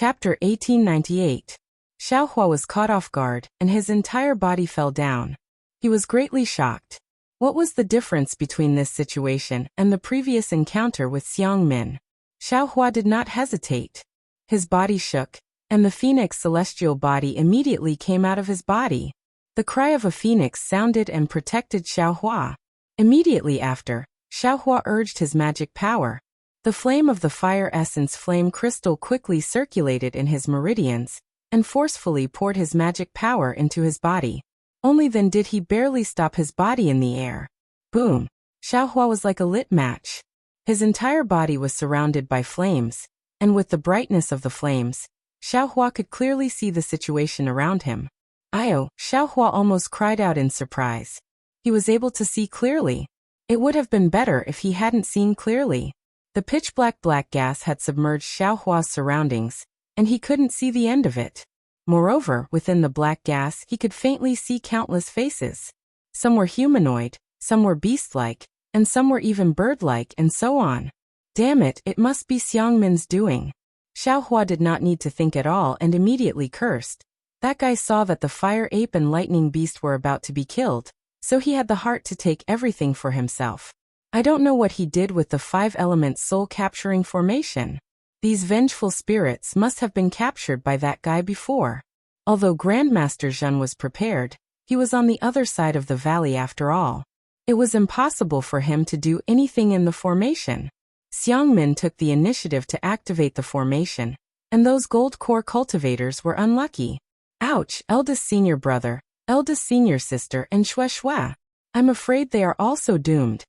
Chapter 1898. Xiaohua was caught off guard, and his entire body fell down. He was greatly shocked. What was the difference between this situation and the previous encounter with Xiang Min? Xiaohua did not hesitate. His body shook, and the phoenix celestial body immediately came out of his body. The cry of a phoenix sounded and protected Xiaohua. Immediately after, Xiaohua urged his magic power. The flame of the fire essence flame crystal quickly circulated in his meridians, and forcefully poured his magic power into his body. Only then did he barely stop his body in the air. Boom! Xiaohua was like a lit match. His entire body was surrounded by flames, and with the brightness of the flames, Xiaohua could clearly see the situation around him. Io! Xiaohua almost cried out in surprise. He was able to see clearly. It would have been better if he hadn't seen clearly. The pitch-black gas had submerged Xiaohua's surroundings, and he couldn't see the end of it. Moreover, within the black gas he could faintly see countless faces. Some were humanoid, some were beast-like, and some were even bird-like, and so on. Damn it, it must be Xiang Min's doing. Xiaohua did not need to think at all and immediately cursed. That guy saw that the fire ape and lightning beast were about to be killed, so he had the heart to take everything for himself. I don't know what he did with the 5-element soul-capturing formation. These vengeful spirits must have been captured by that guy before. Although Grandmaster Zhen was prepared, he was on the other side of the valley after all. It was impossible for him to do anything in the formation. Xiang Min took the initiative to activate the formation, and those gold core cultivators were unlucky. Ouch, eldest senior brother, eldest senior sister, and Shui. I'm afraid they are also doomed.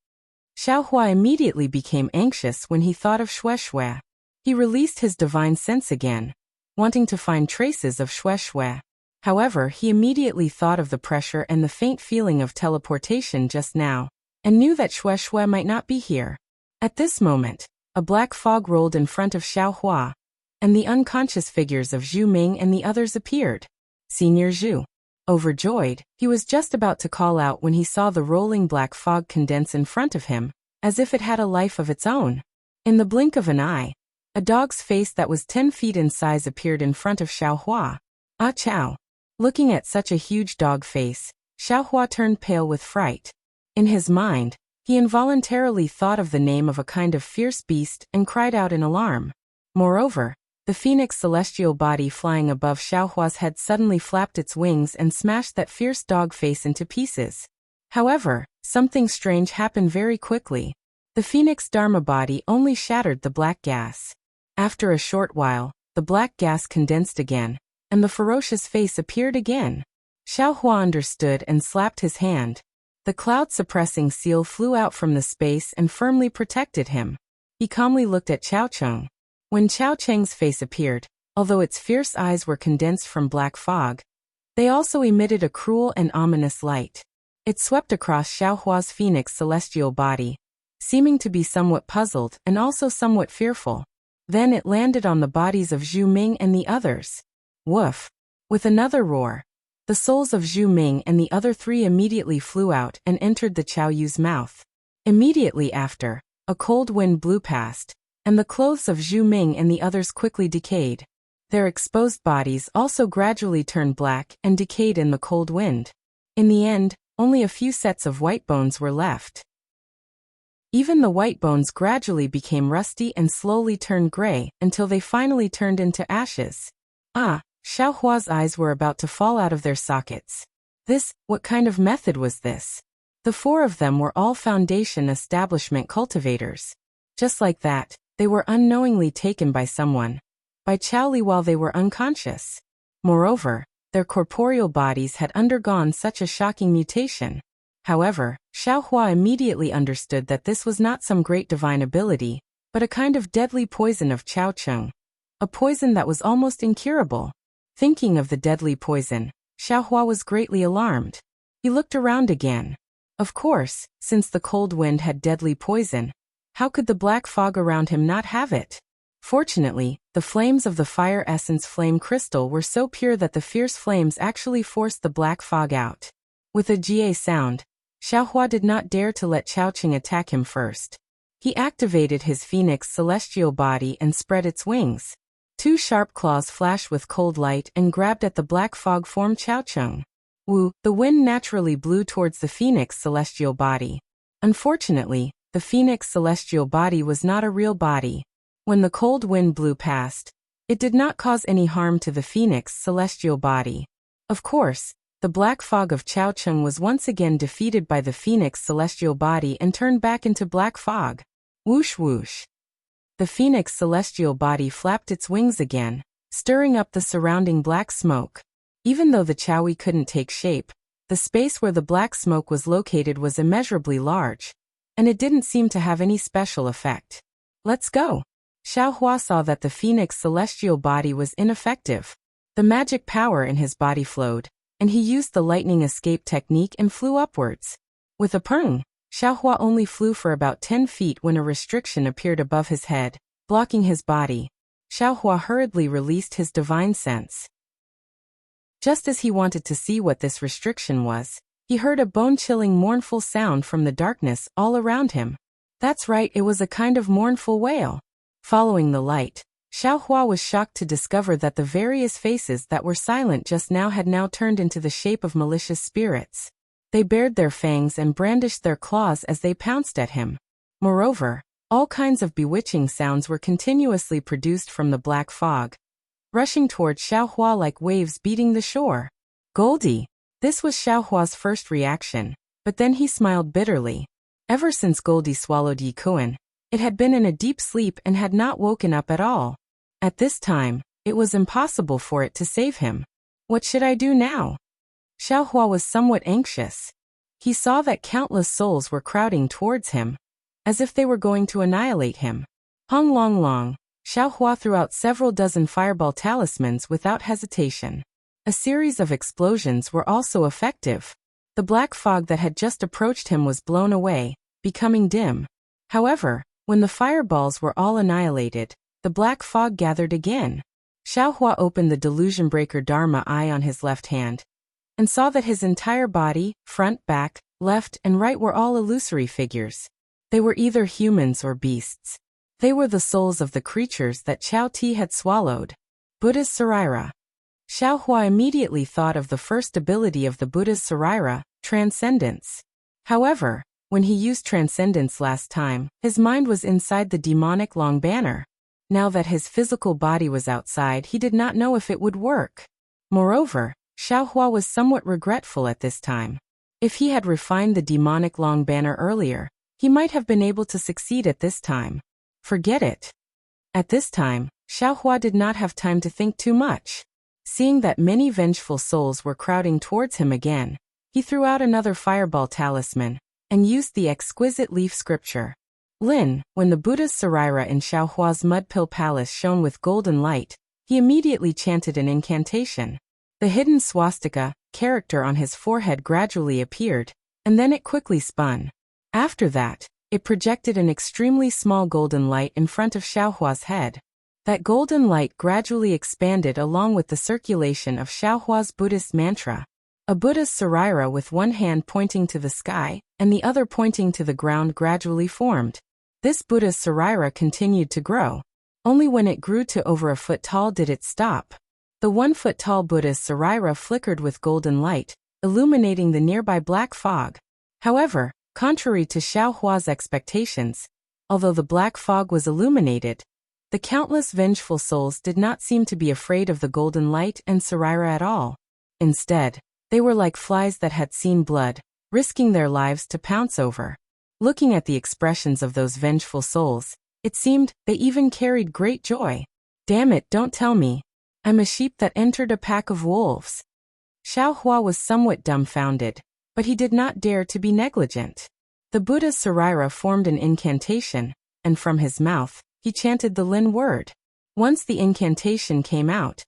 Xiaohua immediately became anxious when he thought of Shui. He released his divine sense again, wanting to find traces of Shui. However, he immediately thought of the pressure and the faint feeling of teleportation just now, and knew that Shui might not be here. At this moment, a black fog rolled in front of Xiaohua, and the unconscious figures of Zhu Ming and the others appeared. Senior Zhu. Overjoyed, he was just about to call out when he saw the rolling black fog condense in front of him, as if it had a life of its own. In the blink of an eye, a dog's face that was 10 feet in size appeared in front of Xiaohua. Ah chow! Looking at such a huge dog face, Xiaohua turned pale with fright. In his mind, he involuntarily thought of the name of a kind of fierce beast and cried out in alarm. Moreover, the phoenix celestial body flying above Xiaohua's head suddenly flapped its wings and smashed that fierce dog face into pieces. However, something strange happened very quickly. The phoenix dharma body only shattered the black gas. After a short while, the black gas condensed again, and the ferocious face appeared again. Xiaohua understood and slapped his hand. The cloud-suppressing seal flew out from the space and firmly protected him. He calmly looked at Chao Cheng. When Chao Cheng's face appeared, although its fierce eyes were condensed from black fog, they also emitted a cruel and ominous light. It swept across Xiaohua's phoenix celestial body, seeming to be somewhat puzzled and also somewhat fearful. Then it landed on the bodies of Zhu Ming and the others. Woof! With another roar, the souls of Zhu Ming and the other 3 immediately flew out and entered the Qiao Yu's mouth. Immediately after, a cold wind blew past, and the clothes of Zhu Ming and the others quickly decayed. Their exposed bodies also gradually turned black and decayed in the cold wind. In the end, only a few sets of white bones were left. Even the white bones gradually became rusty and slowly turned gray until they finally turned into ashes. Ah, Xiaohua's eyes were about to fall out of their sockets. What kind of method was this? The 4 of them were all Foundation establishment cultivators. Just like that, they were unknowingly taken by someone. By Chaoli while they were unconscious. Moreover, their corporeal bodies had undergone such a shocking mutation. However, Xiaohua immediately understood that this was not some great divine ability, but a kind of deadly poison of Chao Cheng. A poison that was almost incurable. Thinking of the deadly poison, Xiaohua was greatly alarmed. He looked around again. Of course, since the cold wind had deadly poison, how could the black fog around him not have it? Fortunately, the flames of the fire essence flame crystal were so pure that the fierce flames actually forced the black fog out. With a GA sound, Xiaohua did not dare to let Chao Cheng attack him first. He activated his phoenix celestial body and spread its wings. Two sharp claws flashed with cold light and grabbed at the black fog form Changcheng. Wu, the wind naturally blew towards the phoenix celestial body. Unfortunately, the phoenix celestial body was not a real body. When the cold wind blew past, it did not cause any harm to the phoenix celestial body. Of course, the black fog of Changcheng was once again defeated by the phoenix celestial body and turned back into black fog. Whoosh whoosh. The phoenix celestial body flapped its wings again, stirring up the surrounding black smoke. Even though the Chowie couldn't take shape, the space where the black smoke was located was immeasurably large, and it didn't seem to have any special effect. Let's go. Xiaohua saw that the phoenix celestial body was ineffective. The magic power in his body flowed, and he used the lightning escape technique and flew upwards. With a peng, Xiaohua only flew for about 10 feet when a restriction appeared above his head, blocking his body. Xiaohua hurriedly released his divine sense. Just as he wanted to see what this restriction was, he heard a bone-chilling mournful sound from the darkness all around him. That's right, it was a kind of mournful wail. Following the light, Xiaohua was shocked to discover that the various faces that were silent just now had now turned into the shape of malicious spirits. They bared their fangs and brandished their claws as they pounced at him. Moreover, all kinds of bewitching sounds were continuously produced from the black fog, rushing toward Xiaohua like waves beating the shore. Goldie! This was Xiaohua's first reaction, but then he smiled bitterly. Ever since Goldie swallowed Yi Kuan, it had been in a deep sleep and had not woken up at all. At this time, it was impossible for it to save him. What should I do now? Xiaohua was somewhat anxious. He saw that countless souls were crowding towards him, as if they were going to annihilate him. Hong Long Long, Xiaohua threw out several dozen fireball talismans without hesitation. A series of explosions were also effective. The black fog that had just approached him was blown away, becoming dim. However, when the fireballs were all annihilated, the black fog gathered again. Xiaohua opened the Delusion Breaker Dharma eye on his left hand, and saw that his entire body, front, back, left, and right were all illusory figures. They were either humans or beasts. They were the souls of the creatures that Chao Ti had swallowed. Buddha's Saraira. Xiaohua immediately thought of the first ability of the Buddha's Saraira, Transcendence. However, when he used Transcendence last time, his mind was inside the demonic long banner. Now that his physical body was outside, he did not know if it would work. Moreover, Xiaohua was somewhat regretful at this time. If he had refined the demonic long banner earlier, he might have been able to succeed at this time. Forget it. At this time, Xiaohua did not have time to think too much. Seeing that many vengeful souls were crowding towards him again, he threw out another fireball talisman, and used the exquisite leaf scripture. Lin, when the Buddha's Saraira in Xiaohua's Mudpill Palace shone with golden light, he immediately chanted an incantation. The hidden swastika character on his forehead gradually appeared, and then it quickly spun. After that, it projected an extremely small golden light in front of Xiaohua's head. That golden light gradually expanded along with the circulation of Xiaohua's Buddhist mantra. A Buddha's Saraira with one hand pointing to the sky, and the other pointing to the ground gradually formed. This Buddha's Saraira continued to grow. Only when it grew to over a foot tall did it stop. The 1 foot tall Buddha's Saraira flickered with golden light, illuminating the nearby black fog. However, contrary to Xiaohua's expectations, although the black fog was illuminated, the countless vengeful souls did not seem to be afraid of the golden light and Saraira at all. Instead, they were like flies that had seen blood, risking their lives to pounce over. Looking at the expressions of those vengeful souls, it seemed they even carried great joy. Damn it, don't tell me. I'm a sheep that entered a pack of wolves. Xiaohua was somewhat dumbfounded, but he did not dare to be negligent. The Buddha's Saraira formed an incantation, and from his mouth, he chanted the Lin word. Once the incantation came out,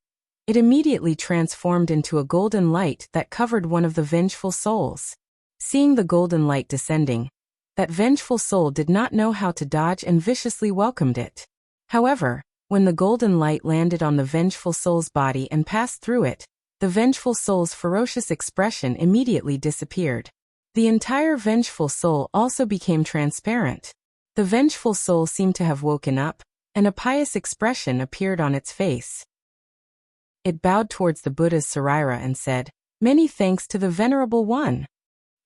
it immediately transformed into a golden light that covered one of the vengeful souls. Seeing the golden light descending, that vengeful soul did not know how to dodge and viciously welcomed it. However, when the golden light landed on the vengeful soul's body and passed through it, the vengeful soul's ferocious expression immediately disappeared. The entire vengeful soul also became transparent. The vengeful soul seemed to have woken up, and a pious expression appeared on its face. It bowed towards the Buddha's saraira and said, "Many thanks to the Venerable One."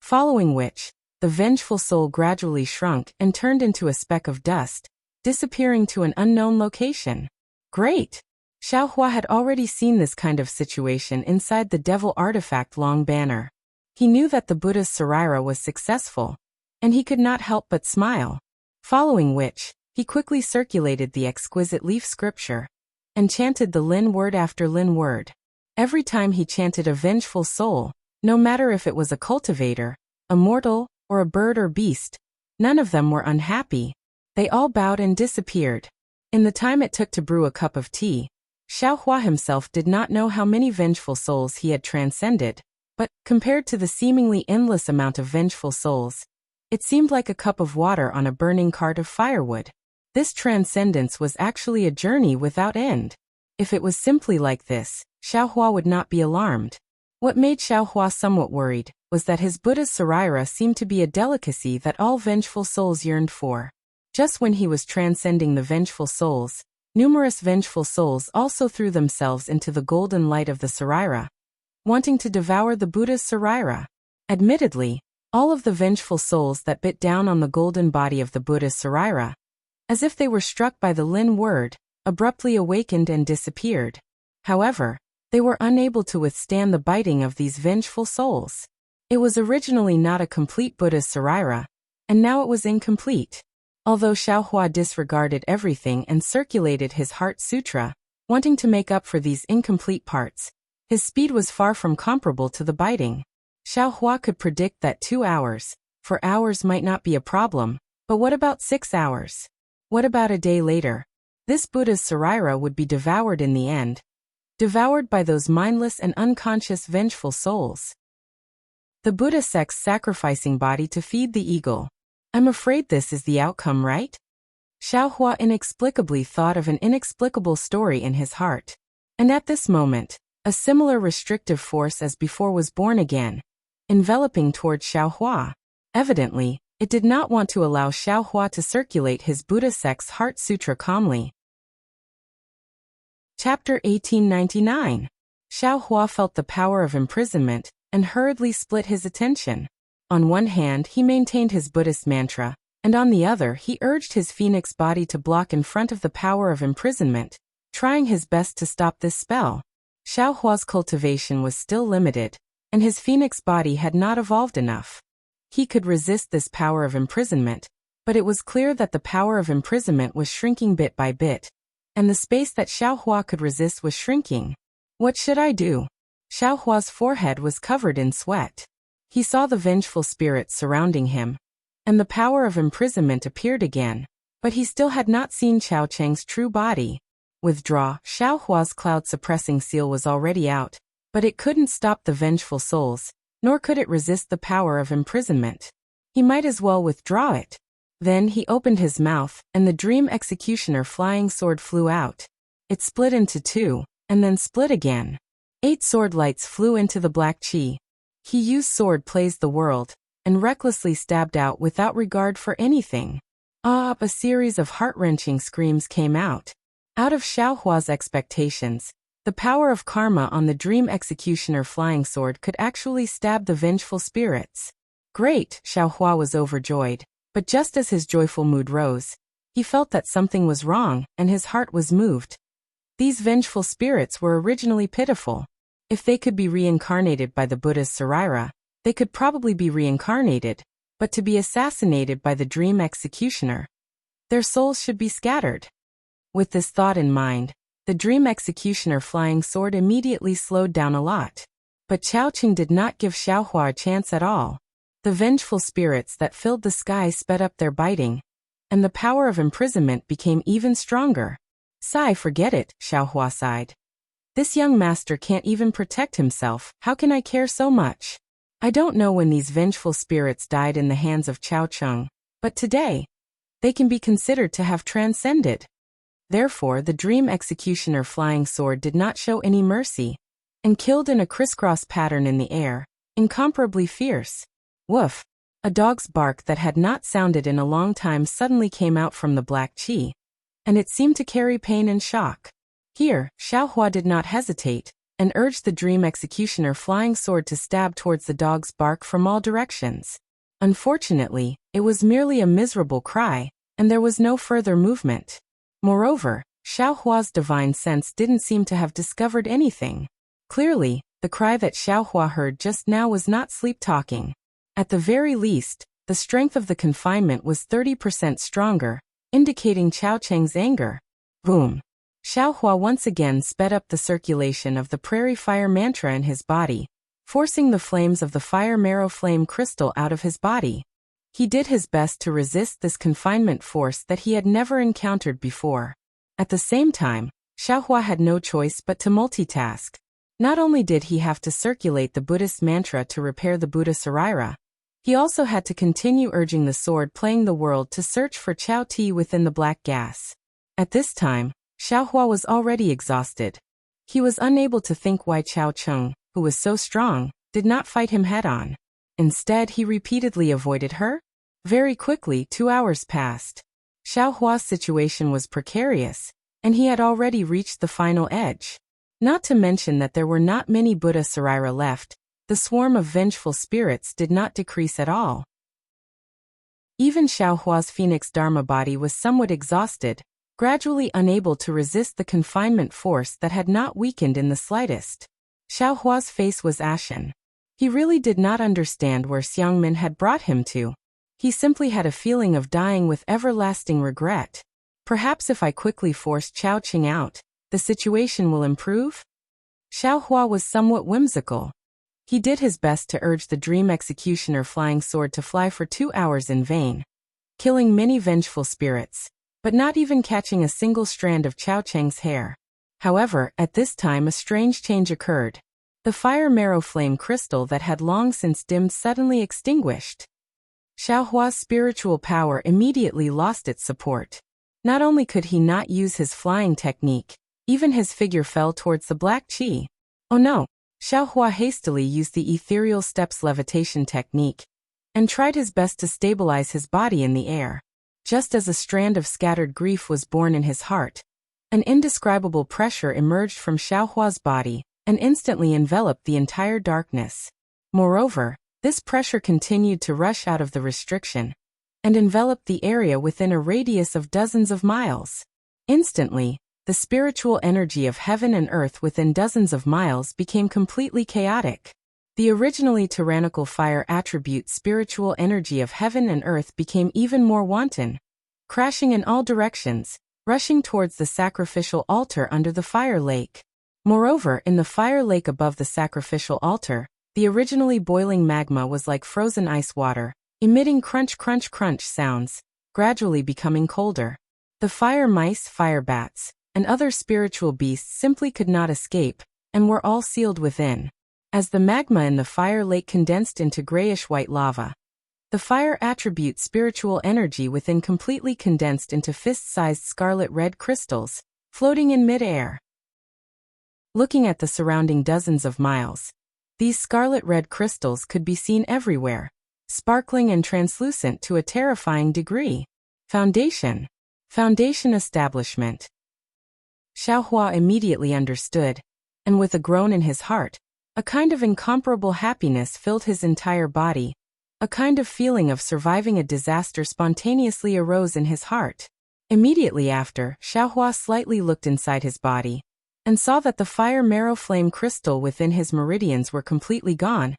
Following which, the vengeful soul gradually shrunk and turned into a speck of dust, disappearing to an unknown location. Great! Xiaohua had already seen this kind of situation inside the devil artifact Long Banner. He knew that the Buddha's saraira was successful, and he could not help but smile. Following which, he quickly circulated the exquisite leaf scripture and chanted the Lin word after Lin word. Every time he chanted a vengeful soul, no matter if it was a cultivator, a mortal, or a bird or beast, none of them were unhappy. They all bowed and disappeared. In the time it took to brew a cup of tea, Xiaohua himself did not know how many vengeful souls he had transcended, but, compared to the seemingly endless amount of vengeful souls, it seemed like a cup of water on a burning cart of firewood. This transcendence was actually a journey without end. If it was simply like this, Xiaohua would not be alarmed. What made Xiaohua somewhat worried was that his Buddha's saraira seemed to be a delicacy that all vengeful souls yearned for. Just when he was transcending the vengeful souls, numerous vengeful souls also threw themselves into the golden light of the saraira, wanting to devour the Buddha's saraira. Admittedly, all of the vengeful souls that bit down on the golden body of the Buddha's saraira, as if they were struck by the Lin word, abruptly awakened and disappeared. However, they were unable to withstand the biting of these vengeful souls. It was originally not a complete Buddha's saraira, and now it was incomplete. Although Xiaohua disregarded everything and circulated his Heart Sutra, wanting to make up for these incomplete parts, his speed was far from comparable to the biting. Xiaohua could predict that 2 hours, 4 hours might not be a problem, but what about 6 hours? What about a day later? This Buddha's saraira would be devoured in the end, devoured by those mindless and unconscious vengeful souls. The Buddha sect's sacrificing body to feed the eagle. I'm afraid this is the outcome, right? Xiaohua inexplicably thought of an inexplicable story in his heart. And at this moment, a similar restrictive force as before was born again, enveloping towards Xiaohua. Evidently, it did not want to allow Xiaohua to circulate his Buddha sect's Heart Sutra calmly. Chapter 1899. Xiaohua felt the power of imprisonment and hurriedly split his attention. On one hand, he maintained his Buddhist mantra, and on the other, he urged his phoenix body to block in front of the power of imprisonment, trying his best to stop this spell. Xiaohua's cultivation was still limited, and his phoenix body had not evolved enough. He could resist this power of imprisonment, but it was clear that the power of imprisonment was shrinking bit by bit, and the space that Xiaohua could resist was shrinking. What should I do? Xiaohua's forehead was covered in sweat. He saw the vengeful spirits surrounding him, and the power of imprisonment appeared again, but he still had not seen Chao Cheng's true body. Withdraw. Xiaohua's cloud-suppressing seal was already out, but it couldn't stop the vengeful souls, nor could it resist the power of imprisonment. He might as well withdraw it. Then he opened his mouth, and the Dream Executioner flying sword flew out. It split into 2, and then split again. 8 sword lights flew into the black chi. He used sword plays the world, and recklessly stabbed out without regard for anything. A series of heart-wrenching screams came out. Out of Xiaohua's expectations, the power of karma on the Dream Executioner flying sword could actually stab the vengeful spirits. Great! Xiaohua was overjoyed, but just as his joyful mood rose, he felt that something was wrong, and his heart was moved. These vengeful spirits were originally pitiful. If they could be reincarnated by the Buddha's saraira, they could probably be reincarnated, but to be assassinated by the Dream Executioner, their souls should be scattered. With this thought in mind, the Dream Executioner flying sword immediately slowed down a lot. But Chao Cheng did not give Xiaohua a chance at all. The vengeful spirits that filled the sky sped up their biting, and the power of imprisonment became even stronger. Forget it, Xiaohua sighed. This young master can't even protect himself, how can I care so much? I don't know when these vengeful spirits died in the hands of Chao Cheng, but today, they can be considered to have transcended. Therefore, the Dream Executioner flying sword did not show any mercy, and killed in a crisscross pattern in the air, incomparably fierce. Woof! A dog's bark that had not sounded in a long time suddenly came out from the black chi, and it seemed to carry pain and shock. Here, Xiaohua did not hesitate, and urged the dream executioner flying sword to stab towards the dog's bark from all directions. Unfortunately, it was merely a miserable cry, and there was no further movement. Moreover, Xiaohua's divine sense didn't seem to have discovered anything. Clearly, the cry that Xiaohua heard just now was not sleep-talking. At the very least, the strength of the confinement was 30% stronger, indicating Chao Cheng's anger. Boom! Xiaohua once again sped up the circulation of the prairie fire mantra in his body, forcing the flames of the fire marrow flame crystal out of his body. He did his best to resist this confinement force that he had never encountered before. At the same time, Xiaohua had no choice but to multitask. Not only did he have to circulate the Buddhist mantra to repair the Buddha Sarira, he also had to continue urging the sword playing the world to search for Chao Ti within the black gas. At this time, Xiaohua was already exhausted. He was unable to think why Chao Cheng, who was so strong, did not fight him head-on. Instead, he repeatedly avoided her. Very quickly, 2 hours passed. Xiaohua's situation was precarious, and he had already reached the final edge. Not to mention that there were not many Buddha Sarira left, the swarm of vengeful spirits did not decrease at all. Even Xiaohua's Phoenix Dharma body was somewhat exhausted, gradually unable to resist the confinement force that had not weakened in the slightest. Xiaohua's face was ashen. He really did not understand where Xiangmin had brought him to. He simply had a feeling of dying with everlasting regret. Perhaps if I quickly force Chao Cheng out, the situation will improve? Xiaohua was somewhat whimsical. He did his best to urge the dream executioner flying sword to fly for 2 hours in vain, killing many vengeful spirits, but not even catching a single strand of Chao Cheng's hair. However, at this time a strange change occurred. The fire marrow flame crystal that had long since dimmed suddenly extinguished. Xiaohua's spiritual power immediately lost its support. Not only could he not use his flying technique, even his figure fell towards the black qi. Oh no! Xiaohua hastily used the ethereal steps levitation technique, and tried his best to stabilize his body in the air. Just as a strand of scattered grief was born in his heart, an indescribable pressure emerged from Xiaohua's body, and instantly enveloped the entire darkness. Moreover, this pressure continued to rush out of the restriction, and enveloped the area within a radius of dozens of miles. Instantly, the spiritual energy of heaven and earth within dozens of miles became completely chaotic. The originally tyrannical fire attribute spiritual energy of heaven and earth became even more wanton, crashing in all directions, rushing towards the sacrificial altar under the fire lake. Moreover, in the fire lake above the sacrificial altar, the originally boiling magma was like frozen ice water, emitting crunch crunch crunch sounds, gradually becoming colder. The fire mice, fire bats, and other spiritual beasts simply could not escape, and were all sealed within. As the magma in the fire lake condensed into grayish-white lava, the fire attribute spiritual energy within completely condensed into fist-sized scarlet-red crystals, floating in mid-air. Looking at the surrounding dozens of miles, these scarlet-red crystals could be seen everywhere, sparkling and translucent to a terrifying degree. Foundation establishment. Xiaohua immediately understood, and with a groan in his heart, a kind of incomparable happiness filled his entire body. A kind of feeling of surviving a disaster spontaneously arose in his heart. Immediately after, Xiaohua slightly looked inside his body, and saw that the fire marrow flame crystal within his meridians were completely gone,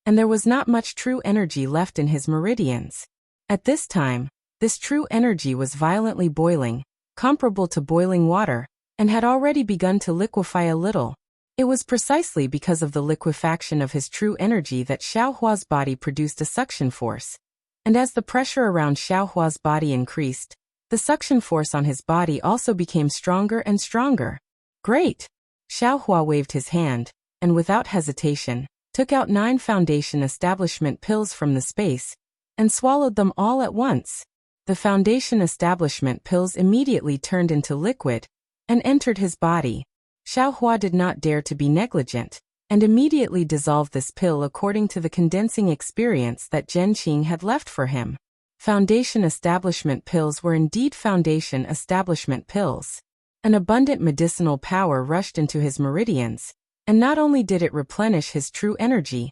and there was not much true energy left in his meridians. At this time, this true energy was violently boiling, comparable to boiling water, and had already begun to liquefy a little. It was precisely because of the liquefaction of his true energy that Xiaohua's body produced a suction force, and as the pressure around Xiaohua's body increased, the suction force on his body also became stronger and stronger. Great! Xiaohua waved his hand, and without hesitation, took out 9 foundation establishment pills from the space, and swallowed them all at once. The foundation establishment pills immediately turned into liquid, and entered his body. Xiaohua did not dare to be negligent, and immediately dissolved this pill according to the condensing experience that Zhen Qing had left for him. Foundation establishment pills were indeed foundation establishment pills. An abundant medicinal power rushed into his meridians, and not only did it replenish his true energy,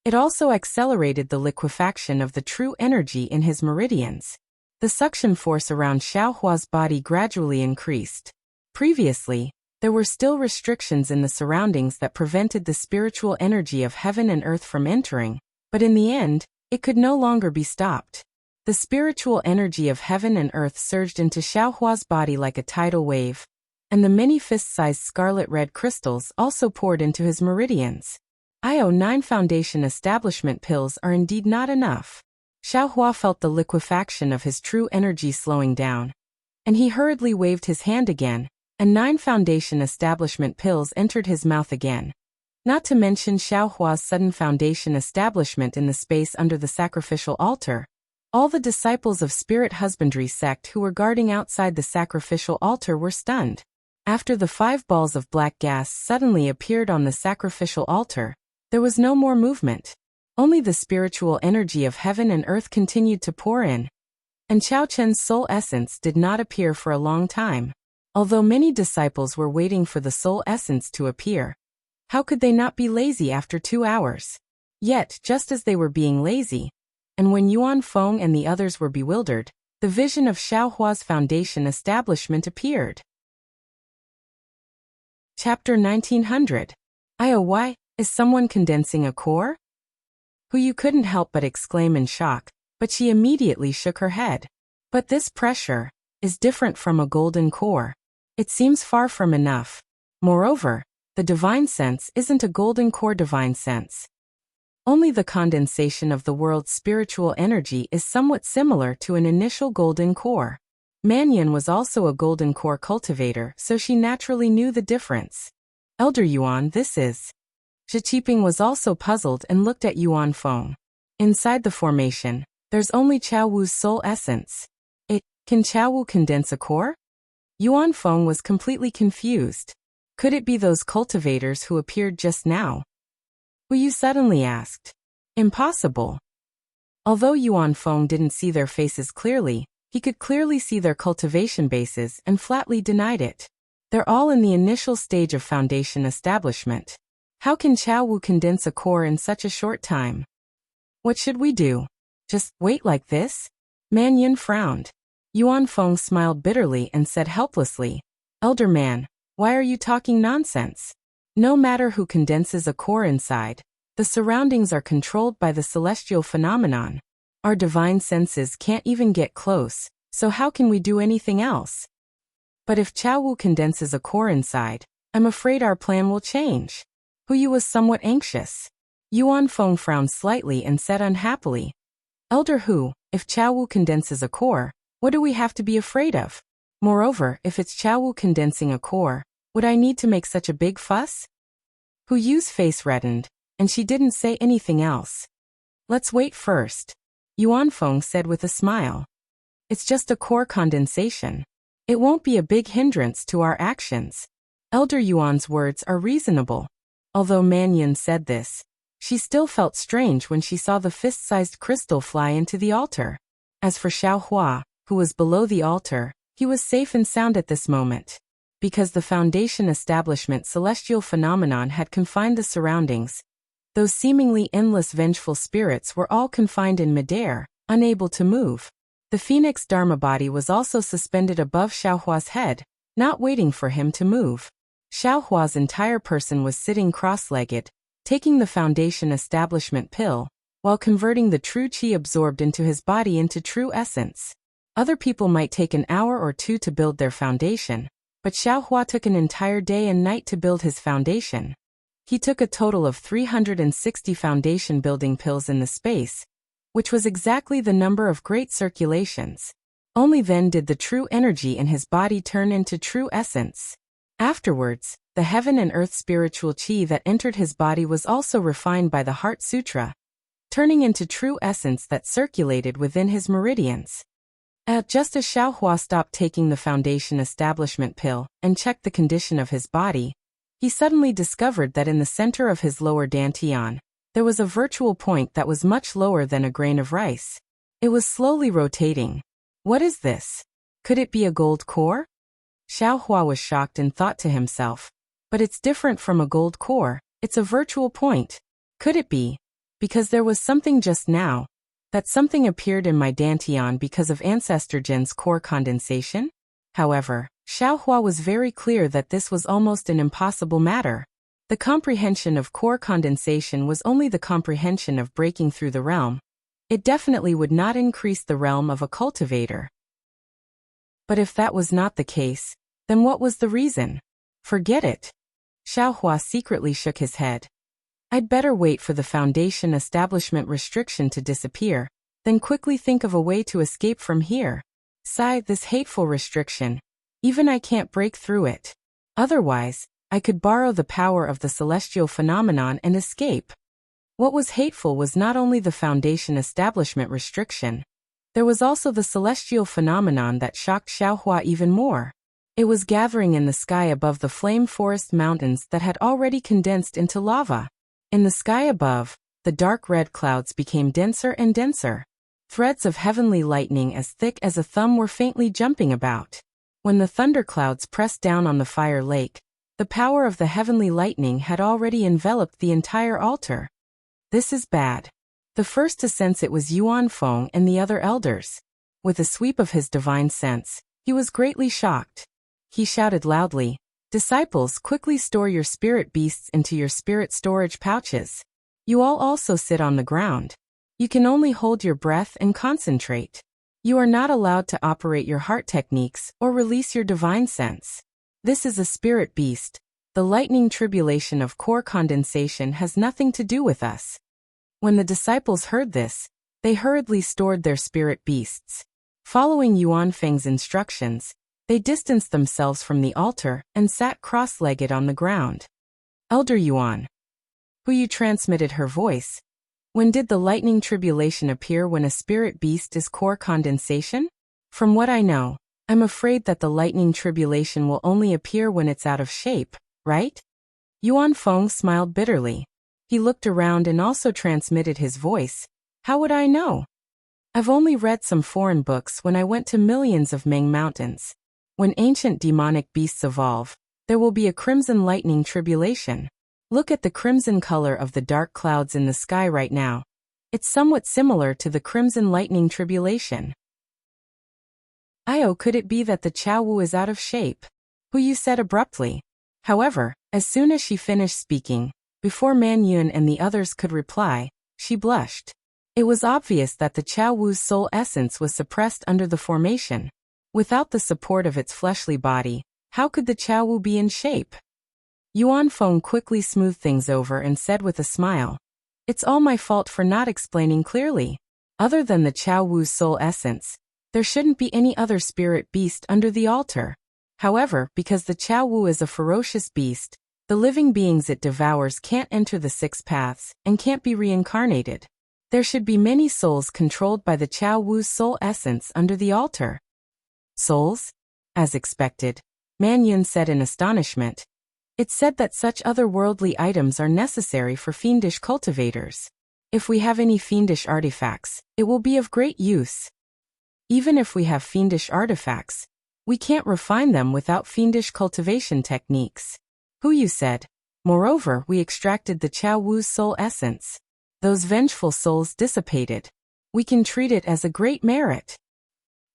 it also accelerated the liquefaction of the true energy in his meridians. The suction force around Xiaohua's body gradually increased. Previously, there were still restrictions in the surroundings that prevented the spiritual energy of heaven and earth from entering, but in the end, it could no longer be stopped. The spiritual energy of heaven and earth surged into Xiaohua's body like a tidal wave, and the many fist-sized scarlet-red crystals also poured into his meridians. 9 foundation establishment pills are indeed not enough. Xiaohua felt the liquefaction of his true energy slowing down, and he hurriedly waved his hand again, and 9 foundation establishment pills entered his mouth again. Not to mention Xiaohua's sudden foundation establishment in the space under the sacrificial altar. All the disciples of Spirit Husbandry sect who were guarding outside the sacrificial altar were stunned. After the 5 balls of black gas suddenly appeared on the sacrificial altar, there was no more movement. Only the spiritual energy of heaven and earth continued to pour in. And Chao Chen's soul essence did not appear for a long time. Although many disciples were waiting for the soul essence to appear, how could they not be lazy after 2 hours? Yet, just as they were being lazy, and when Yuan Feng and the others were bewildered, the vision of Xiaohua's foundation establishment appeared. Chapter 1900. Why, is someone condensing a core? You couldn't help but exclaim in shock, but she immediately shook her head. But this pressure is different from a golden core. It seems far from enough. Moreover, the divine sense isn't a golden core divine sense. Only the condensation of the world's spiritual energy is somewhat similar to an initial golden core. Manyan was also a golden core cultivator, so she naturally knew the difference. Elder Yuan, this is. Zhi Qiping was also puzzled and looked at Yuan Feng. Inside the formation, there's only Chao Wu's soul essence. Can Chao Wu condense a core? Yuan Feng was completely confused. Could it be those cultivators who appeared just now? Yu suddenly asked. Impossible. Although Yuan Feng didn't see their faces clearly, he could clearly see their cultivation bases and flatly denied it. They're all in the initial stage of foundation establishment. How can Chao Wu condense a core in such a short time? What should we do? Just wait like this? Man Yin frowned. Yuan Feng smiled bitterly and said helplessly, Elder man, why are you talking nonsense? No matter who condenses a core inside, the surroundings are controlled by the celestial phenomenon. Our divine senses can't even get close, so how can we do anything else? But if Chao Wu condenses a core inside, I'm afraid our plan will change. Yu was somewhat anxious. Yuan Feng frowned slightly and said unhappily, Elder Hu, if Chao Wu condenses a core, what do we have to be afraid of? Moreover, if it's Chao Wu condensing a core, would I need to make such a big fuss? Yu's face reddened, and she didn't say anything else. Let's wait first, Yuan Feng said with a smile. It's just a core condensation. It won't be a big hindrance to our actions. Elder Yuan's words are reasonable. Although Manyan said this, she still felt strange when she saw the fist-sized crystal fly into the altar. As for Xiaohua, who was below the altar, he was safe and sound at this moment. Because the foundation establishment celestial phenomenon had confined the surroundings, those seemingly endless vengeful spirits were all confined in midair, unable to move. The phoenix Dharma body was also suspended above Xiaohua's head, not waiting for him to move. Xiaohua's entire person was sitting cross-legged, taking the foundation establishment pill, while converting the true qi absorbed into his body into true essence. Other people might take an hour or 2 to build their foundation, but Xiaohua took an entire day and night to build his foundation. He took a total of 360 foundation building pills in the space, which was exactly the number of great circulations. Only then did the true energy in his body turn into true essence. Afterwards, the heaven and earth spiritual qi that entered his body was also refined by the Heart Sutra, turning into true essence that circulated within his meridians. Just as Xiaohua stopped taking the foundation establishment pill and checked the condition of his body, he suddenly discovered that in the center of his lower dantian, there was a virtual point that was much lower than a grain of rice. It was slowly rotating. What is this? Could it be a gold core? Xiao Hua was shocked and thought to himself, but it's different from a gold core, it's a virtual point. Could it be? Because there was something just now. That something appeared in my dantian because of Ancestor Jin's core condensation? However, Xiao Hua was very clear that this was almost an impossible matter. The comprehension of core condensation was only the comprehension of breaking through the realm. It definitely would not increase the realm of a cultivator. But if that was not the case, then what was the reason? Forget it. Xiao Hua secretly shook his head. I'd better wait for the foundation establishment restriction to disappear, then quickly think of a way to escape from here. Sigh, this hateful restriction. Even I can't break through it. Otherwise, I could borrow the power of the celestial phenomenon and escape. What was hateful was not only the foundation establishment restriction. There was also the celestial phenomenon that shocked Xiao Hua even more. It was gathering in the sky above the flame forest mountains that had already condensed into lava. In the sky above, the dark red clouds became denser and denser. Threads of heavenly lightning as thick as a thumb were faintly jumping about. When the thunderclouds pressed down on the fire lake, the power of the heavenly lightning had already enveloped the entire altar. This is bad. The first to sense it was Yuan Feng and the other elders. With a sweep of his divine sense, he was greatly shocked. He shouted loudly, "Disciples, quickly store your spirit beasts into your spirit storage pouches. You all also sit on the ground. You can only hold your breath and concentrate. You are not allowed to operate your heart techniques or release your divine sense. This is a spirit beast. The lightning tribulation of core condensation has nothing to do with us." When the disciples heard this, they hurriedly stored their spirit beasts. Following Yuan Feng's instructions, they distanced themselves from the altar and sat cross-legged on the ground. "Elder Yuan." Huyu transmitted her voice. "When did the lightning tribulation appear when a spirit beast is core condensation? From what I know, I'm afraid that the lightning tribulation will only appear when it's out of shape, right?" Yuan Feng smiled bitterly. He looked around and also transmitted his voice. "How would I know? I've only read some foreign books when I went to millions of Ming mountains. When ancient demonic beasts evolve, there will be a crimson lightning tribulation. Look at the crimson color of the dark clouds in the sky right now. It's somewhat similar to the crimson lightning tribulation." Could it be that the Chao Wu is out of shape? Huyu said abruptly. However, as soon as she finished speaking, before Man Yun and the others could reply, she blushed. It was obvious that the Chao Wu's soul essence was suppressed under the formation. Without the support of its fleshly body, how could the Chao Wu be in shape? Yuan Feng quickly smoothed things over and said with a smile, "It's all my fault for not explaining clearly. Other than the Chao Wu's soul essence, there shouldn't be any other spirit beast under the altar. However, because the Chao Wu is a ferocious beast, the living beings it devours can't enter the six paths and can't be reincarnated. There should be many souls controlled by the Chao Wu's soul essence under the altar." "Souls?" As expected, Man Yun said in astonishment. "It's said that such otherworldly items are necessary for fiendish cultivators. If we have any fiendish artifacts, it will be of great use. Even if we have fiendish artifacts, we can't refine them without fiendish cultivation techniques." Huyu said, "Moreover, we extracted the Chao Wu's soul essence. Those vengeful souls dissipated. We can treat it as a great merit."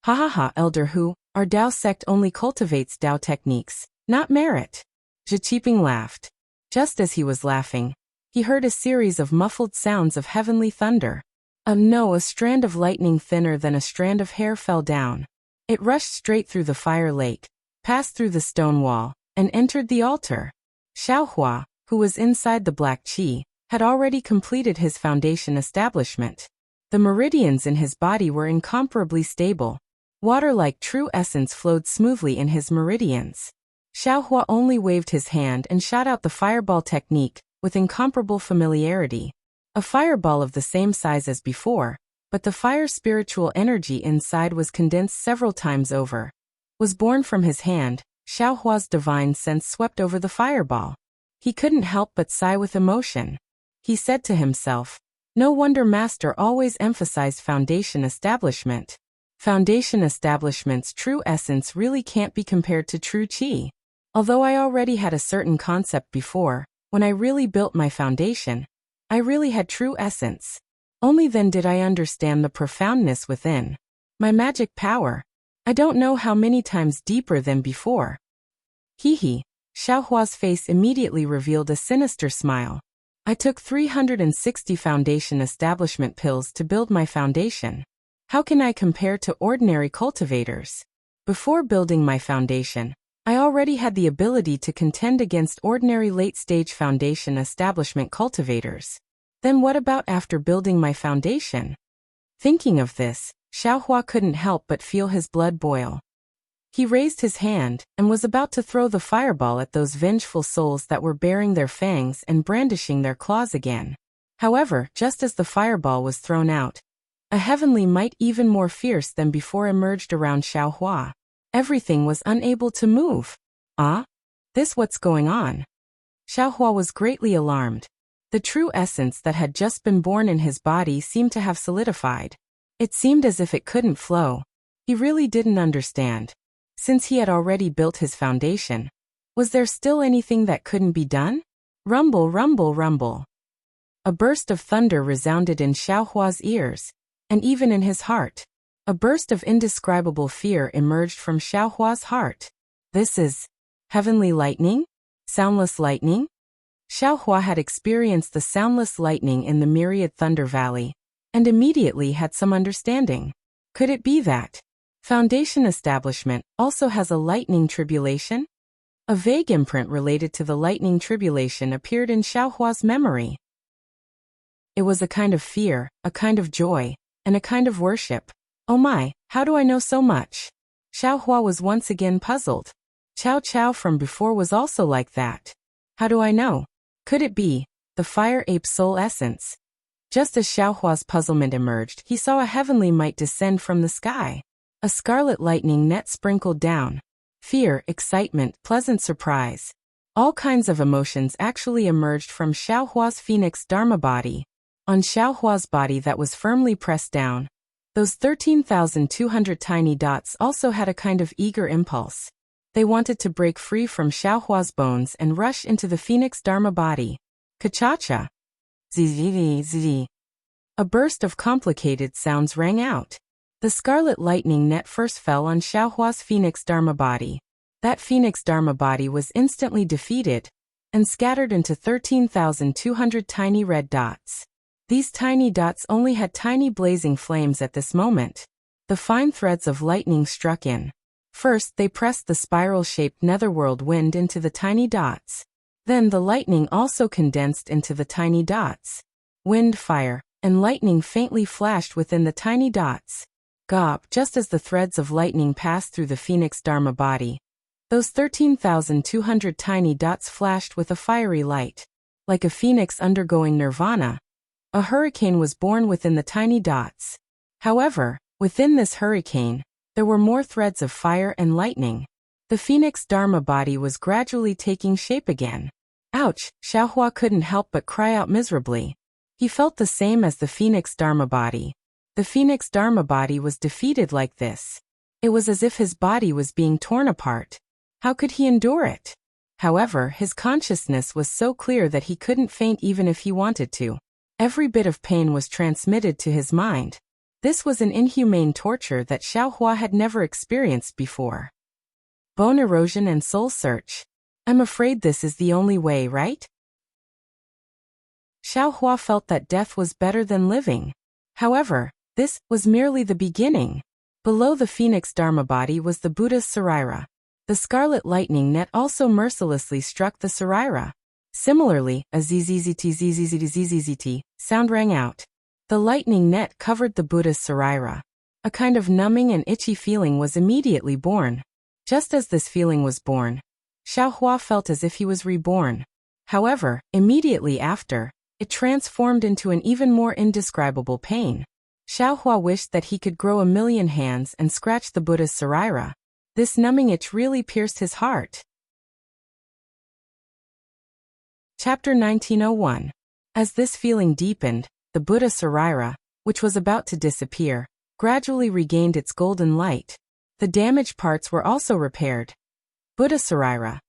"Ha ha ha, Elder Hu, our Dao sect only cultivates Dao techniques, not merit." Zhiqiping laughed. Just as he was laughing, he heard a series of muffled sounds of heavenly thunder. No, a strand of lightning thinner than a strand of hair fell down. It rushed straight through the fire lake, passed through the stone wall, and entered the altar. Xiao Hua, who was inside the black qi, had already completed his foundation establishment. The meridians in his body were incomparably stable. Water-like true essence flowed smoothly in his meridians. Xiao Hua only waved his hand and shot out the fireball technique with incomparable familiarity. A fireball of the same size as before, but the fire spiritual energy inside was condensed several times over. Was born from his hand, Xiao Hua's divine sense swept over the fireball. He couldn't help but sigh with emotion. He said to himself, No wonder Master always emphasized foundation establishment. Foundation establishment's true essence really can't be compared to true qi. Although I already had a certain concept before, when I really built my foundation, I really had true essence. Only then did I understand the profoundness within. My magic power. I don't know how many times deeper than before. Hee. Xiaohua's face immediately revealed a sinister smile. I took 360 foundation establishment pills to build my foundation. How can I compare to ordinary cultivators? Before building my foundation, I already had the ability to contend against ordinary late-stage foundation establishment cultivators. Then what about after building my foundation? Thinking of this, Xiaohua couldn't help but feel his blood boil. He raised his hand and was about to throw the fireball at those vengeful souls that were baring their fangs and brandishing their claws again. However, just as the fireball was thrown out, a heavenly might even more fierce than before emerged around Xiaohua. Everything was unable to move. This what's going on? Xiaohua was greatly alarmed. The true essence that had just been born in his body seemed to have solidified. It seemed as if it couldn't flow. He really didn't understand. Since he had already built his foundation, was there still anything that couldn't be done? Rumble, rumble, rumble. A burst of thunder resounded in Xiaohua's ears, and even in his heart. A burst of indescribable fear emerged from Xiaohua's heart. This is heavenly lightning? Soundless lightning? Xiaohua had experienced the soundless lightning in the myriad thunder valley, and immediately had some understanding. Could it be that foundation establishment also has a lightning tribulation? A vague imprint related to the lightning tribulation appeared in Xiaohua's memory. It was a kind of fear, a kind of joy, and a kind of worship. Oh my, how do I know so much? Xiaohua was once again puzzled. Cao Cao from before was also like that. How do I know? Could it be the fire ape's soul essence? Just as Xiaohua's puzzlement emerged, he saw a heavenly might descend from the sky. A scarlet lightning net sprinkled down. Fear, excitement, pleasant surprise. All kinds of emotions actually emerged from Xiaohua's phoenix dharma body. On Xiaohua's body that was firmly pressed down, those 13,200 tiny dots also had a kind of eager impulse. They wanted to break free from Xiaohua's bones and rush into the phoenix dharma body. Ka-cha-cha. Zzz. A burst of complicated sounds rang out. The scarlet lightning net first fell on Xiaohua's phoenix dharma body. That phoenix dharma body was instantly defeated and scattered into 13,200 tiny red dots. These tiny dots only had tiny blazing flames at this moment. The fine threads of lightning struck in. First, they pressed the spiral-shaped netherworld wind into the tiny dots. Then the lightning also condensed into the tiny dots. Wind, fire, and lightning faintly flashed within the tiny dots. Gop, just as the threads of lightning passed through the phoenix dharma body, those 13,200 tiny dots flashed with a fiery light. Like a phoenix undergoing nirvana, a hurricane was born within the tiny dots. However, within this hurricane, there were more threads of fire and lightning. The phoenix dharma body was gradually taking shape again. Ouch! Xiaohua couldn't help but cry out miserably. He felt the same as the phoenix dharma body. The phoenix dharma body was defeated like this. It was as if his body was being torn apart. How could he endure it? However, his consciousness was so clear that he couldn't faint even if he wanted to. Every bit of pain was transmitted to his mind. This was an inhumane torture that Xiaohua had never experienced before. Bone erosion and soul search. I'm afraid this is the only way, right? Xiaohua felt that death was better than living. However, this was merely the beginning. Below the phoenix dharma body was the Buddha's Saraira. The scarlet lightning net also mercilessly struck the Saraira. Similarly, a zzzt sound rang out. The lightning net covered the Buddha's Saraira. A kind of numbing and itchy feeling was immediately born. Just as this feeling was born, Xiaohua felt as if he was reborn. However, immediately after, it transformed into an even more indescribable pain. Xiaohua wished that he could grow 1,000,000 hands and scratch the Buddha's Saraira. This numbing itch really pierced his heart. Chapter 1901. As this feeling deepened, the Buddha Sarira, which was about to disappear, gradually regained its golden light. The damaged parts were also repaired. Buddha Sarira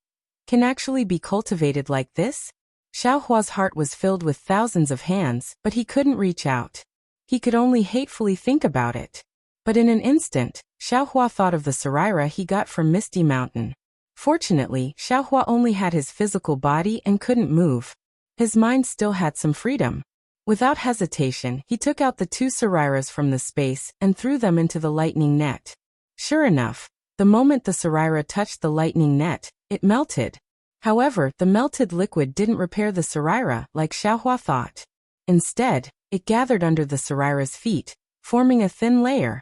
can actually be cultivated like this? Xiaohua's heart was filled with thousands of hands, but he couldn't reach out. He could only hatefully think about it. But in an instant, Xiaohua thought of the Sarira he got from Misty Mountain. Fortunately, Xiaohua only had his physical body and couldn't move. His mind still had some freedom. Without hesitation, he took out the 2 Sariras from the space and threw them into the lightning net. Sure enough, the moment the Sarira touched the lightning net, it melted. However, the melted liquid didn't repair the Sarira like Xiaohua thought. Instead, it gathered under the Sarira's feet, forming a thin layer.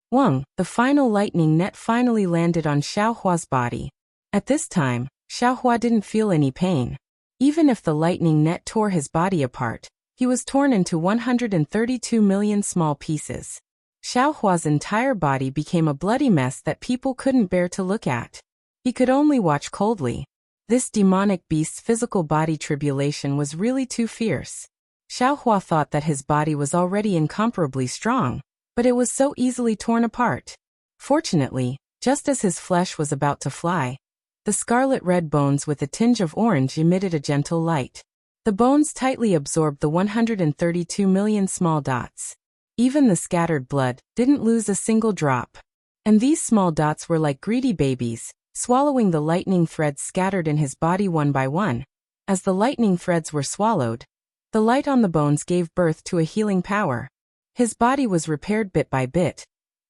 Wang, the final lightning net finally landed on Xiaohua's body. At this time, Xiaohua didn't feel any pain. Even if the lightning net tore his body apart, he was torn into 132 million small pieces. Xiaohua's entire body became a bloody mess that people couldn't bear to look at. He could only watch coldly. This demonic beast's physical body tribulation was really too fierce. Xiaohua thought that his body was already incomparably strong, but it was so easily torn apart. Fortunately, just as his flesh was about to fly, the scarlet-red bones with a tinge of orange emitted a gentle light. The bones tightly absorbed the 132 million small dots. Even the scattered blood didn't lose a single drop. And these small dots were like greedy babies, swallowing the lightning threads scattered in his body one by one. As the lightning threads were swallowed, the light on the bones gave birth to a healing power. His body was repaired bit by bit,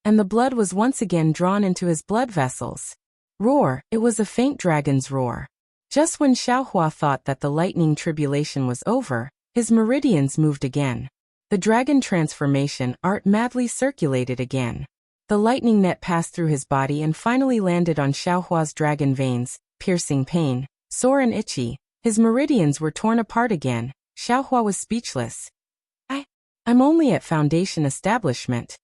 and the blood was once again drawn into his blood vessels. Roar! It was a faint dragon's roar. Just when Xiaohua thought that the lightning tribulation was over, his meridians moved again. The dragon transformation art madly circulated again. The lightning net passed through his body and finally landed on Xiaohua's dragon veins, piercing pain, sore and itchy. His meridians were torn apart again. Xiaohua was speechless. I'm only at Foundation Establishment.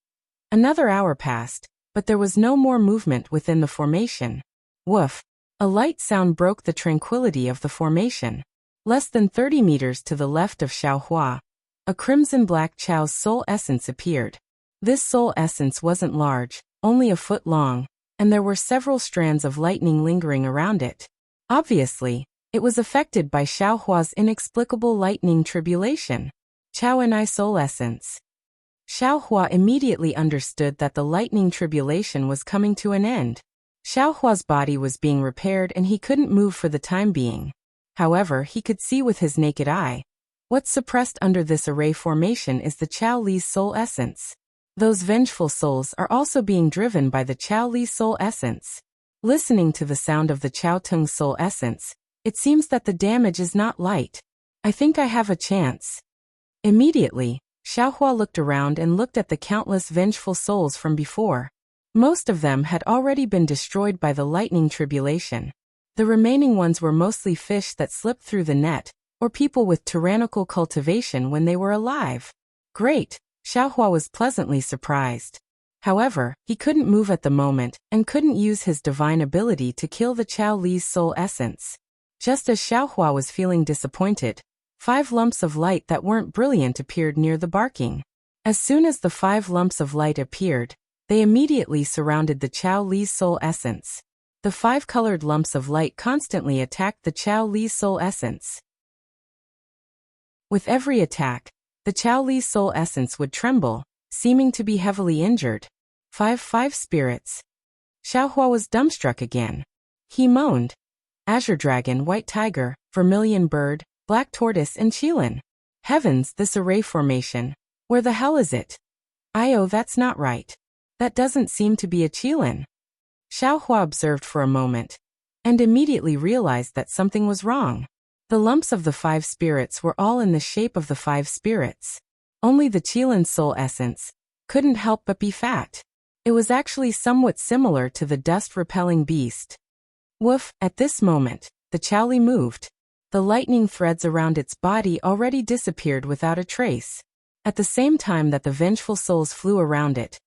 Another hour passed, but there was no more movement within the formation. Woof! A light sound broke the tranquility of the formation. Less than 30 meters to the left of Xiaohua, a crimson-black Chao's soul essence appeared. This soul essence wasn't large, only a foot long, and there were several strands of lightning lingering around it. Obviously, it was affected by Xiaohua's inexplicable lightning tribulation. Chao and I soul essence. Xiaohua immediately understood that the lightning tribulation was coming to an end. Xiaohua's body was being repaired and he couldn't move for the time being. However, he could see with his naked eye. What's suppressed under this array formation is the Chao Li's soul essence. Those vengeful souls are also being driven by the Chao Li soul essence. Listening to the sound of the Chao Tung soul essence, it seems that the damage is not light. I think I have a chance. Immediately, Xiaohua looked around and looked at the countless vengeful souls from before. Most of them had already been destroyed by the lightning tribulation. The remaining ones were mostly fish that slipped through the net, or people with tyrannical cultivation when they were alive. Great! Xiaohua was pleasantly surprised. However, he couldn't move at the moment and couldn't use his divine ability to kill the Chao Li's soul essence. Just as Xiaohua was feeling disappointed, 5 lumps of light that weren't brilliant appeared near the barking. As soon as the 5 lumps of light appeared, they immediately surrounded the Chao Li's soul essence. The 5 colored lumps of light constantly attacked the Chao Li's soul essence. With every attack, the Chao Li's soul essence would tremble, seeming to be heavily injured. 5 spirits. Xiaohua was dumbstruck again. He moaned. Azure dragon, white tiger, vermilion bird, black tortoise and qilin. Heavens, this array formation. Where the hell is it? That's not right. That doesn't seem to be a qilin. Xiaohua observed for a moment, and immediately realized that something was wrong. The lumps of the 5 spirits were all in the shape of the 5 spirits. Only the qilin's soul essence couldn't help but be fat. It was actually somewhat similar to the dust-repelling beast. Woof! At this moment, the Chao Li moved. The lightning threads around its body already disappeared without a trace. At the same time that the vengeful souls flew around it,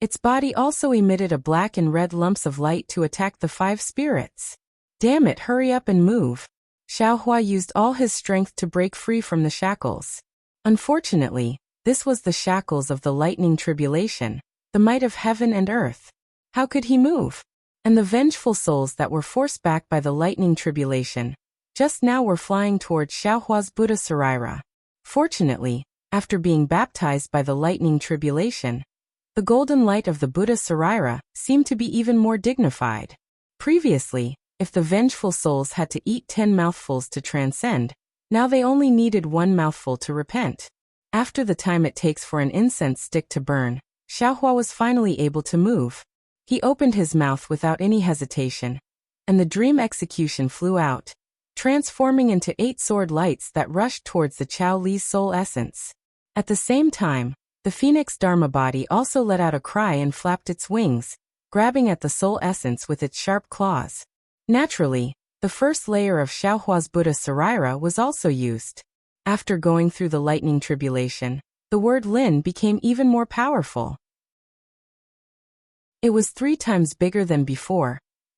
its body also emitted a black and red lumps of light to attack the 5 spirits. Damn it, hurry up and move. Xiaohua used all his strength to break free from the shackles. Unfortunately, this was the shackles of the lightning tribulation, the might of heaven and earth. How could he move? And the vengeful souls that were forced back by the lightning tribulation just now were flying towards Xiaohua's Buddha Sarira. Fortunately, after being baptized by the lightning tribulation, the golden light of the Buddha Sarira seemed to be even more dignified. Previously, if the vengeful souls had to eat 10 mouthfuls to transcend, now they only needed 1 mouthful to repent. After the time it takes for an incense stick to burn, Xiaohua was finally able to move. He opened his mouth without any hesitation, and the dream execution flew out, transforming into 8 sword lights that rushed towards the Chao Li's soul essence. At the same time, the phoenix Dharma body also let out a cry and flapped its wings, grabbing at the soul essence with its sharp claws. Naturally, the first layer of Xiaohua's Buddha Sarira was also used. After going through the lightning tribulation, the word Lin became even more powerful. It was 3 times bigger than before,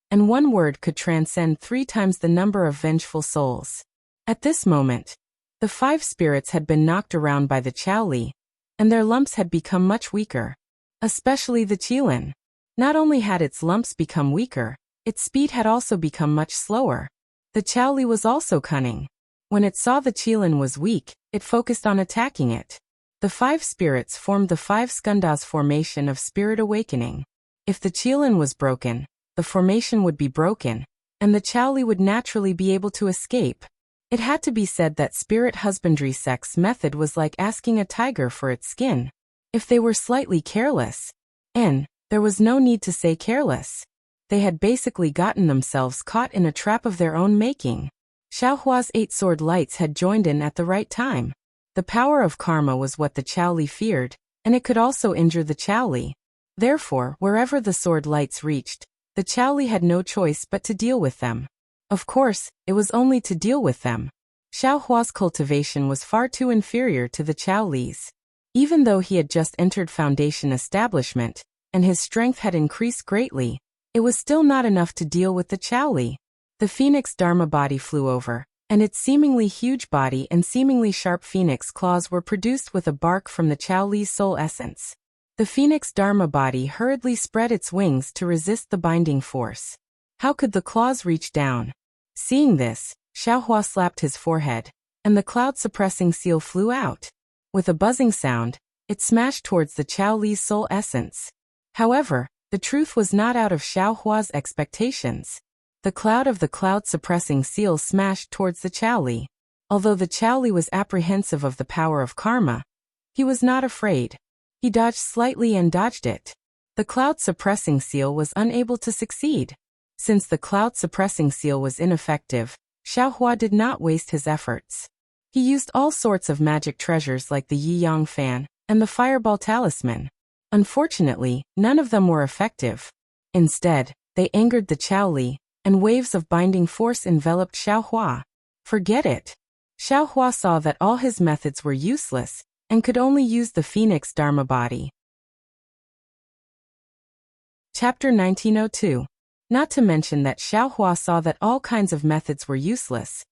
and one word could transcend 3 times the number of vengeful souls. At this moment, the 5 spirits had been knocked around by the Chao Li, and their lumps had become much weaker. Especially the Qilin. Not only had its lumps become weaker, its speed had also become much slower. The Chao Li was also cunning. When it saw the Qilin was weak, it focused on attacking it. The 5 spirits formed the 5 skandhas formation of spirit awakening. If the Qilin was broken, the formation would be broken, and the Chao Li would naturally be able to escape. It had to be said that spirit husbandry sex method was like asking a tiger for its skin. If they were slightly careless, and there was no need to say careless, they had basically gotten themselves caught in a trap of their own making. Xiaohua's 8 sword lights had joined in at the right time. The power of karma was what the Chao Li feared, and it could also injure the Chao Li. Therefore, wherever the sword lights reached, the Chao Li had no choice but to deal with them. Of course, it was only to deal with them. Xiaohua's cultivation was far too inferior to the Chao Li's. Even though he had just entered foundation establishment, and his strength had increased greatly, it was still not enough to deal with the Chao Li. The phoenix Dharma body flew over, and its seemingly huge body and seemingly sharp phoenix claws were produced with a bark from the Chao Li's soul essence. The phoenix Dharma body hurriedly spread its wings to resist the binding force. How could the claws reach down? Seeing this, Xiaohua slapped his forehead, and the cloud-suppressing seal flew out. With a buzzing sound, it smashed towards the Chao Li's soul essence. However, the truth was not out of Xiaohua's expectations. The cloud-suppressing seal smashed towards the Chao Li. Although the Chao Li was apprehensive of the power of karma, he was not afraid. He dodged slightly and dodged it. The cloud-suppressing seal was unable to succeed. Since the cloud-suppressing seal was ineffective, Xiaohua did not waste his efforts. He used all sorts of magic treasures like the Yi-Yang fan and the Fireball Talisman. Unfortunately, none of them were effective. Instead, they angered the Chao Li, and waves of binding force enveloped Xiaohua. Forget it. Xiaohua saw that all his methods were useless, and could only use the phoenix Dharma body. Chapter 1902. Not to mention that Xiaohua saw that all kinds of methods were useless.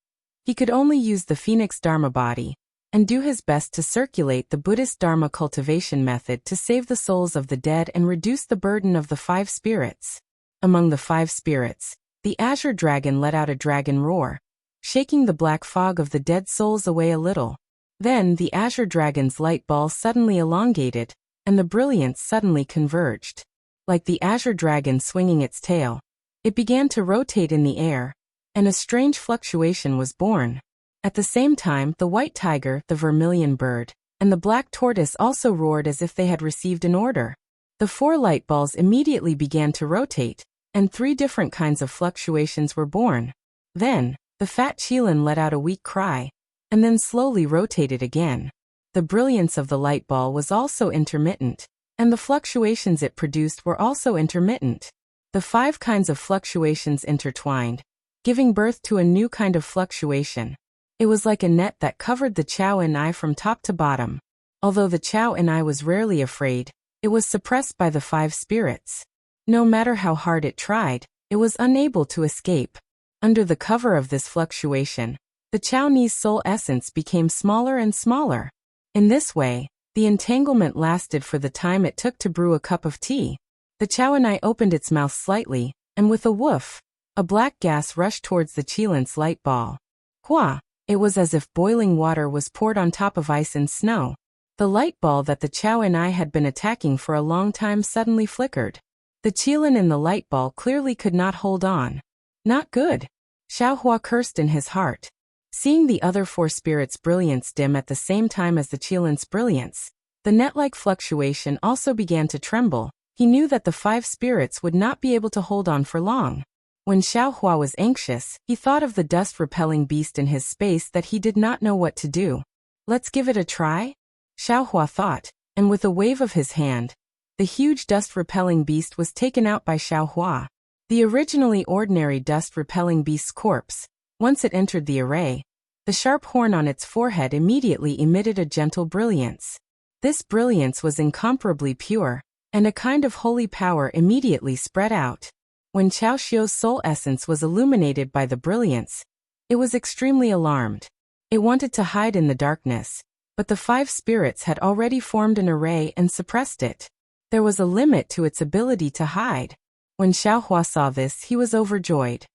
He could only use the phoenix Dharma body, and do his best to circulate the Buddhist Dharma cultivation method to save the souls of the dead and reduce the burden of the 5 spirits. Among the 5 spirits, the azure dragon let out a dragon roar, shaking the black fog of the dead souls away a little. Then the azure dragon's light ball suddenly elongated, and the brilliance suddenly converged. Like the azure dragon swinging its tail, it began to rotate in the air, and a strange fluctuation was born. At the same time, the white tiger, the vermilion bird, and the black tortoise also roared as if they had received an order. The 4 light balls immediately began to rotate, and 3 different kinds of fluctuations were born. Then, the fat Qilin let out a weak cry, and then slowly rotated again. The brilliance of the light ball was also intermittent, and the fluctuations it produced were also intermittent. The 5 kinds of fluctuations intertwined, giving birth to a new kind of fluctuation. It was like a net that covered the Chao and I from top to bottom. Although the Chao and I was rarely afraid, it was suppressed by the 5 spirits. No matter how hard it tried, it was unable to escape. Under the cover of this fluctuation, the Chao Ni's soul essence became smaller and smaller. In this way, the entanglement lasted for the time it took to brew a cup of tea. The Chow'anai opened its mouth slightly, and with a woof, a black gas rushed towards the Qilin's light ball. Hua! It was as if boiling water was poured on top of ice and snow. The light ball that the Chow'anai had been attacking for a long time suddenly flickered. The Qilin in the light ball clearly could not hold on. Not good. Xiaohua cursed in his heart. Seeing the other four spirits' brilliance dim at the same time as the Qilin's brilliance, the net-like fluctuation also began to tremble. He knew that the five spirits would not be able to hold on for long. When Xiaohua was anxious, he thought of the dust-repelling beast in his space that he did not know what to do. Let's give it a try? Xiaohua thought, and with a wave of his hand, the huge dust-repelling beast was taken out by Xiaohua. The originally ordinary dust-repelling beast's corpse, once it entered the array, the sharp horn on its forehead immediately emitted a gentle brilliance. This brilliance was incomparably pure, and a kind of holy power immediately spread out. When Chao Xiu's soul essence was illuminated by the brilliance, it was extremely alarmed. It wanted to hide in the darkness, but the five spirits had already formed an array and suppressed it. There was a limit to its ability to hide. When Xiaohua saw this, he was overjoyed.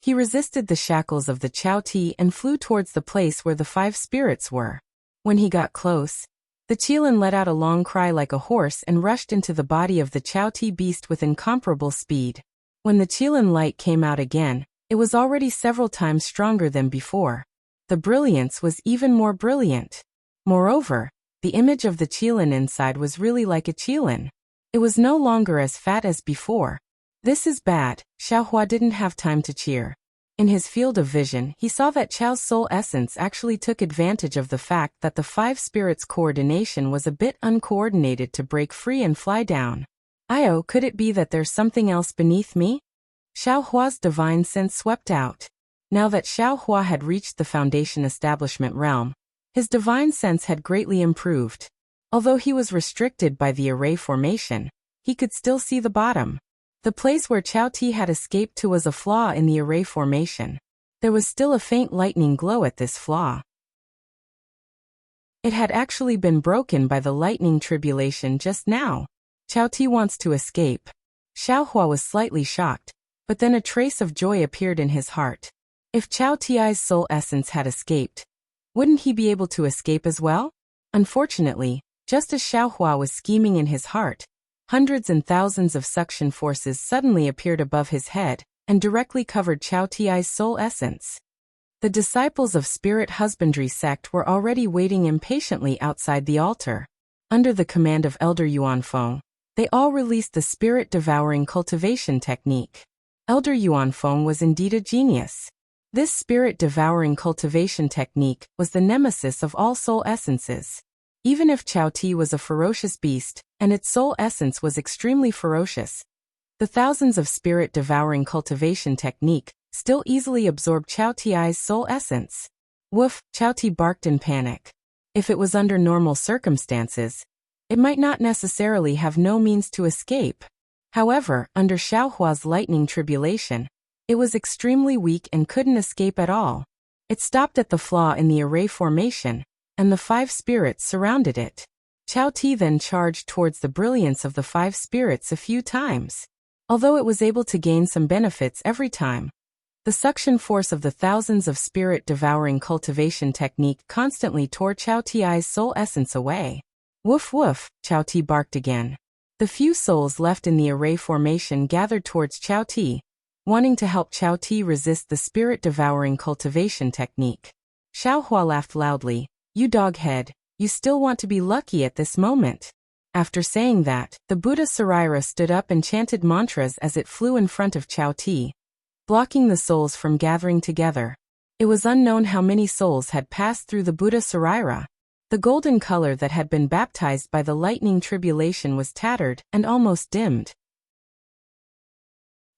He resisted the shackles of the Chao Ti and flew towards the place where the five spirits were. When he got close, the Qilin let out a long cry like a horse and rushed into the body of the Chao Ti beast with incomparable speed. When the Qilin light came out again, it was already several times stronger than before. The brilliance was even more brilliant. Moreover, the image of the Qilin inside was really like a Qilin. It was no longer as fat as before. This is bad. Xiaohua didn't have time to cheer. In his field of vision, he saw that Chao's soul essence actually took advantage of the fact that the five spirits' coordination was a bit uncoordinated to break free and fly down. Io, could it be that there's something else beneath me? Xiaohua's divine sense swept out. Now that Xiaohua had reached the foundation establishment realm, his divine sense had greatly improved. Although he was restricted by the array formation, he could still see the bottom. The place where Chao Ti had escaped to was a flaw in the array formation. There was still a faint lightning glow at this flaw. It had actually been broken by the lightning tribulation just now. Chao Ti wants to escape. Xiaohua was slightly shocked, but then a trace of joy appeared in his heart. If Chao Ti's soul essence had escaped, wouldn't he be able to escape as well? Unfortunately, just as Xiaohua was scheming in his heart, hundreds and thousands of suction forces suddenly appeared above his head and directly covered Chao Ti's soul essence. The disciples of Spirit Husbandry sect were already waiting impatiently outside the altar. Under the command of Elder Yuanfeng, they all released the spirit-devouring cultivation technique. Elder Yuanfeng was indeed a genius. This spirit-devouring cultivation technique was the nemesis of all soul essences. Even if Chao Ti was a ferocious beast, and its soul essence was extremely ferocious, the thousands of spirit-devouring cultivation technique still easily absorbed Chao Ti's soul essence. Woof, Chao Ti barked in panic. If it was under normal circumstances, it might not necessarily have no means to escape. However, under Xiaohua's lightning tribulation, it was extremely weak and couldn't escape at all. It stopped at the flaw in the array formation, and the five spirits surrounded it. Chao Ti then charged towards the brilliance of the five spirits a few times. Although it was able to gain some benefits every time, the suction force of the thousands of spirit-devouring cultivation technique constantly tore Chao Ti's soul essence away. Woof woof, Chao Ti barked again. The few souls left in the array formation gathered towards Chao Ti, wanting to help Chao Ti resist the spirit-devouring cultivation technique. Xiaohua laughed loudly. You doghead, you still want to be lucky at this moment. After saying that, the Buddha Saraira stood up and chanted mantras as it flew in front of Chao Ti, blocking the souls from gathering together. It was unknown how many souls had passed through the Buddha Saraira. The golden color that had been baptized by the lightning tribulation was tattered and almost dimmed.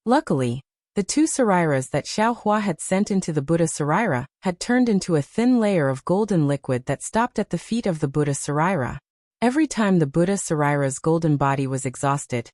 Luckily, the two Sarairas that Xiaohua had sent into the Buddha Saraira had turned into a thin layer of golden liquid that stopped at the feet of the Buddha Saraira. Every time the Buddha Saraira's golden body was exhausted,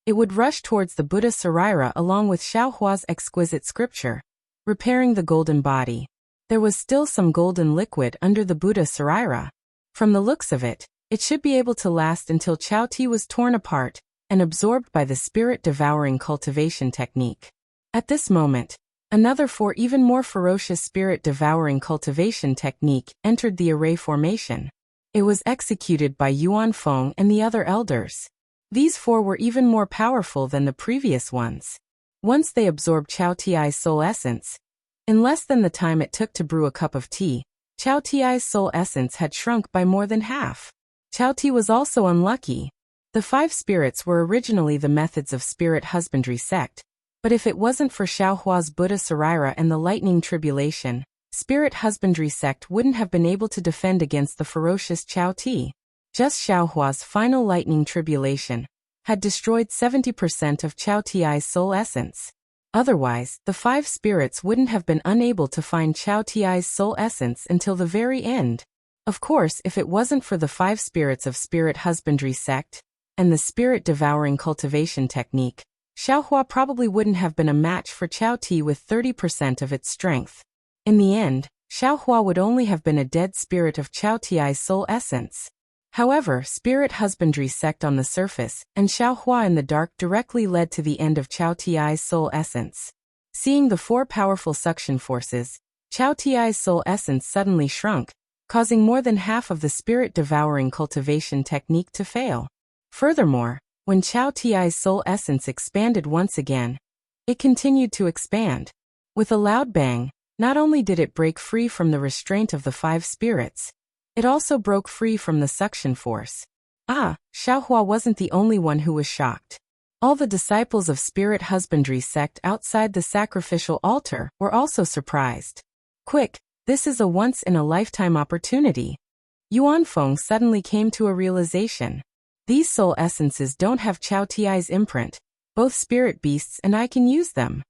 it would rush towards the Buddha Saraira along with Xiaohua's exquisite scripture, repairing the golden body. There was still some golden liquid under the Buddha Saraira. From the looks of it, it should be able to last until Chao Ti was torn apart and absorbed by the spirit-devouring cultivation technique. At this moment, another even more ferocious spirit-devouring cultivation technique entered the array formation. It was executed by Yuan Feng and the other elders. These 4 were even more powerful than the previous ones. Once they absorbed Chao Ti's soul essence, in less than the time it took to brew a cup of tea, Chao Ti's soul essence had shrunk by more than half. Chao Ti was also unlucky. The 5 spirits were originally the methods of spirit husbandry sect, but if it wasn't for Xiaohua's Buddha Sarira and the lightning tribulation, spirit husbandry sect wouldn't have been able to defend against the ferocious Chao Ti. Just Xiaohua's final lightning tribulation had destroyed 70% of Chao Ti's soul essence. Otherwise, the 5 spirits wouldn't have been unable to find Chao Ti's soul essence until the very end. Of course, if it wasn't for the 5 spirits of spirit husbandry sect and the spirit-devouring cultivation technique, Xiaohua probably wouldn't have been a match for Chao Ti with 30% of its strength. In the end, Xiaohua would only have been a dead spirit of Chao Ti's soul essence. However, spirit husbandry sect on the surface and Xiaohua in the dark directly led to the end of Chao Ti's soul essence. Seeing the 4 powerful suction forces, Chao Ti's soul essence suddenly shrunk, causing more than half of the spirit-devouring cultivation technique to fail. Furthermore, when Chao Ti's soul essence expanded once again, it continued to expand. With a loud bang, not only did it break free from the restraint of the 5 spirits, it also broke free from the suction force. Xiaohua wasn't the only one who was shocked. All the disciples of spirit husbandry sect outside the sacrificial altar were also surprised. Quick, this is a once-in-a-lifetime opportunity. Yuan Feng suddenly came to a realization. These soul essences don't have Chao Ti's imprint, both spirit beasts and I can use them.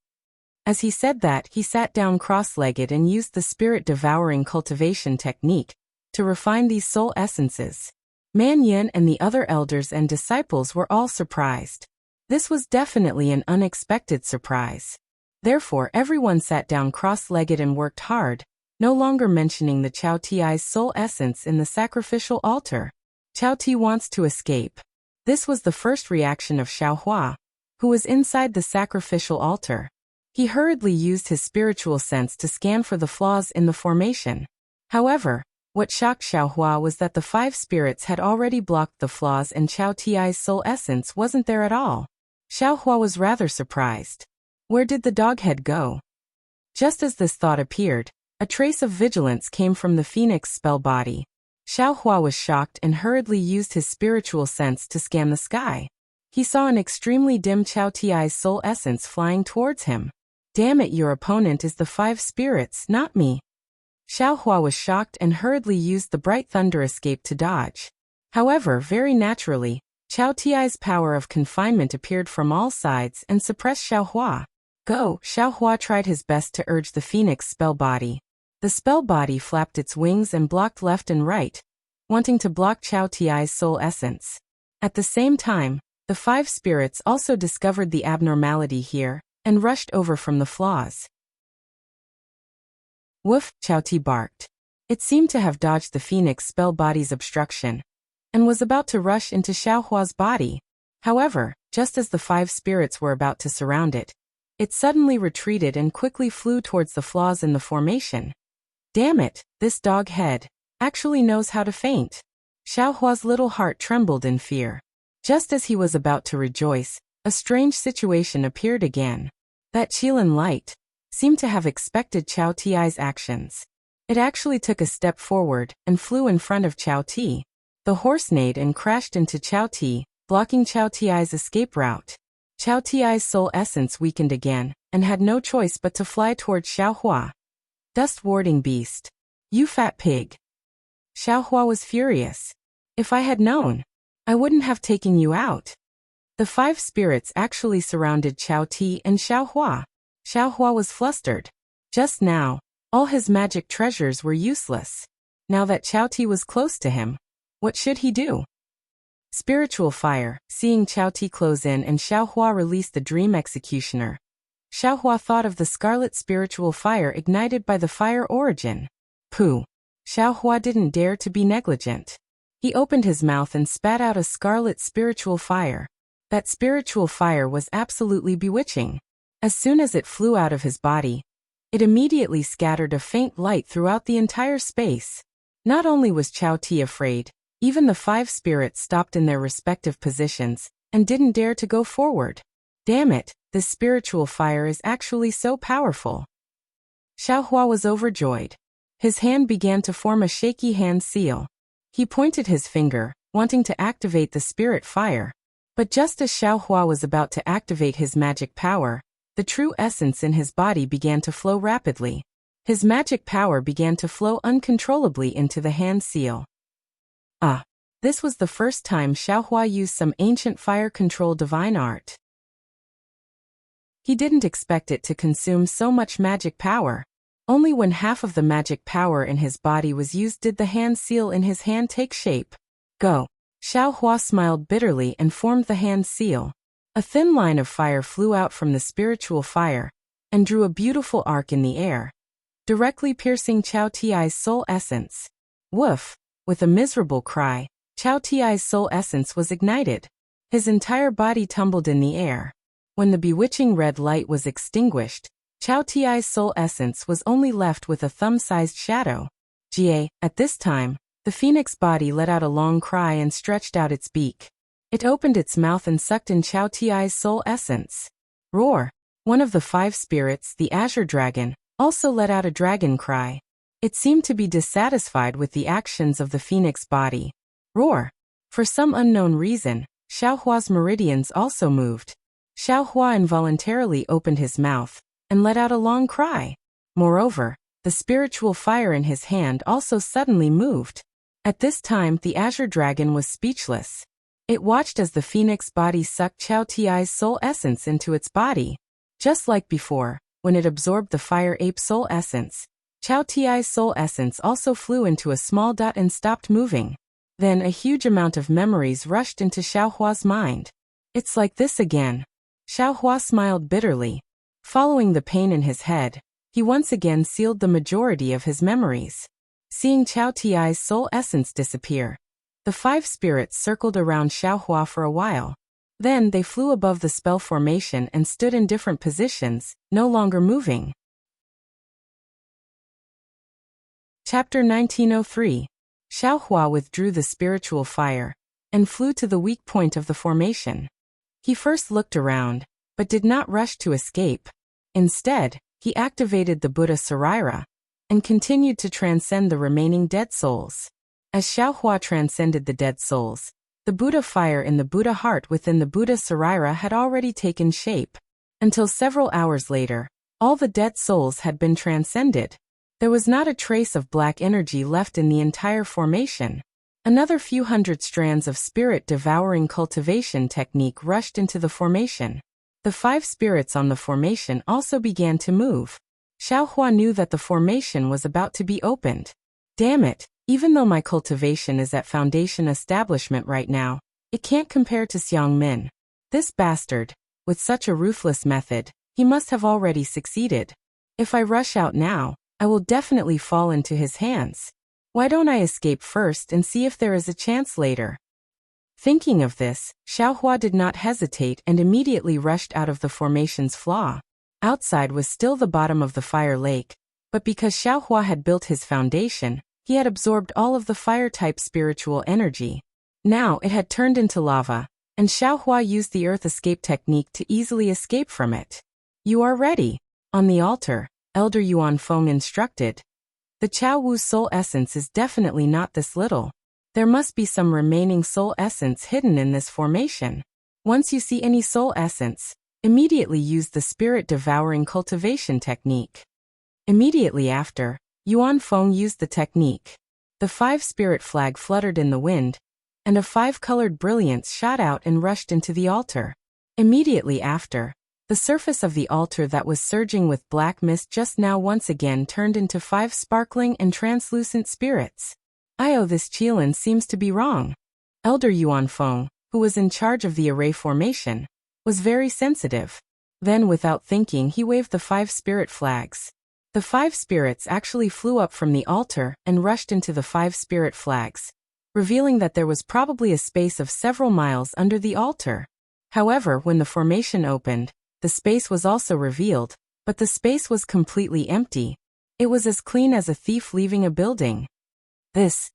As he said that, he sat down cross-legged and used the spirit-devouring cultivation technique to refine these soul essences. Man Yin and the other elders and disciples were all surprised. This was definitely an unexpected surprise. Therefore, everyone sat down cross-legged and worked hard, no longer mentioning the Chao Ti's soul essence in the sacrificial altar. Chao Ti wants to escape. This was the first reaction of Xiaohua, who was inside the sacrificial altar. He hurriedly used his spiritual sense to scan for the flaws in the formation. However, what shocked Xiaohua was that the 5 spirits had already blocked the flaws and Chao Ti's soul essence wasn't there at all. Xiaohua was rather surprised. Where did the dog head go? Just as this thought appeared, a trace of vigilance came from the phoenix spell body. Xiaohua was shocked and hurriedly used his spiritual sense to scan the sky. He saw an extremely dim Chao Ti's soul essence flying towards him. Damn it, your opponent is the 5 spirits, not me. Xiaohua was shocked and hurriedly used the bright thunder escape to dodge. However, very naturally, Chao Ti's power of confinement appeared from all sides and suppressed Xiaohua. Go! Xiaohua tried his best to urge the phoenix spell body. The spell body flapped its wings and blocked left and right, wanting to block Chao Ti's soul essence. At the same time, the 5 spirits also discovered the abnormality here and rushed over from the flaws. Woof, Chao Ti barked. It seemed to have dodged the phoenix spell body's obstruction and was about to rush into Xiaohua's body. However, just as the 5 spirits were about to surround it, it suddenly retreated and quickly flew towards the flaws in the formation. Damn it, this dog head actually knows how to feint. Xiaohua's little heart trembled in fear. Just as he was about to rejoice, a strange situation appeared again. That Qilin light seemed to have expected Chao Ti's actions. It actually took a step forward and flew in front of Chao Ti. The horse neighed and crashed into Chao Ti, blocking Chao Ti's escape route. Chao Ti's soul essence weakened again and had no choice but to fly towards Xiaohua. Dust-warding beast. You fat pig. Xiaohua was furious. If I had known, I wouldn't have taken you out. The 5 spirits actually surrounded Chao Ti and Xiaohua. Xiaohua was flustered. Just now, all his magic treasures were useless. Now that Chao Ti was close to him, what should he do? Spiritual fire. Seeing Chao Ti close in and Xiaohua release the dream executioner, Xiaohua thought of the scarlet spiritual fire ignited by the fire origin. Pooh. Xiaohua didn't dare to be negligent. He opened his mouth and spat out a scarlet spiritual fire. That spiritual fire was absolutely bewitching. As soon as it flew out of his body, it immediately scattered a faint light throughout the entire space. Not only was Chao Ti afraid, even the 5 spirits stopped in their respective positions and didn't dare to go forward. Damn it, this spiritual fire is actually so powerful. Xiaohua was overjoyed. His hand began to form a shaky hand seal. He pointed his finger, wanting to activate the spirit fire. But just as Xiaohua was about to activate his magic power, the true essence in his body began to flow rapidly. His magic power began to flow uncontrollably into the hand seal. This was the first time Xiaohua used some ancient fire control divine art. He didn't expect it to consume so much magic power. Only when half of the magic power in his body was used did the hand seal in his hand take shape. Go. Xiaohua smiled bitterly and formed the hand seal. A thin line of fire flew out from the spiritual fire and drew a beautiful arc in the air, directly piercing Chao Ti's soul essence. Woof! With a miserable cry, Chao Ti's soul essence was ignited. His entire body tumbled in the air. When the bewitching red light was extinguished, Chao Ti's soul essence was only left with a thumb-sized shadow. At this time, the phoenix body let out a long cry and stretched out its beak. It opened its mouth and sucked in Chao Ti's soul essence. Roar! One of the 5 spirits, the Azure Dragon, also let out a dragon cry. It seemed to be dissatisfied with the actions of the phoenix body. Roar! For some unknown reason, Xiaohua's meridians also moved. Xiaohua involuntarily opened his mouth and let out a long cry. Moreover, the spiritual fire in his hand also suddenly moved. At this time, the Azure Dragon was speechless. It watched as the phoenix body sucked Chao Ti's soul essence into its body. Just like before, when it absorbed the fire ape soul essence, Chao Ti's soul essence also flew into a small dot and stopped moving. Then a huge amount of memories rushed into Xiaohua's mind. It's like this again. Xiaohua smiled bitterly. Following the pain in his head, he once again sealed the majority of his memories. Seeing Chao Ti's soul essence disappear, the 5 spirits circled around Xiaohua for a while. Then they flew above the spell formation and stood in different positions, no longer moving. Chapter 1903. Xiaohua withdrew the spiritual fire and flew to the weak point of the formation. He first looked around, but did not rush to escape. Instead, he activated the Buddha Sarira and continued to transcend the remaining dead souls. As Xiaohua transcended the dead souls, the Buddha fire in the Buddha heart within the Buddha Sarira had already taken shape. Until several hours later, all the dead souls had been transcended. There was not a trace of black energy left in the entire formation. Another few hundred strands of spirit-devouring cultivation technique rushed into the formation. The 5 spirits on the formation also began to move. Xiaohua knew that the formation was about to be opened. Damn it, even though my cultivation is at foundation establishment right now, it can't compare to Xiang Min. This bastard, with such a ruthless method, he must have already succeeded. If I rush out now, I will definitely fall into his hands. Why don't I escape first and see if there is a chance later? Thinking of this, Xiaohua did not hesitate and immediately rushed out of the formation's flaw. Outside was still the bottom of the fire lake, but because Xiaohua had built his foundation, he had absorbed all of the fire-type spiritual energy. Now it had turned into lava, and Xiaohua used the earth escape technique to easily escape from it. You are ready. On the altar, Elder Yuan Feng instructed. The Chao Wu soul essence is definitely not this little. There must be some remaining soul essence hidden in this formation. Once you see any soul essence, immediately use the spirit-devouring cultivation technique. Immediately after, Yuan Feng used the technique. The 5 spirit flag fluttered in the wind, and a 5-colored brilliance shot out and rushed into the altar. Immediately after, the surface of the altar that was surging with black mist just now once again turned into 5 sparkling and translucent spirits. This Qilin seems to be wrong. Elder Yuan Feng, who was in charge of the array formation, was very sensitive. Then without thinking he waved the 5 spirit flags. The 5 spirits actually flew up from the altar and rushed into the 5 spirit flags, revealing that there was probably a space of several miles under the altar. However, when the formation opened, the space was also revealed, but the space was completely empty. It was as clean as a thief leaving a building. This,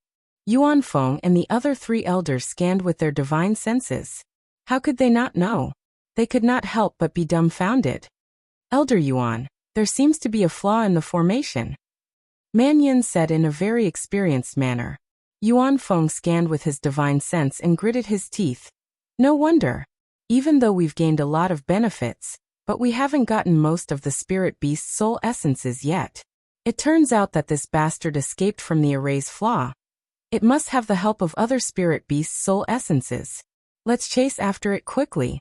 Yuan Feng and the other 3 elders scanned with their divine senses. How could they not know? They could not help but be dumbfounded. Elder Yuan, there seems to be a flaw in the formation, Man Yin said in a very experienced manner. Yuan Feng scanned with his divine sense and gritted his teeth. No wonder. Even though we've gained a lot of benefits, but we haven't gotten most of the spirit beast's soul essences yet. It turns out that this bastard escaped from the array's flaw. It must have the help of other spirit beast's soul essences. Let's chase after it quickly.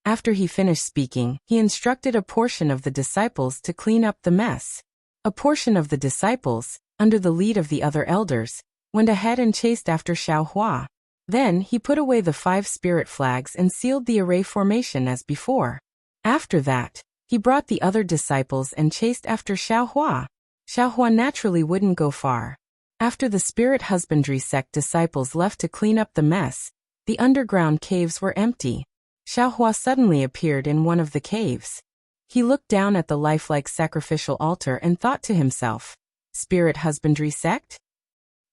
After he finished speaking, he instructed a portion of the disciples to clean up the mess. A portion of the disciples, under the lead of the other elders, went ahead and chased after Xiaohua. Then he put away the 5 spirit flags and sealed the array formation as before. After that, he brought the other disciples and chased after Xiaohua. Xiaohua naturally wouldn't go far. After the spirit husbandry sect disciples left to clean up the mess, the underground caves were empty. Xiaohua suddenly appeared in one of the caves. He looked down at the lifelike sacrificial altar and thought to himself, Spirit husbandry sect?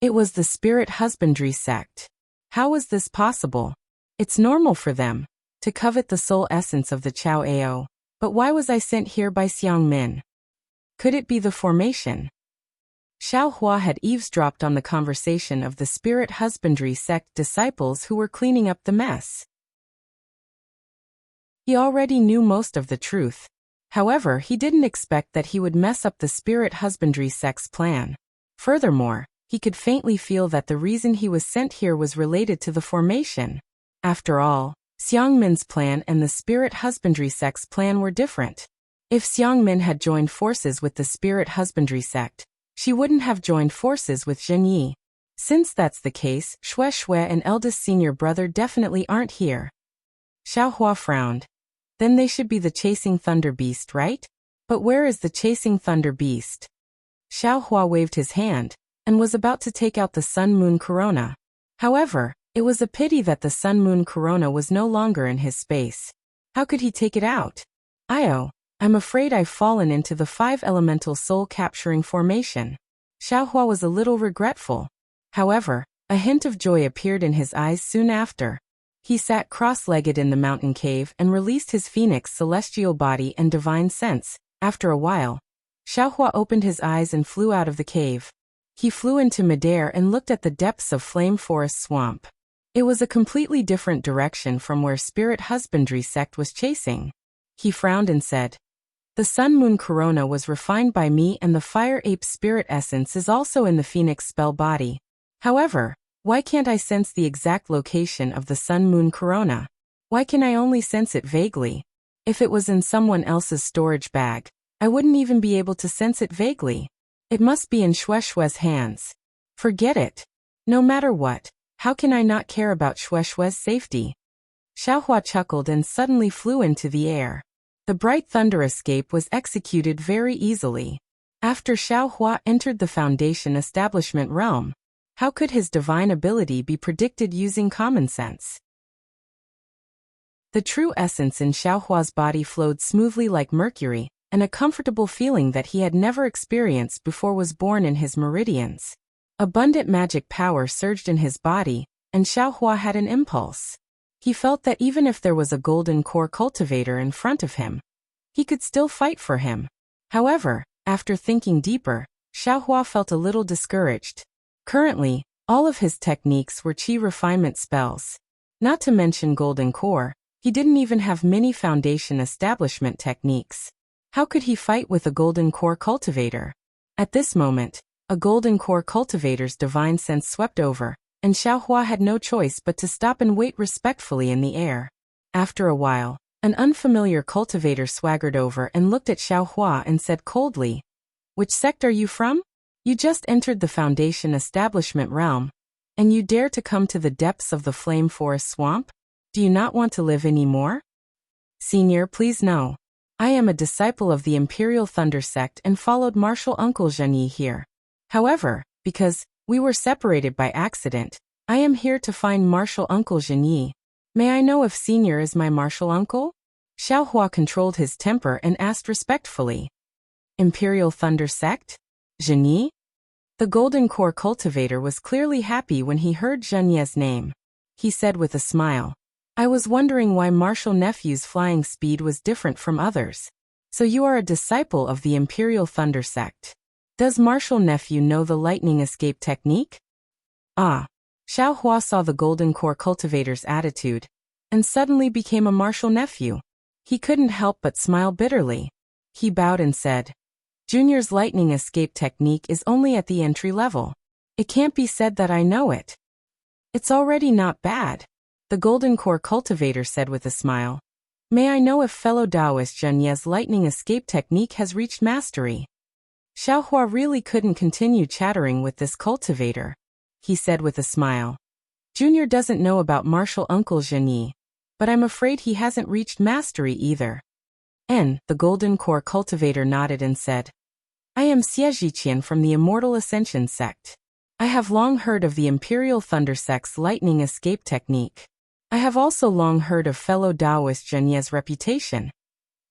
It was the spirit husbandry sect. How was this possible? It's normal for them to covet the soul essence of the Chao Ao, but why was I sent here by Xiang Min? Could it be the formation? Xiaohua had eavesdropped on the conversation of the spirit husbandry sect disciples who were cleaning up the mess. He already knew most of the truth. However, he didn't expect that he would mess up the spirit husbandry sect's plan. Furthermore, he could faintly feel that the reason he was sent here was related to the formation. After all, Xiang Min's plan and the spirit husbandry sect's plan were different. If Xiang Min had joined forces with the spirit husbandry sect, she wouldn't have joined forces with Zhen Yi. Since that's the case, Shui and eldest senior brother definitely aren't here. Xiaohua frowned. Then they should be the chasing thunder beast, right? But where is the chasing thunder beast? Xiaohua waved his hand and was about to take out the sun-moon corona. However, it was a pity that the sun-moon corona was no longer in his space. How could he take it out? I'm afraid I've fallen into the 5 elemental soul-capturing formation. Xiaohua was a little regretful. However, a hint of joy appeared in his eyes soon after. He sat cross-legged in the mountain cave and released his phoenix celestial body and divine sense. After a while, Xiaohua opened his eyes and flew out of the cave. He flew into midair and looked at the depths of Flame Forest Swamp. It was a completely different direction from where Spirit Husbandry sect was chasing. He frowned and said, The Sun-Moon Corona was refined by me and the Fire Ape Spirit Essence is also in the Phoenix spell body. However, why can't I sense the exact location of the Sun-Moon Corona? Why can I only sense it vaguely? If it was in someone else's storage bag, I wouldn't even be able to sense it vaguely. It must be in Shue's hands. Forget it. No matter what, how can I not care about Shue's safety? Xiaohua chuckled and suddenly flew into the air. The bright thunder escape was executed very easily. After Xiaohua entered the Foundation Establishment realm, how could his divine ability be predicted using common sense? The true essence in Xiaohua's body flowed smoothly like mercury, and a comfortable feeling that he had never experienced before was born in his meridians. Abundant magic power surged in his body, and Xiaohua had an impulse. He felt that even if there was a golden core cultivator in front of him, he could still fight for him. However, after thinking deeper, Xiaohua felt a little discouraged. Currently, all of his techniques were qi refinement spells. Not to mention golden core, he didn't even have many foundation establishment techniques. How could he fight with a golden core cultivator? At this moment, a golden core cultivator's divine sense swept over, and Xiaohua had no choice but to stop and wait respectfully in the air. After a while, an unfamiliar cultivator swaggered over and looked at Xiaohua and said coldly, "Which sect are you from? You just entered the Foundation Establishment realm, and you dare to come to the depths of the Flame Forest Swamp? Do you not want to live anymore?" "Senior, please no. I am a disciple of the Imperial Thunder Sect and followed martial uncle Zhenyi here. However, because we were separated by accident, I am here to find martial uncle Zhenyi. May I know if senior is my martial uncle? Xiaohua controlled his temper and asked respectfully. Imperial Thunder Sect? Zhenyi? The Golden Core cultivator was clearly happy when he heard Zhenyi's name. He said with a smile, I was wondering why martial nephew's flying speed was different from others. So you are a disciple of the Imperial Thunder Sect. Does martial nephew know the lightning escape technique? Ah. Xiaohua saw the Golden Core cultivator's attitude, and suddenly became a martial nephew. He couldn't help but smile bitterly. He bowed and said, Junior's lightning escape technique is only at the entry level. It can't be said that I know it. It's already not bad, the Golden Core cultivator said with a smile. May I know if fellow Taoist Zhenyi's lightning escape technique has reached mastery? Xiaohua really couldn't continue chattering with this cultivator. He said with a smile. Junior doesn't know about martial uncle Zhenyi, but I'm afraid he hasn't reached mastery either. The Golden Core cultivator nodded and said, I am Xie from the Immortal Ascension Sect. I have long heard of the Imperial Thunder Sect's lightning escape technique. I have also long heard of fellow Taoist Zhenyi's reputation.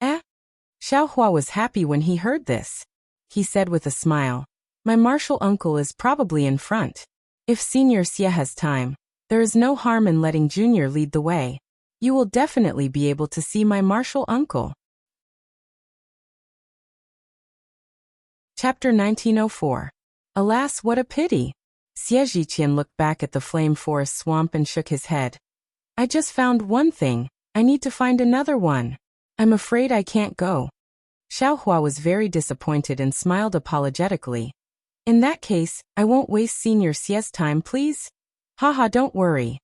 Xiaohua was happy when he heard this. He said with a smile, my martial uncle is probably in front. If Senior Xie has time, there is no harm in letting Junior lead the way. You will definitely be able to see my martial uncle. Chapter 1904. Alas, what a pity. Xie Zhiqian looked back at the flame forest swamp and shook his head. I just found one thing. I need to find another one. I'm afraid I can't go. Xiaohua was very disappointed and smiled apologetically. In that case, I won't waste Senior Xie's time, please. Haha, don't worry.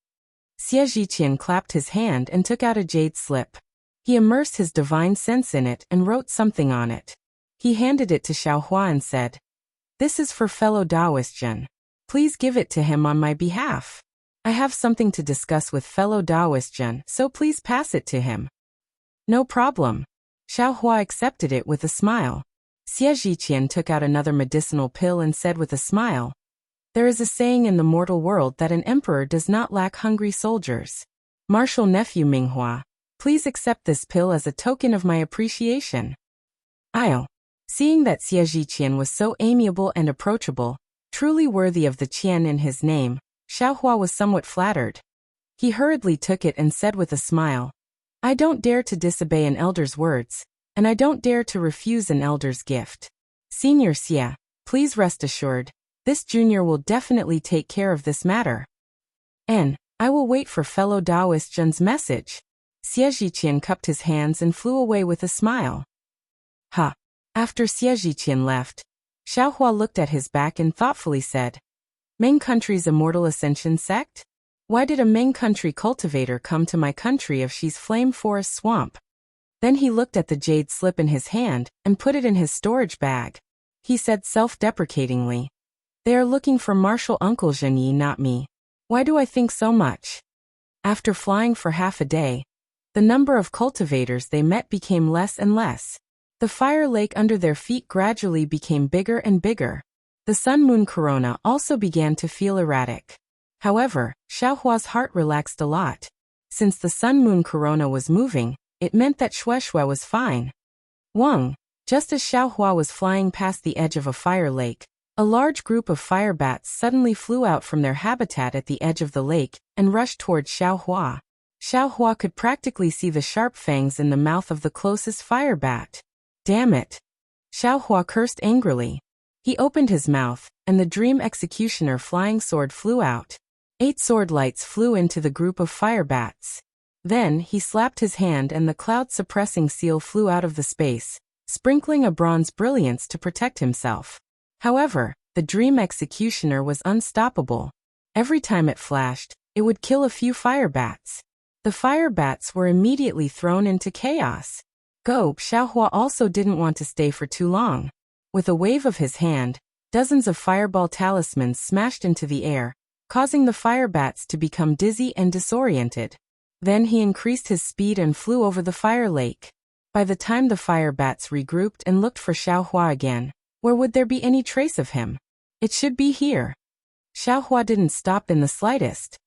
Xie Zhiqian clapped his hand and took out a jade slip. He immersed his divine sense in it and wrote something on it. He handed it to Xiaohua and said, This is for fellow Taoist Zhen. Please give it to him on my behalf. I have something to discuss with fellow Taoist Zhen, so please pass it to him. No problem. Xiaohua accepted it with a smile. Xie Zhiqian took out another medicinal pill and said with a smile, There is a saying in the mortal world that an emperor does not lack hungry soldiers. Martial nephew Minghua, please accept this pill as a token of my appreciation. Seeing that Xie Zhiqian was so amiable and approachable, truly worthy of the Qian in his name, Xiaohua was somewhat flattered. He hurriedly took it and said with a smile, I don't dare to disobey an elder's words, and I don't dare to refuse an elder's gift. Senior Xie, please rest assured, this junior will definitely take care of this matter. I will wait for fellow Taoist Zhen's message. Xie Zhiqian cupped his hands and flew away with a smile. After Xie Zhiqian left, Xiaohua looked at his back and thoughtfully said, Ming country's Immortal Ascension Sect? Why did a Ming country cultivator come to my country if she's Flame Forest Swamp? Then he looked at the jade slip in his hand and put it in his storage bag. He said self-deprecatingly, They are looking for martial uncle Zhenyi, not me. Why do I think so much? After flying for half a day, the number of cultivators they met became less and less. The fire lake under their feet gradually became bigger and bigger. The sun-moon corona also began to feel erratic. However, Xiaohua's heart relaxed a lot. Since the sun-moon corona was moving, it meant that Shueshue was fine. Just as Xiaohua was flying past the edge of a fire lake, a large group of fire bats suddenly flew out from their habitat at the edge of the lake and rushed towards Xiaohua. Xiaohua could practically see the sharp fangs in the mouth of the closest fire bat. Damn it! Xiaohua cursed angrily. He opened his mouth, and the Dream Executioner flying sword flew out. 8 sword lights flew into the group of fire bats. Then he slapped his hand and the cloud-suppressing seal flew out of the space, sprinkling a bronze brilliance to protect himself. However, the Dream Executioner was unstoppable. Every time it flashed, it would kill a few fire bats. The fire bats were immediately thrown into chaos. Xiaohua also didn't want to stay for too long. With a wave of his hand, dozens of fireball talismans smashed into the air, causing the fire bats to become dizzy and disoriented. Then he increased his speed and flew over the fire lake. By the time the fire bats regrouped and looked for Xiaohua again, where would there be any trace of him? It should be here. Xiaohua didn't stop in the slightest.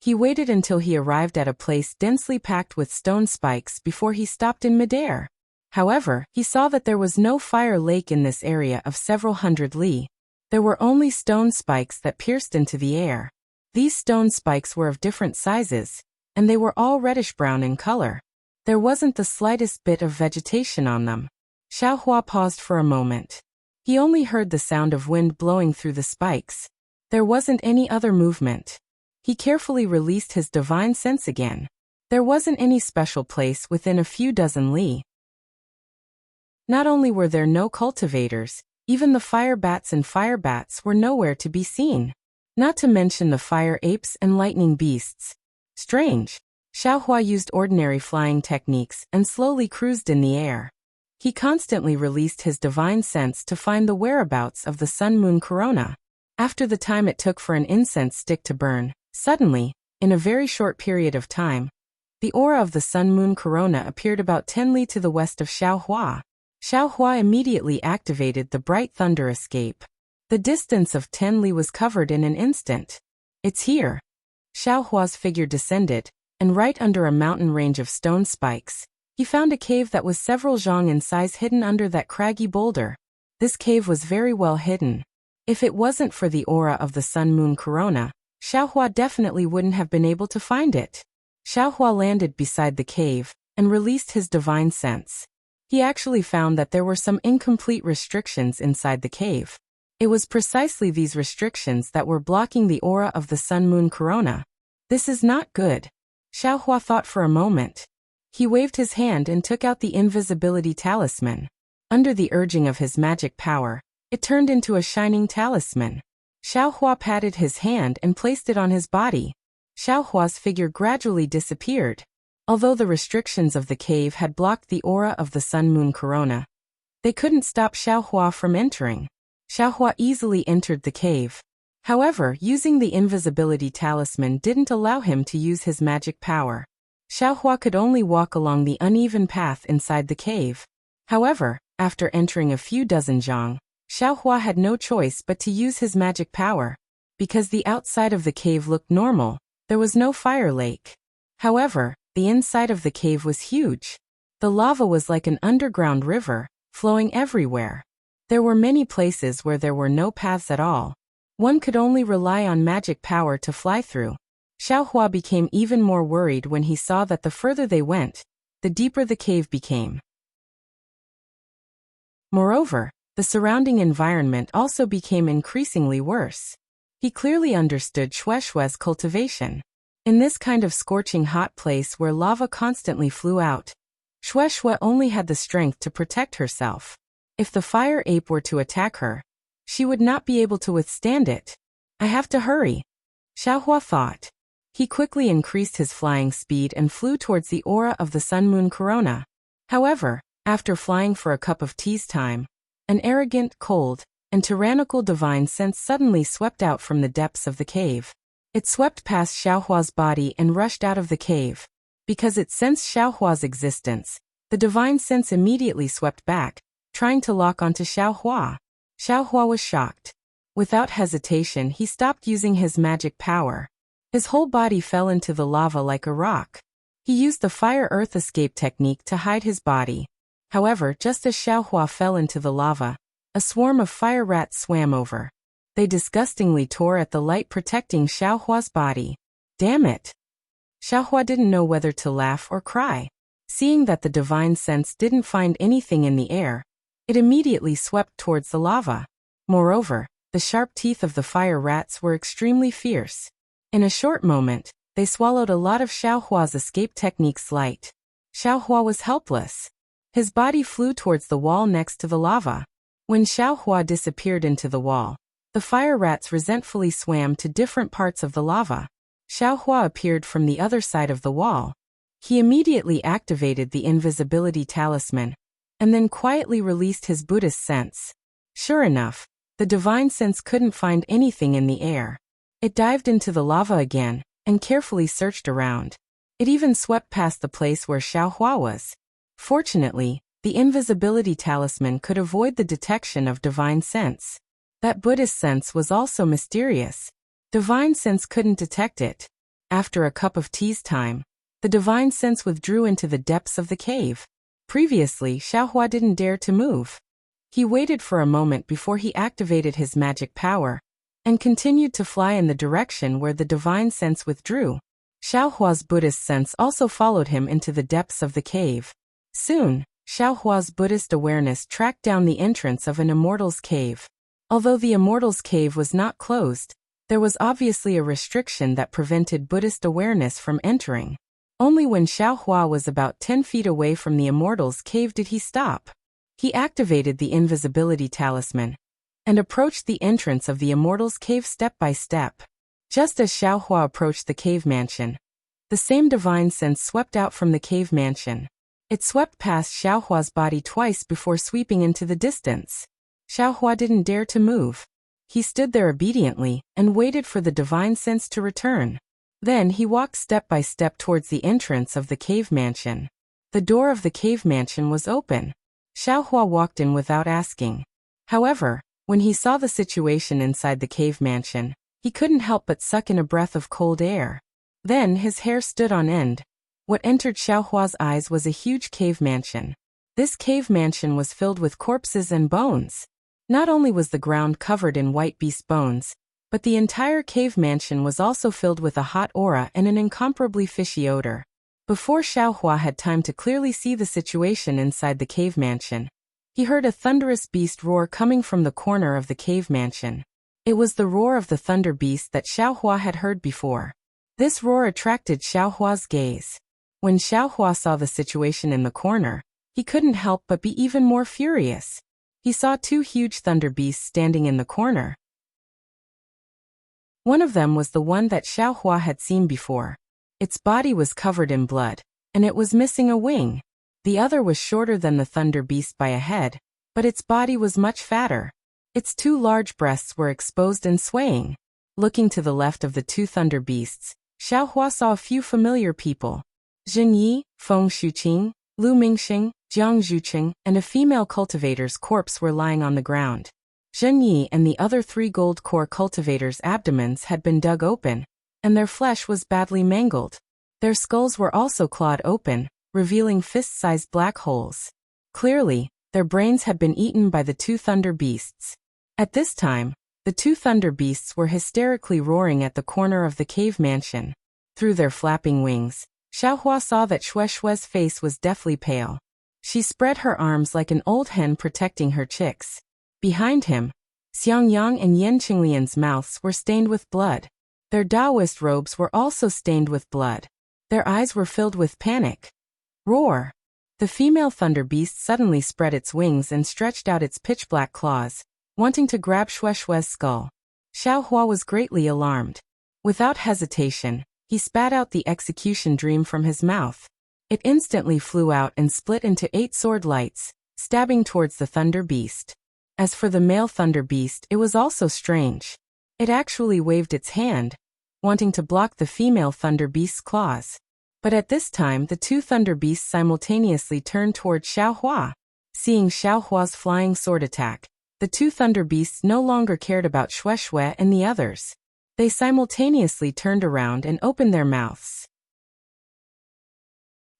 He waited until he arrived at a place densely packed with stone spikes before he stopped in midair. However, he saw that there was no fire lake in this area of several hundred li. There were only stone spikes that pierced into the air. These stone spikes were of different sizes, and they were all reddish-brown in color. There wasn't the slightest bit of vegetation on them. Xiaohua paused for a moment. He only heard the sound of wind blowing through the spikes. There wasn't any other movement. He carefully released his divine sense again. There wasn't any special place within a few dozen li. Not only were there no cultivators, even the fire bats and fire bats were nowhere to be seen. Not to mention the fire apes and lightning beasts. Strange. Xiaohua used ordinary flying techniques and slowly cruised in the air. He constantly released his divine sense to find the whereabouts of the sun-moon corona. After the time it took for an incense stick to burn, suddenly, in a very short period of time, the aura of the sun-moon corona appeared about 10 li to the west of Xiaohua. Xiaohua immediately activated the bright thunder escape. The distance of 10 li was covered in an instant. It's here. Xiaohua's figure descended, and right under a mountain range of stone spikes, he found a cave that was several zhang in size hidden under that craggy boulder. This cave was very well hidden. If it wasn't for the aura of the sun-moon corona, Xiaohua definitely wouldn't have been able to find it. Xiaohua landed beside the cave and released his divine sense. He actually found that there were some incomplete restrictions inside the cave. It was precisely these restrictions that were blocking the aura of the sun-moon corona. This is not good. Xiaohua thought for a moment. He waved his hand and took out the invisibility talisman. Under the urging of his magic power, it turned into a shining talisman. Xiaohua patted his hand and placed it on his body. Xiaohua's figure gradually disappeared. Although the restrictions of the cave had blocked the aura of the sun-moon corona, they couldn't stop Xiaohua from entering. Xiaohua easily entered the cave. However, using the invisibility talisman didn't allow him to use his magic power. Xiaohua could only walk along the uneven path inside the cave. However, after entering a few dozen zhang, Xiaohua had no choice but to use his magic power. Because the outside of the cave looked normal, there was no fire lake. However, the inside of the cave was huge. The lava was like an underground river, flowing everywhere. There were many places where there were no paths at all. One could only rely on magic power to fly through. Xiaohua became even more worried when he saw that the further they went, the deeper the cave became. Moreover, the surrounding environment also became increasingly worse. He clearly understood Shueshue's cultivation. In this kind of scorching hot place where lava constantly flew out, Shueshue only had the strength to protect herself. If the fire ape were to attack her, she would not be able to withstand it. I have to hurry, Xiaohua thought. He quickly increased his flying speed and flew towards the aura of the sun-moon corona. However, after flying for a cup of tea's time, an arrogant, cold, and tyrannical divine sense suddenly swept out from the depths of the cave. It swept past Xiaohua's body and rushed out of the cave. Because it sensed Xiaohua's existence, the divine sense immediately swept back, trying to lock onto Xiaohua. Xiaohua was shocked. Without hesitation, he stopped using his magic power. His whole body fell into the lava like a rock. He used the fire-earth escape technique to hide his body. However, just as Xiaohua fell into the lava, a swarm of fire rats swam over. They disgustingly tore at the light protecting Xiaohua's body. Damn it! Xiaohua didn't know whether to laugh or cry. Seeing that the divine sense didn't find anything in the air, it immediately swept towards the lava. Moreover, the sharp teeth of the fire rats were extremely fierce. In a short moment, they swallowed a lot of Xiaohua's escape technique's light. Xiaohua was helpless. His body flew towards the wall next to the lava. When Xiaohua disappeared into the wall, the fire rats resentfully swam to different parts of the lava. Xiaohua appeared from the other side of the wall. He immediately activated the invisibility talisman, and then quietly released his Buddhist sense. Sure enough, the divine sense couldn't find anything in the air. It dived into the lava again, and carefully searched around. It even swept past the place where Xiaohua was. Fortunately, the invisibility talisman could avoid the detection of divine sense. That Buddhist sense was also mysterious. Divine sense couldn't detect it. After a cup of tea's time, the divine sense withdrew into the depths of the cave. Previously, Xiaohua didn't dare to move. He waited for a moment before he activated his magic power, and continued to fly in the direction where the divine sense withdrew. Xiaohua's Buddhist sense also followed him into the depths of the cave. Soon, Xiaohua's Buddhist awareness tracked down the entrance of an immortal's cave. Although the immortal's cave was not closed, there was obviously a restriction that prevented Buddhist awareness from entering. Only when Xiaohua was about 10 feet away from the immortal's cave did he stop. He activated the invisibility talisman and approached the entrance of the immortal's cave step by step. Just as Xiaohua approached the cave mansion, the same divine sense swept out from the cave mansion. It swept past Xiaohua's body twice before sweeping into the distance. Xiaohua didn't dare to move. He stood there obediently and waited for the divine sense to return. Then he walked step by step towards the entrance of the cave mansion. The door of the cave mansion was open. Xiaohua walked in without asking. However, when he saw the situation inside the cave mansion, he couldn't help but suck in a breath of cold air. Then his hair stood on end. What entered Xiaohua's eyes was a huge cave mansion. This cave mansion was filled with corpses and bones. Not only was the ground covered in white beast bones, but the entire cave mansion was also filled with a hot aura and an incomparably fishy odor. Before Xiaohua had time to clearly see the situation inside the cave mansion, he heard a thunderous beast roar coming from the corner of the cave mansion. It was the roar of the thunder beast that Xiaohua had heard before. This roar attracted Xiaohua's gaze. When Xiaohua saw the situation in the corner, he couldn't help but be even more furious. He saw two huge thunder beasts standing in the corner. One of them was the one that Xiaohua had seen before. Its body was covered in blood, and it was missing a wing. The other was shorter than the thunder beast by a head, but its body was much fatter. Its two large breasts were exposed and swaying. Looking to the left of the two thunder beasts, Xiaohua saw a few familiar people. Zhen Yi, Feng Shuqing, Lu Mingxing, Jiang Zhuqing, and a female cultivator's corpse were lying on the ground. Zhen Yi and the other 3 gold core cultivators' abdomens had been dug open, and their flesh was badly mangled. Their skulls were also clawed open, revealing fist-sized black holes. Clearly, their brains had been eaten by the 2 thunder beasts. At this time, the 2 thunder beasts were hysterically roaring at the corner of the cave mansion. Through their flapping wings, Xiaohua saw that Shueishue's face was deathly pale. She spread her arms like an old hen protecting her chicks. Behind him, Xiangyang and Yan Qinglian's mouths were stained with blood. Their Taoist robes were also stained with blood. Their eyes were filled with panic. Roar! The female thunder beast suddenly spread its wings and stretched out its pitch-black claws, wanting to grab Shueishue's skull. Xiaohua was greatly alarmed. Without hesitation, he spat out the execution dream from his mouth. It instantly flew out and split into 8 sword lights, stabbing towards the thunder beast. As for the male thunder beast, it was also strange. It actually waved its hand, wanting to block the female thunder beast's claws. But at this time the 2 thunder beasts simultaneously turned toward Xiaohua. Seeing Xiaohua's flying sword attack, the 2 thunder beasts no longer cared about Shueishue and the others. They simultaneously turned around and opened their mouths.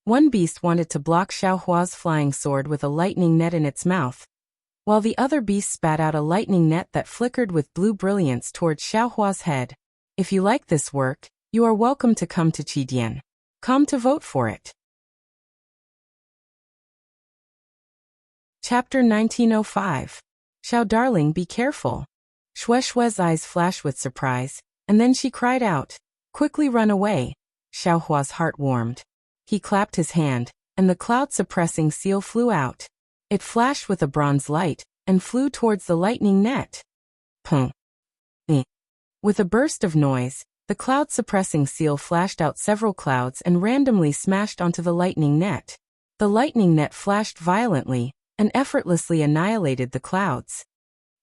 One beast wanted to block Xiaohua's flying sword with a lightning net in its mouth, while the other beast spat out a lightning net that flickered with blue brilliance towards Xiaohua's head. If you like this work, you are welcome to come to Qidian. Come to vote for it. Chapter 1905. Xiao darling, be careful. Shueishue's eyes flashed with surprise, and then she cried out, quickly run away. Xiaohua's heart warmed. He clapped his hand, and the cloud-suppressing seal flew out. It flashed with a bronze light, and flew towards the lightning net. Pum. With a burst of noise, the cloud-suppressing seal flashed out several clouds and randomly smashed onto the lightning net. The lightning net flashed violently, and effortlessly annihilated the clouds.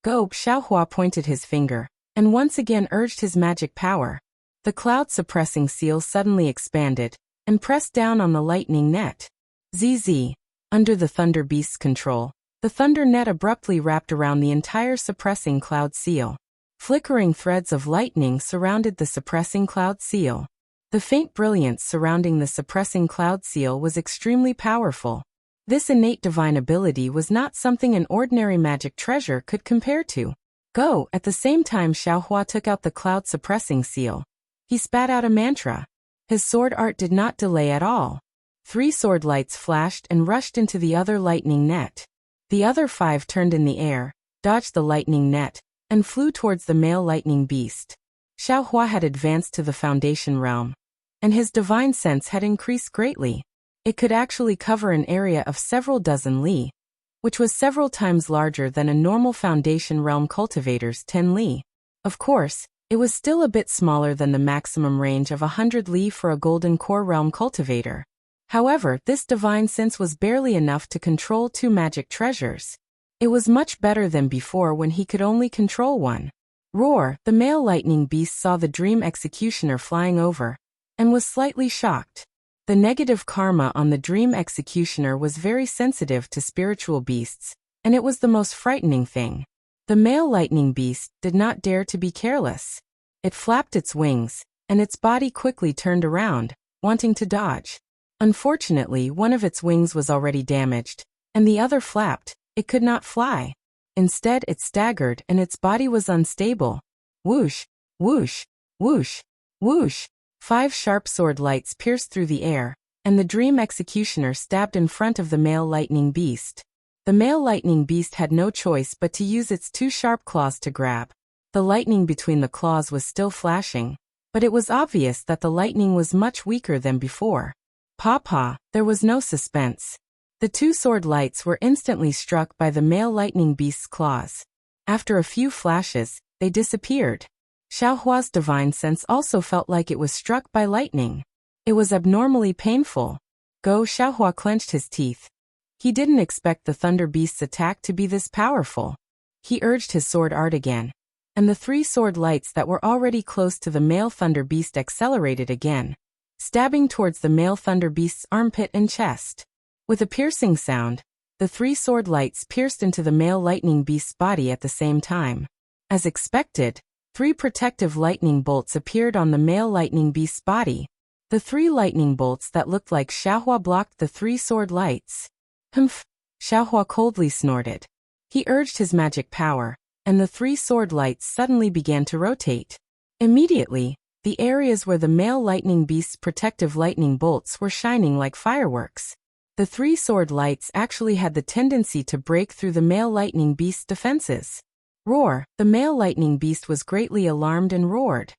Go! Xiaohua pointed his finger, and once again urged his magic power. The cloud-suppressing seal suddenly expanded, and pressed down on the lightning net. ZZ. Under the Thunder Beast's control, the thunder net abruptly wrapped around the entire suppressing cloud seal. Flickering threads of lightning surrounded the suppressing cloud seal. The faint brilliance surrounding the suppressing cloud seal was extremely powerful. This innate divine ability was not something an ordinary magic treasure could compare to. Go! At the same time Xiaohua took out the cloud suppressing seal. He spat out a mantra. His sword art did not delay at all. 3 sword lights flashed and rushed into the other lightning net. The other 5 turned in the air, dodged the lightning net, and flew towards the male lightning beast. Xiaohua had advanced to the foundation realm, and his divine sense had increased greatly. It could actually cover an area of several dozen li, which was several times larger than a normal foundation realm cultivator's 10 li. Of course, it was still a bit smaller than the maximum range of 100 li for a golden core realm cultivator. However, this divine sense was barely enough to control 2 magic treasures. It was much better than before when he could only control 1. Roar! The male lightning beast saw the dream executioner flying over, and was slightly shocked. The negative karma on the dream executioner was very sensitive to spiritual beasts, and it was the most frightening thing. The male lightning beast did not dare to be careless. It flapped its wings, and its body quickly turned around, wanting to dodge. Unfortunately, one of its wings was already damaged, and the other flapped. It could not fly. Instead, it staggered and its body was unstable. Whoosh, whoosh, whoosh, whoosh. 5 sharp sword lights pierced through the air, and the dream executioner stabbed in front of the male lightning beast. The male lightning beast had no choice but to use its 2 sharp claws to grab. The lightning between the claws was still flashing, but it was obvious that the lightning was much weaker than before. Pa, there was no suspense. The 2 sword lights were instantly struck by the male lightning beast's claws. After a few flashes, they disappeared. Xiaohua's divine sense also felt like it was struck by lightning. It was abnormally painful. Xiaohua clenched his teeth. He didn't expect the thunder beast's attack to be this powerful. He urged his sword art again, and the 3 sword lights that were already close to the male thunder beast accelerated again, stabbing towards the male thunder beast's armpit and chest. With a piercing sound, the 3 sword lights pierced into the male lightning beast's body at the same time. As expected, 3 protective lightning bolts appeared on the male lightning beast's body. The 3 lightning bolts that looked like Xiaohua blocked the 3 sword lights. Humph! Xiaohua coldly snorted. He urged his magic power, and the 3 sword lights suddenly began to rotate. Immediately, the areas where the male lightning beast's protective lightning bolts were shining like fireworks. The 3 sword lights actually had the tendency to break through the male lightning beast's defenses. Roar! The male lightning beast was greatly alarmed and roared.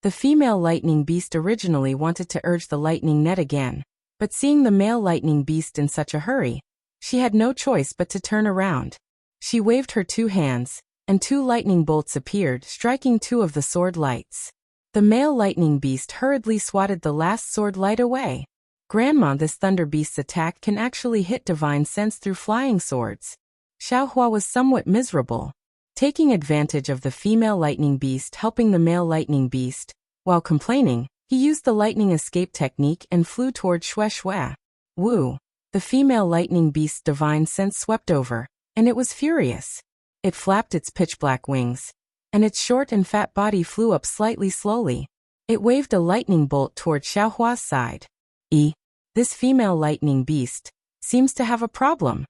The female lightning beast originally wanted to urge the lightning net again, but seeing the male lightning beast in such a hurry, she had no choice but to turn around. She waved her 2 hands, and 2 lightning bolts appeared, striking 2 of the sword lights. The male lightning beast hurriedly swatted the last sword light away. Grandma, this thunder beast's attack can actually hit divine sense through flying swords. Xiaohua was somewhat miserable. Taking advantage of the female lightning beast helping the male lightning beast, while complaining, he used the lightning escape technique and flew toward Xue. Woo! The female lightning beast's divine sense swept over, and it was furious. It flapped its pitch-black wings, and its short and fat body flew up slightly slowly. It waved a lightning bolt toward Xiaohua's side. This female lightning beast seems to have a problem.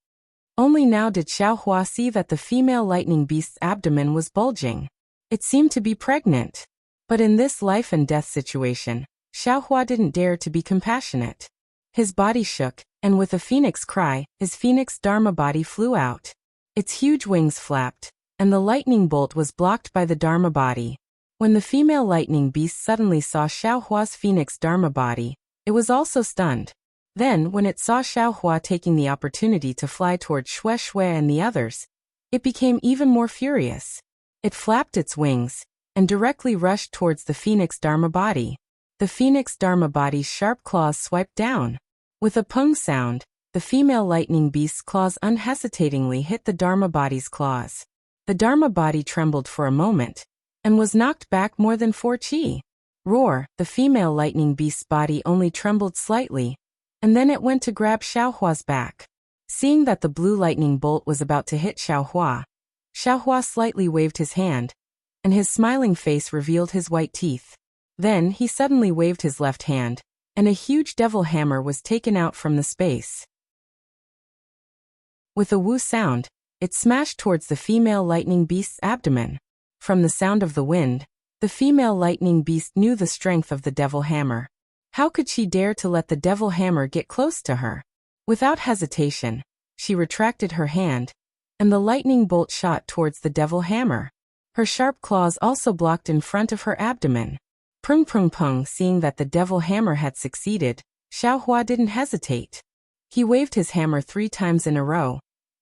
Only now did Xiaohua see that the female lightning beast's abdomen was bulging. It seemed to be pregnant. But in this life and death situation, Xiaohua didn't dare to be compassionate. His body shook, and with a phoenix cry, his phoenix dharma body flew out. Its huge wings flapped, and the lightning bolt was blocked by the dharma body. When the female lightning beast suddenly saw Xiaohua's phoenix dharma body, it was also stunned. Then, when it saw Xiaohua taking the opportunity to fly toward Xue and the others, it became even more furious. It flapped its wings, and directly rushed towards the phoenix dharma body. The phoenix dharma body's sharp claws swiped down. With a pung sound, the female lightning beast's claws unhesitatingly hit the dharma body's claws. The dharma body trembled for a moment, and was knocked back more than 4 chi. Roar! The female lightning beast's body only trembled slightly, and then it went to grab Xiaohua's back. Seeing that the blue lightning bolt was about to hit Xiaohua, Xiaohua slightly waved his hand, and his smiling face revealed his white teeth. Then he suddenly waved his left hand, and a huge devil hammer was taken out from the space. With a woo sound, it smashed towards the female lightning beast's abdomen. From the sound of the wind, the female lightning beast knew the strength of the devil hammer. How could she dare to let the devil hammer get close to her? Without hesitation, she retracted her hand, and the lightning bolt shot towards the devil hammer. Her sharp claws also blocked in front of her abdomen. Prung prung pung. Seeing that the devil hammer had succeeded, Xiaohua didn't hesitate. He waved his hammer 3 times in a row,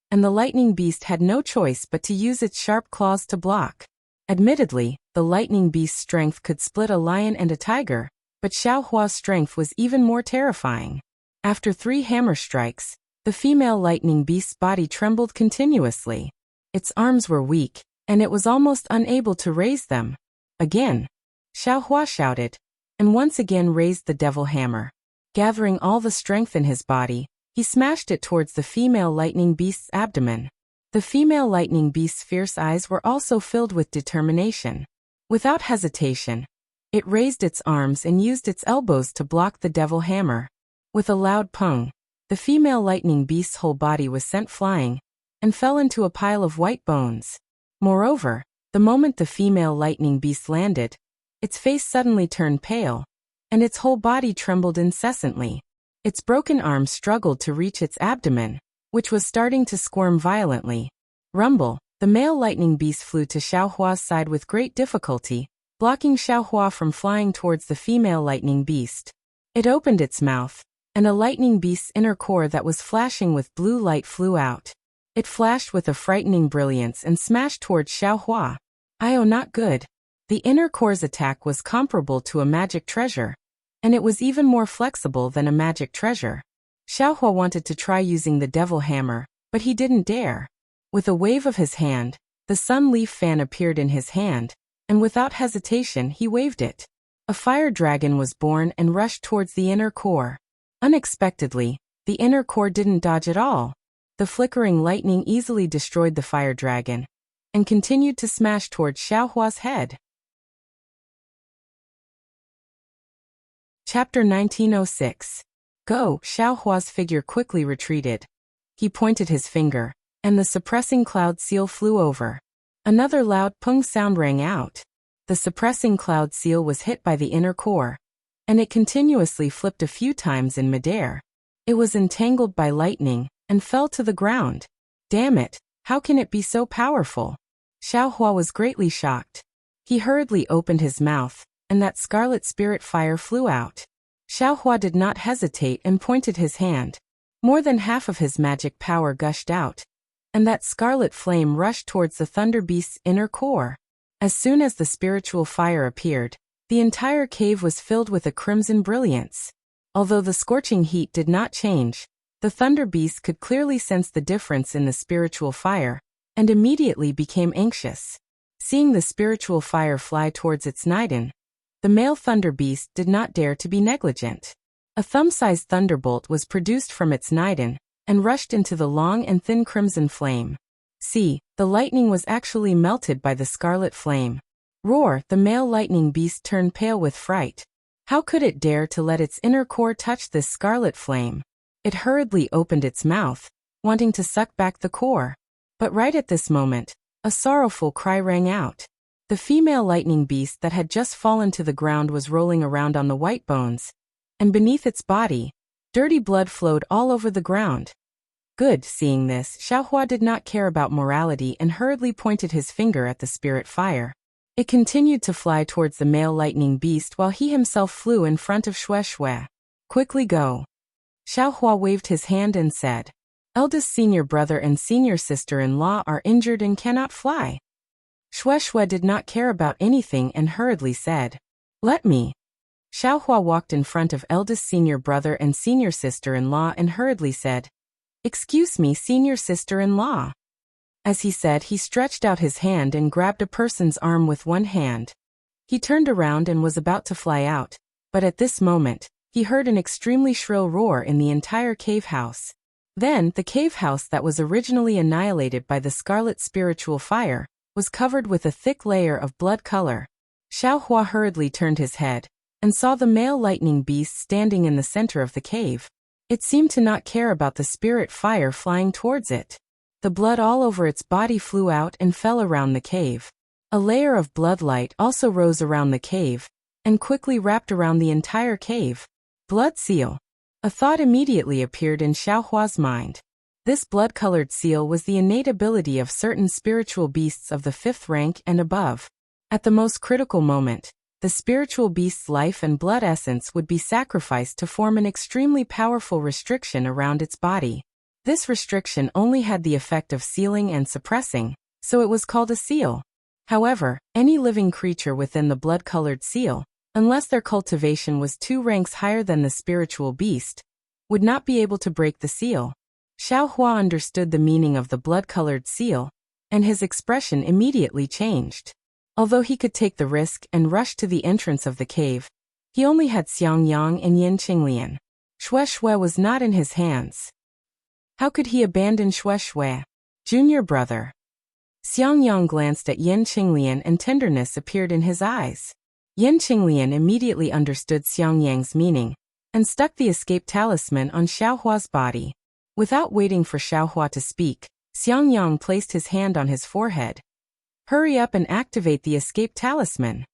and the lightning beast had no choice but to use its sharp claws to block. Admittedly, the lightning beast's strength could split a lion and a tiger, but Xiaohua's strength was even more terrifying. After 3 hammer strikes, the female lightning beast's body trembled continuously. Its arms were weak, and it was almost unable to raise them. Again, Xiaohua shouted, and once again raised the devil hammer. Gathering all the strength in his body, he smashed it towards the female lightning beast's abdomen. The female lightning beast's fierce eyes were also filled with determination. Without hesitation, it raised its arms and used its elbows to block the devil hammer. With a loud pung, the female lightning beast's whole body was sent flying, and fell into a pile of white bones. Moreover, the moment the female lightning beast landed, its face suddenly turned pale, and its whole body trembled incessantly. Its broken arms struggled to reach its abdomen, which was starting to squirm violently. Rumble, the male lightning beast flew to Xiaohua's side with great difficulty, blocking Xiaohua from flying towards the female lightning beast. It opened its mouth, and a lightning beast's inner core that was flashing with blue light flew out. It flashed with a frightening brilliance and smashed towards Xiaohua. Oh, not good. The inner core's attack was comparable to a magic treasure, and it was even more flexible than a magic treasure. Xiaohua wanted to try using the devil hammer, but he didn't dare. With a wave of his hand, the sun leaf fan appeared in his hand, and without hesitation he waved it. A fire dragon was born and rushed towards the inner core. Unexpectedly, the inner core didn't dodge at all. The flickering lightning easily destroyed the fire dragon, and continued to smash towards Xiaohua's head. Chapter 1906. Go! Xiaohua's figure quickly retreated. He pointed his finger, and the suppressing cloud seal flew over. Another loud pung sound rang out. The suppressing cloud seal was hit by the inner core, and it continuously flipped a few times in midair. It was entangled by lightning, and fell to the ground. Damn it, how can it be so powerful? Xiaohua was greatly shocked. He hurriedly opened his mouth, and that scarlet spirit fire flew out. Xiaohua did not hesitate and pointed his hand. More than half of his magic power gushed out, and that scarlet flame rushed towards the thunder beast's inner core. As soon as the spiritual fire appeared, the entire cave was filled with a crimson brilliance. Although the scorching heat did not change, the thunder beast could clearly sense the difference in the spiritual fire, and immediately became anxious. Seeing the spiritual fire fly towards its Niden, the male thunder beast did not dare to be negligent. A thumb-sized thunderbolt was produced from its Niden, and rushed into the long and thin crimson flame. See, the lightning was actually melted by the scarlet flame. Roar! The male lightning beast turned pale with fright. How could it dare to let its inner core touch this scarlet flame? It hurriedly opened its mouth, wanting to suck back the core. But right at this moment, a sorrowful cry rang out. The female lightning beast that had just fallen to the ground was rolling around on the white bones, and beneath its body, dirty blood flowed all over the ground. Good. Seeing this, Xiaohua did not care about morality and hurriedly pointed his finger at the spirit fire. It continued to fly towards the male lightning beast while he himself flew in front of Xue Xue. Quickly go! Xiaohua waved his hand and said, Eldest senior brother and senior sister-in-law are injured and cannot fly. Xue Xue did not care about anything and hurriedly said, Let me. Xiaohua walked in front of eldest senior brother and senior sister-in-law and hurriedly said, Excuse me, senior sister-in-law. As he said, he stretched out his hand and grabbed a person's arm with one hand. He turned around and was about to fly out, but at this moment, he heard an extremely shrill roar in the entire cave house. Then, the cave house that was originally annihilated by the scarlet spiritual fire was covered with a thick layer of blood color. Xiaohua hurriedly turned his head and saw the male lightning beast standing in the center of the cave. It seemed to not care about the spirit fire flying towards it. The blood all over its body flew out and fell around the cave. A layer of blood light also rose around the cave and quickly wrapped around the entire cave. Blood seal. A thought immediately appeared in Xiaohua's mind. This blood-colored seal was the innate ability of certain spiritual beasts of the 5th rank and above. At the most critical moment, the spiritual beast's life and blood essence would be sacrificed to form an extremely powerful restriction around its body. This restriction only had the effect of sealing and suppressing, so it was called a seal. However, any living creature within the blood-colored seal, unless their cultivation was 2 ranks higher than the spiritual beast, would not be able to break the seal. Xiaohua understood the meaning of the blood-colored seal, and his expression immediately changed. Although he could take the risk and rush to the entrance of the cave, he only had Xiangyang and Yin Qinglian. Shui was not in his hands. How could he abandon Shui, junior brother? Xiangyang glanced at Yin Qinglian and tenderness appeared in his eyes. Yin Qinglian immediately understood Xiangyang's meaning and stuck the escape talisman on Xiaohua's body. Without waiting for Xiaohua to speak, Xiangyang placed his hand on his forehead. Hurry up and activate the escape talisman.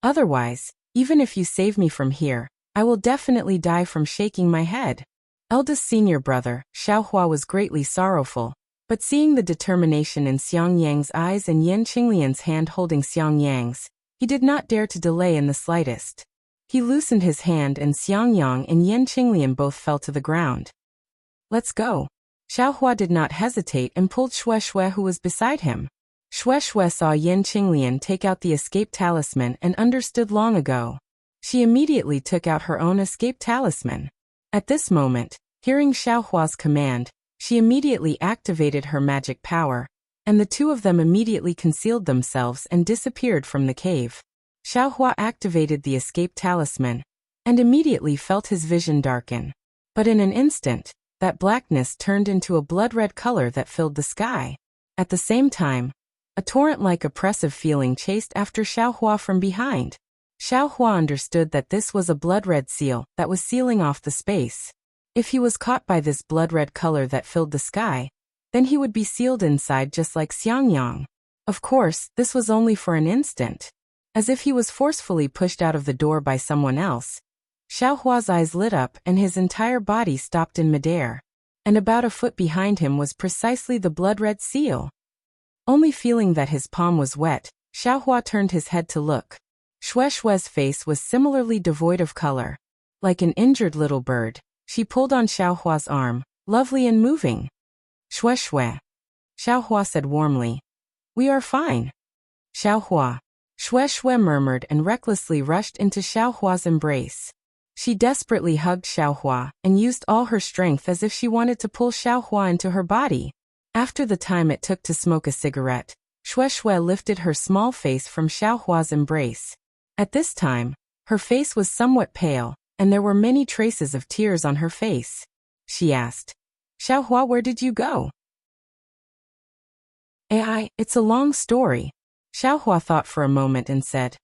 Otherwise, even if you save me from here, I will definitely die from shaking my head. Eldest senior brother, Xiaohua was greatly sorrowful, but seeing the determination in Xiangyang's eyes and Yin Qinglian's hand holding Xiangyang's, he did not dare to delay in the slightest. He loosened his hand and Xiangyang and Yin Qinglian both fell to the ground. Let's go. Xiaohua did not hesitate and pulled Shui, who was beside him. Shui saw Yin Qinglian take out the escape talisman and understood long ago. She immediately took out her own escape talisman. At this moment, hearing Xiaohua's command, she immediately activated her magic power, and the two of them immediately concealed themselves and disappeared from the cave. Xiaohua activated the escape talisman, and immediately felt his vision darken. But in an instant, that blackness turned into a blood-red color that filled the sky. At the same time, a torrent-like oppressive feeling chased after Xiaohua from behind. Xiaohua understood that this was a blood-red seal that was sealing off the space. If he was caught by this blood-red color that filled the sky, then he would be sealed inside just like Xiangyang. Of course, this was only for an instant. As if he was forcefully pushed out of the door by someone else, Xiaohua's eyes lit up and his entire body stopped in midair. And about a foot behind him was precisely the blood-red seal. Only feeling that his palm was wet, Xiaohua turned his head to look. Shui's face was similarly devoid of color. Like an injured little bird, she pulled on Xiaohua's arm, lovely and moving. Shui. Xiaohua said warmly. We are fine. Xiaohua. Shui murmured and recklessly rushed into Xiaohua's embrace. She desperately hugged Xiaohua and used all her strength as if she wanted to pull Xiaohua into her body. After the time it took to smoke a cigarette, Shui lifted her small face from Xiaohua's embrace. At this time, her face was somewhat pale, and there were many traces of tears on her face. She asked, Xiaohua, where did you go? It's a long story. Xiaohua thought for a moment and said,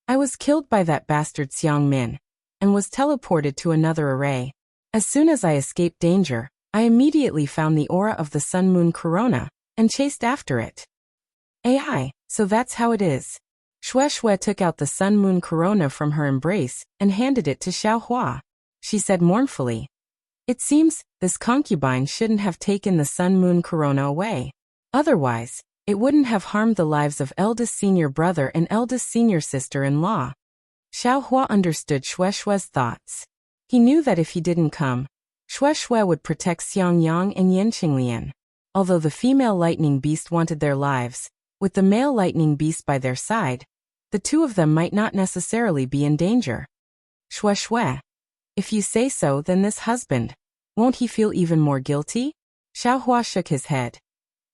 I was killed by that bastard Xiang Min, and was teleported to another array. As soon as I escaped danger, I immediately found the aura of the sun-moon corona, and chased after it. So that's how it is. Shui took out the sun-moon corona from her embrace, and handed it to Xiaohua. She said mournfully, It seems, this concubine shouldn't have taken the sun-moon corona away. Otherwise, it wouldn't have harmed the lives of eldest senior brother and eldest senior sister-in-law. Xiaohua understood Shui's thoughts. He knew that if he didn't come, Shui would protect Xiangyang and Yin Qinglian. Although the female lightning beast wanted their lives, with the male lightning beast by their side, the two of them might not necessarily be in danger. Shui. If you say so, then this husband, won't he feel even more guilty? Xiaohua shook his head.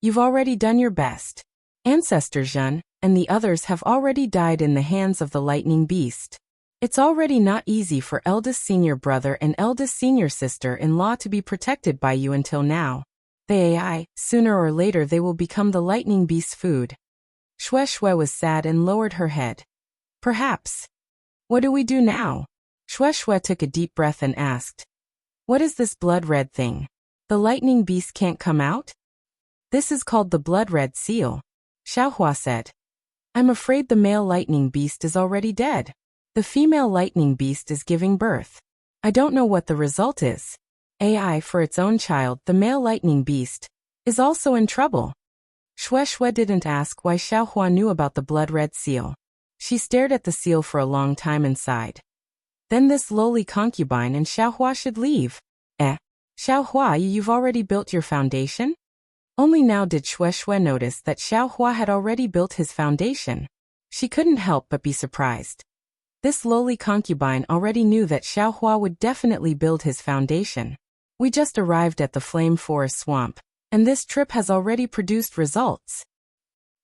You've already done your best. Ancestor Zhen and the others have already died in the hands of the lightning beast. It's already not easy for eldest senior brother and eldest senior sister-in-law to be protected by you until now. The AI, sooner or later they will become the lightning beast's food. Xue Xue was sad and lowered her head. Perhaps. What do we do now? Xue Xue took a deep breath and asked. What is this blood-red thing? The lightning beast can't come out? This is called the blood-red seal. Xiaohua said. I'm afraid the male lightning beast is already dead. The female lightning beast is giving birth. I don't know what the result is. AI for its own child, the male lightning beast, is also in trouble. Xue Xue didn't ask why Xiaohua knew about the blood-red seal. She stared at the seal for a long time and sighed. Then this lowly concubine and Xiaohua should leave. Xiaohua, you've already built your foundation? Only now did Xue Xue notice that Xiaohua had already built his foundation. She couldn't help but be surprised. This lowly concubine already knew that Xiaohua would definitely build his foundation. We just arrived at the Flame Forest Swamp, and this trip has already produced results.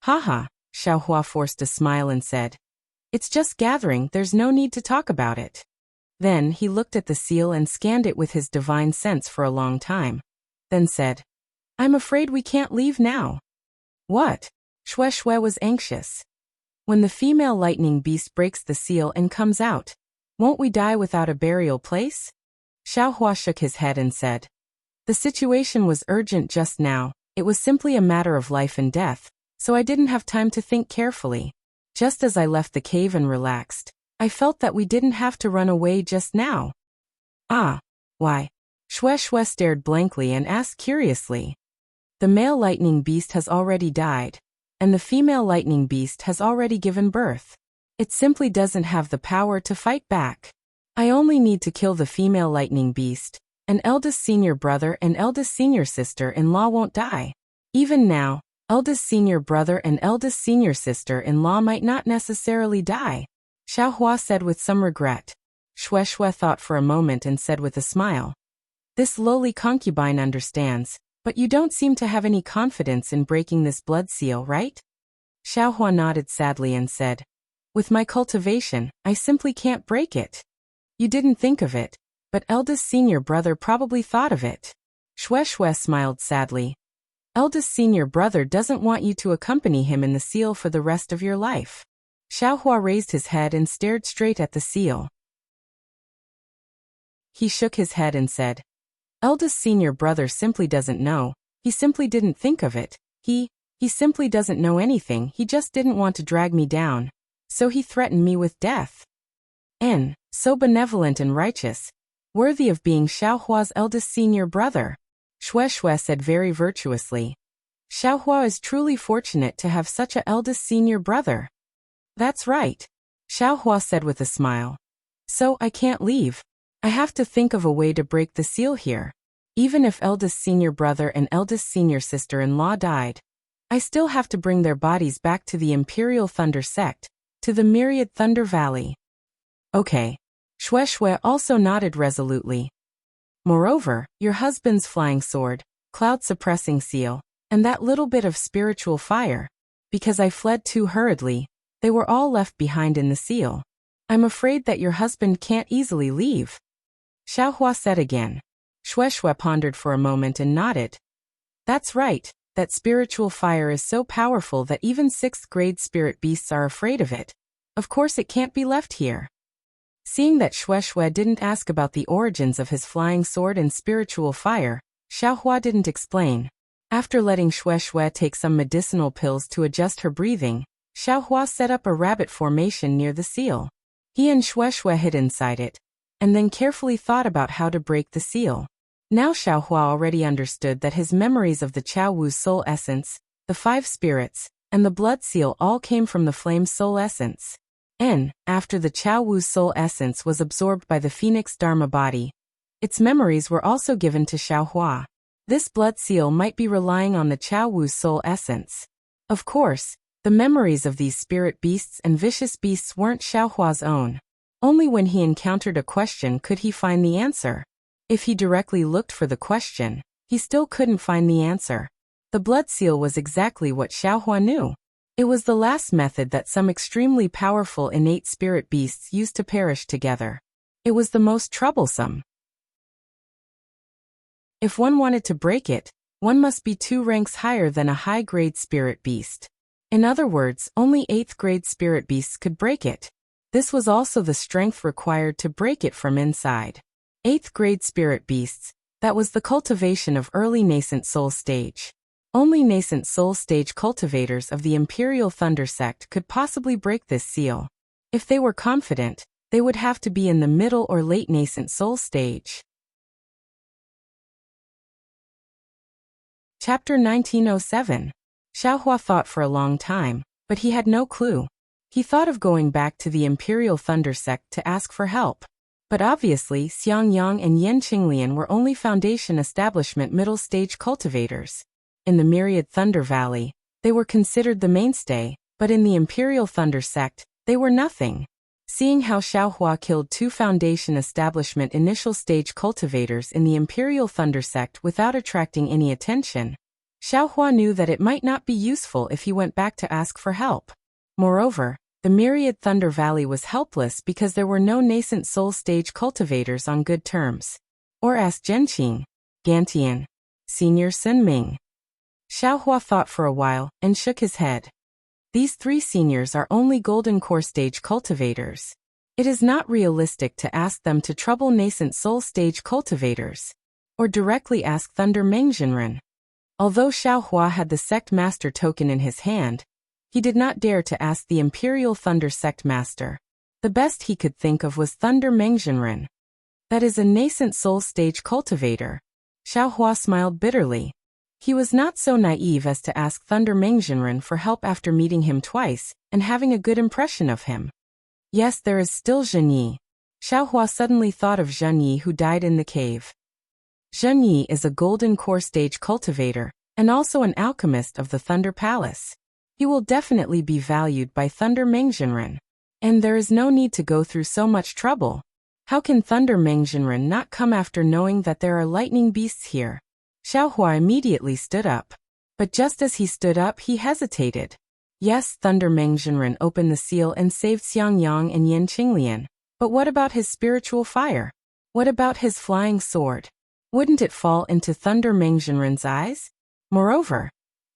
Haha, Xiaohua forced a smile and said. It's just gathering, there's no need to talk about it. Then he looked at the seal and scanned it with his divine sense for a long time. Then said, I'm afraid we can't leave now. What? Xue Xue was anxious. When the female lightning beast breaks the seal and comes out, won't we die without a burial place? Xiaohua shook his head and said. The situation was urgent just now, it was simply a matter of life and death, so I didn't have time to think carefully. Just as I left the cave and relaxed, I felt that we didn't have to run away just now. Ah, why? Xue Xue stared blankly and asked curiously. The male lightning beast has already died, and the female lightning beast has already given birth. It simply doesn't have the power to fight back. I only need to kill the female lightning beast, and eldest senior brother and eldest senior sister-in-law won't die. Even now, eldest senior brother and eldest senior sister-in-law might not necessarily die, Xiaohua said with some regret. Xue Xue thought for a moment and said with a smile. This lowly concubine understands, but you don't seem to have any confidence in breaking this blood seal, right? Xiaohua nodded sadly and said, with my cultivation, I simply can't break it. You didn't think of it, but eldest senior brother probably thought of it. Xue Xue smiled sadly. Eldest senior brother doesn't want you to accompany him in the seal for the rest of your life. Xiaohua raised his head and stared straight at the seal. He shook his head and said, eldest senior brother simply doesn't know, he simply didn't think of it, he simply doesn't know anything, he just didn't want to drag me down, so he threatened me with death. So benevolent and righteous, worthy of being Xiaohua's eldest senior brother, Xue Xue said very virtuously. Xiaohua is truly fortunate to have such a eldest senior brother. That's right, Xiaohua said with a smile. So I can't leave. I have to think of a way to break the seal here. Even if eldest senior brother and eldest senior sister-in-law died, I still have to bring their bodies back to the Imperial Thunder Sect, to the Myriad Thunder Valley. Okay. Xue Xue also nodded resolutely. Moreover, your husband's flying sword, cloud-suppressing seal, and that little bit of spiritual fire, because I fled too hurriedly, they were all left behind in the seal. I'm afraid that your husband can't easily leave. Xiaohua said again. Xue Xue pondered for a moment and nodded. That's right, that spiritual fire is so powerful that even 6th-grade spirit beasts are afraid of it. Of course it can't be left here. Seeing that Xue Xue didn't ask about the origins of his flying sword and spiritual fire, Xiaohua didn't explain. After letting Xue Xue take some medicinal pills to adjust her breathing, Xiaohua set up a rabbit formation near the seal. He and Xue Xue hid inside it, and then carefully thought about how to break the seal. Now Xiaohua already understood that his memories of the Chao Wu's soul essence, the 5 spirits, and the blood seal all came from the flame soul essence. After the Chao Wu's soul essence was absorbed by the Phoenix Dharma body, its memories were also given to Xiaohua. This blood seal might be relying on the Chao Wu's soul essence. Of course, the memories of these spirit beasts and vicious beasts weren't Xiaohua's own. Only when he encountered a question could he find the answer. If he directly looked for the question, he still couldn't find the answer. The blood seal was exactly what Xiaohua knew. It was the last method that some extremely powerful innate spirit beasts used to perish together. It was the most troublesome. If one wanted to break it, one must be 2 ranks higher than a high-grade spirit beast. In other words, only 8th-grade spirit beasts could break it. This was also the strength required to break it from inside. 8th-grade spirit beasts, that was the cultivation of early nascent soul stage. Only nascent soul stage cultivators of the Imperial Thunder sect could possibly break this seal. If they were confident, they would have to be in the middle or late nascent soul stage. Chapter 1907. Xiaohua thought for a long time, but he had no clue. He thought of going back to the Imperial Thunder sect to ask for help. But obviously Xiangyang and Yan Qinglian were only Foundation Establishment middle stage cultivators. In the Myriad Thunder Valley, they were considered the mainstay, but in the Imperial Thunder sect, they were nothing. Seeing how Xiaohua killed 2 Foundation Establishment initial stage cultivators in the Imperial Thunder sect without attracting any attention, Xiaohua knew that it might not be useful if he went back to ask for help. Moreover, the Myriad Thunder Valley was helpless because there were no nascent soul stage cultivators on good terms. Or ask Zhenqing, Gantian, Senior Sunming. Xiaohua thought for a while and shook his head. These 3 seniors are only golden core stage cultivators. It is not realistic to ask them to trouble nascent soul stage cultivators. Or directly ask Thunder Mengzhenren. Although Xiaohua had the sect master token in his hand, he did not dare to ask the Imperial Thunder sect master. The best he could think of was Thunder Mengzhenren. That is a nascent soul stage cultivator. Xiaohua smiled bitterly. He was not so naive as to ask Thunder Mengzhenren for help after meeting him twice and having a good impression of him. Yes, there is still Zhenyi. Xiaohua suddenly thought of Zhenyi who died in the cave. Zhenyi is a golden core stage cultivator and also an alchemist of the Thunder Palace. He will definitely be valued by Thunder Mengzhenren. And there is no need to go through so much trouble. How can Thunder Mengzhenren not come after knowing that there are lightning beasts here? Xiaohua immediately stood up. But just as he stood up, he hesitated. Yes, Thunder Mengzhenren opened the seal and saved Xiangyang and Yan Qinglian. But what about his spiritual fire? What about his flying sword? Wouldn't it fall into Thunder Mengzhenren's eyes? Moreover,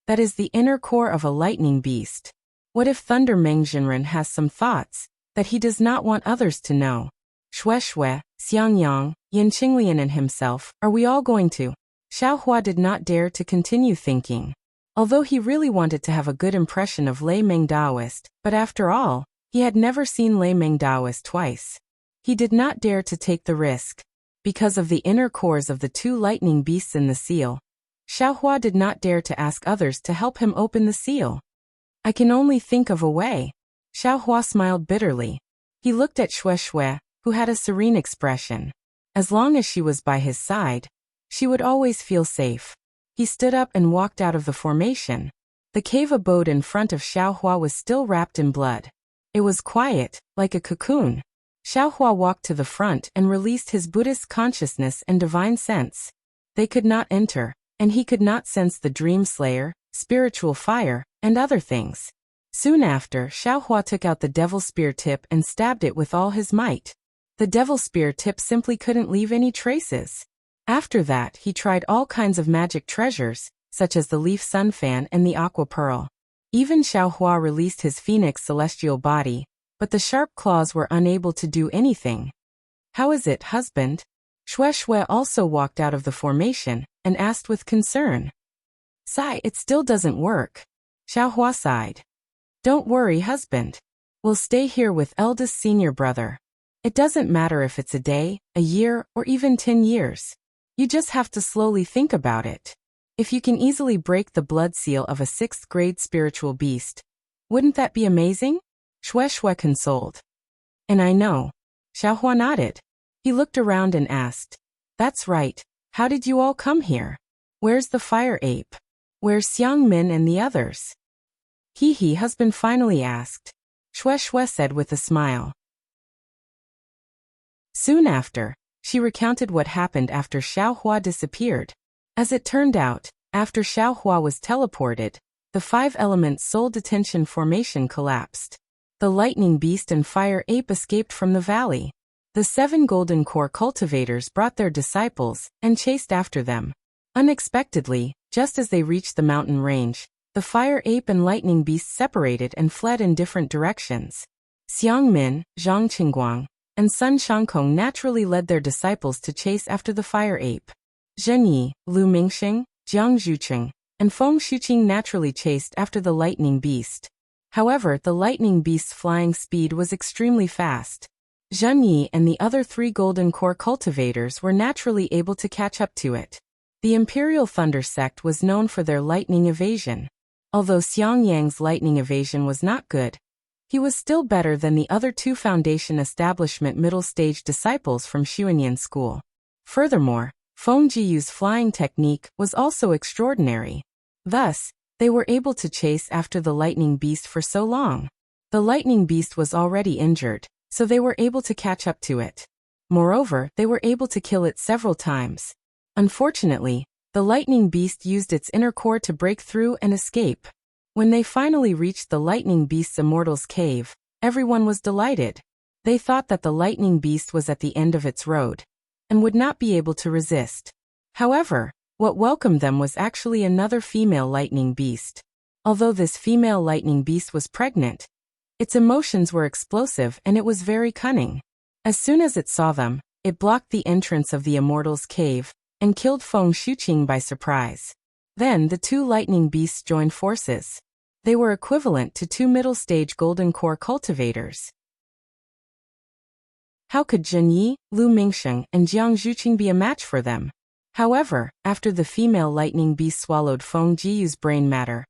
that is the inner core of a lightning beast. What if Thunder Mengzhenren has some thoughts that he does not want others to know? Shui, Xiangyang, Yan Qinglian and himself, are we all going to? Xiaohua did not dare to continue thinking. Although he really wanted to have a good impression of Lei Meng Daoist, but after all, he had never seen Lei Meng Daoist twice. He did not dare to take the risk. Because of the inner cores of the 2 lightning beasts in the seal, Xiaohua did not dare to ask others to help him open the seal. I can only think of a way. Xiaohua smiled bitterly. He looked at Shui, who had a serene expression. As long as she was by his side, she would always feel safe. He stood up and walked out of the formation. The cave abode in front of Xiaohua was still wrapped in blood. It was quiet, like a cocoon. Xiaohua walked to the front and released his Buddhist consciousness and divine sense. They could not enter, and he could not sense the dream slayer, spiritual fire, and other things. Soon after, Xiaohua took out the devil spear tip and stabbed it with all his might. The devil spear tip simply couldn't leave any traces. After that, he tried all kinds of magic treasures, such as the leaf sun fan and the aqua pearl. Even Xiaohua released his phoenix celestial body, but the sharp claws were unable to do anything. How is it, husband? Shui also walked out of the formation and asked with concern. Sigh, it still doesn't work. Xiaohua sighed. Don't worry, husband. We'll stay here with eldest senior brother. It doesn't matter if it's a day, a year, or even 10 years. You just have to slowly think about it. If you can easily break the blood seal of a 6th grade spiritual beast, wouldn't that be amazing? Shui consoled. And I know. Xiaohua nodded. He looked around and asked, That's right, how did you all come here? Where's the fire ape? Where's Xiang Min and the others? He husband finally asked. Shui said with a smile. Soon after, she recounted what happened after Xiaohua disappeared. As it turned out, after Xiaohua was teleported, the 5-element soul detention formation collapsed. The lightning beast and fire ape escaped from the valley. The 7 golden core cultivators brought their disciples and chased after them. Unexpectedly, just as they reached the mountain range, the fire ape and lightning beast separated and fled in different directions. Xiang Min, Zhang Qingguang, and Sun Shangkong naturally led their disciples to chase after the fire ape. Zhen Yi, Lu Mingxing, Jiang Zhuqing, and Feng Shuqing naturally chased after the lightning beast. However, the lightning beast's flying speed was extremely fast. Zhen Yi and the other 3 golden core cultivators were naturally able to catch up to it. The Imperial Thunder sect was known for their lightning evasion. Although Xiang Yang's lightning evasion was not good, he was still better than the other 2 Foundation Establishment middle-stage disciples from Xuanyan School. Furthermore, Feng Jiyu's flying technique was also extraordinary. Thus, they were able to chase after the lightning beast for so long. The lightning beast was already injured, so they were able to catch up to it. Moreover, they were able to kill it several times. Unfortunately, the lightning beast used its inner core to break through and escape. When they finally reached the lightning beast's immortal's cave, everyone was delighted. They thought that the lightning beast was at the end of its road and would not be able to resist. However, what welcomed them was actually another female lightning beast. Although this female lightning beast was pregnant, its emotions were explosive and it was very cunning. As soon as it saw them, it blocked the entrance of the immortal's cave and killed Feng Shuqing by surprise. Then the 2 lightning beasts joined forces. They were equivalent to 2 middle-stage golden core cultivators. How could Zhen Yi, Lu Mingxing, and Jiang Zhuqing be a match for them? However, after the female lightning beast swallowed Feng Jiyu's brain matter,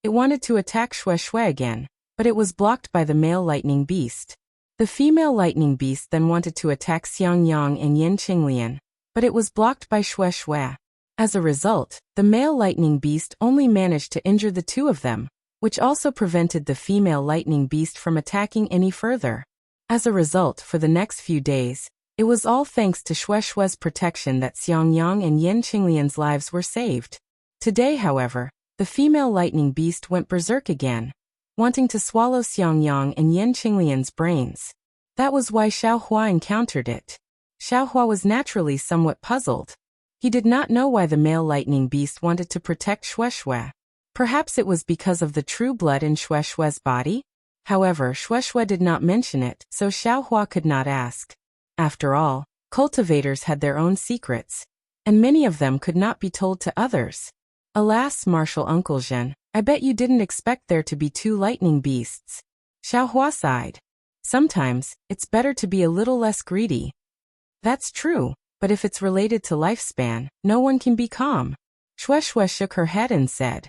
it wanted to attack Shui again, but it was blocked by the male lightning beast. The female lightning beast then wanted to attack Xiang Yang and Yin Qinglian, but it was blocked by Shui. As a result, the male lightning beast only managed to injure the 2 of them, which also prevented the female lightning beast from attacking any further. As a result, for the next few days, it was all thanks to Shui's protection that Xiang Yang and Yin Qinglian's lives were saved. Today, however, the female lightning beast went berserk again, wanting to swallow Xiang Yang and Yin Qinglian's brains. That was why Xiaohua encountered it. Xiaohua was naturally somewhat puzzled. He did not know why the male lightning beast wanted to protect Shui. Perhaps it was because of the true blood in Shui's body? However, Shui did not mention it, so Xiaohua could not ask. After all, cultivators had their own secrets, and many of them could not be told to others. Alas, Martial Uncle Zhen, I bet you didn't expect there to be 2 lightning beasts. Xiaohua sighed. Sometimes, it's better to be a little less greedy. That's true, but if it's related to lifespan, no one can be calm. Shui shook her head and said.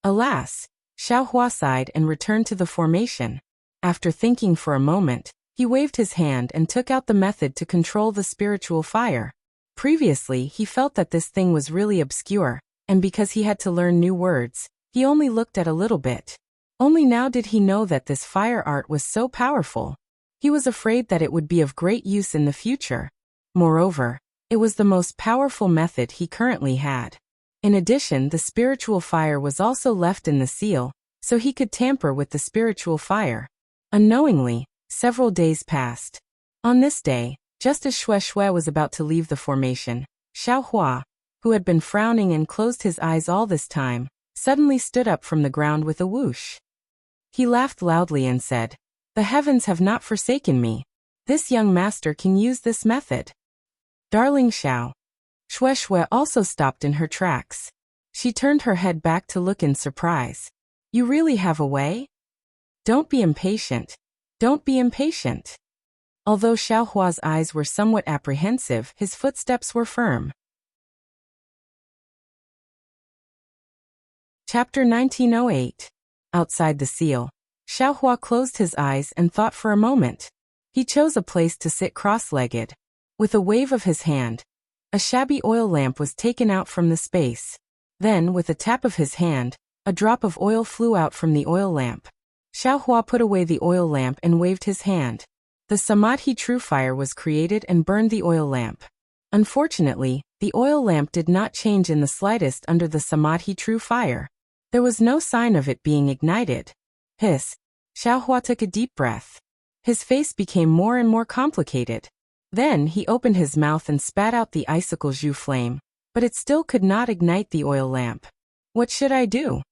Alas, Xiaohua sighed and returned to the formation. After thinking for a moment, he waved his hand and took out the method to control the spiritual fire. Previously, he felt that this thing was really obscure, and because he had to learn new words, he only looked at a little bit. Only now did he know that this fire art was so powerful. He was afraid that it would be of great use in the future. Moreover, it was the most powerful method he currently had. In addition, the spiritual fire was also left in the seal, so he could tamper with the spiritual fire. Unknowingly, several days passed. On this day, just as Shui was about to leave the formation, Xiaohua, who had been frowning and closed his eyes all this time, suddenly stood up from the ground with a whoosh. He laughed loudly and said, "The heavens have not forsaken me. This young master can use this method." Darling Xiao. Shui also stopped in her tracks. She turned her head back to look in surprise. "You really have a way? Don't be impatient. Don't be impatient." Although Xiaohua's eyes were somewhat apprehensive, his footsteps were firm. Chapter 1908. Outside the seal, Xiaohua closed his eyes and thought for a moment. He chose a place to sit cross-legged. With a wave of his hand, a shabby oil lamp was taken out from the space. Then, with a tap of his hand, a drop of oil flew out from the oil lamp. Xiaohua put away the oil lamp and waved his hand. The Samadhi true fire was created and burned the oil lamp. Unfortunately, the oil lamp did not change in the slightest under the Samadhi true fire. There was no sign of it being ignited. Hiss. Xiaohua took a deep breath. His face became more and more complicated. Then he opened his mouth and spat out the icicle jus flame, but it still could not ignite the oil lamp. What should I do?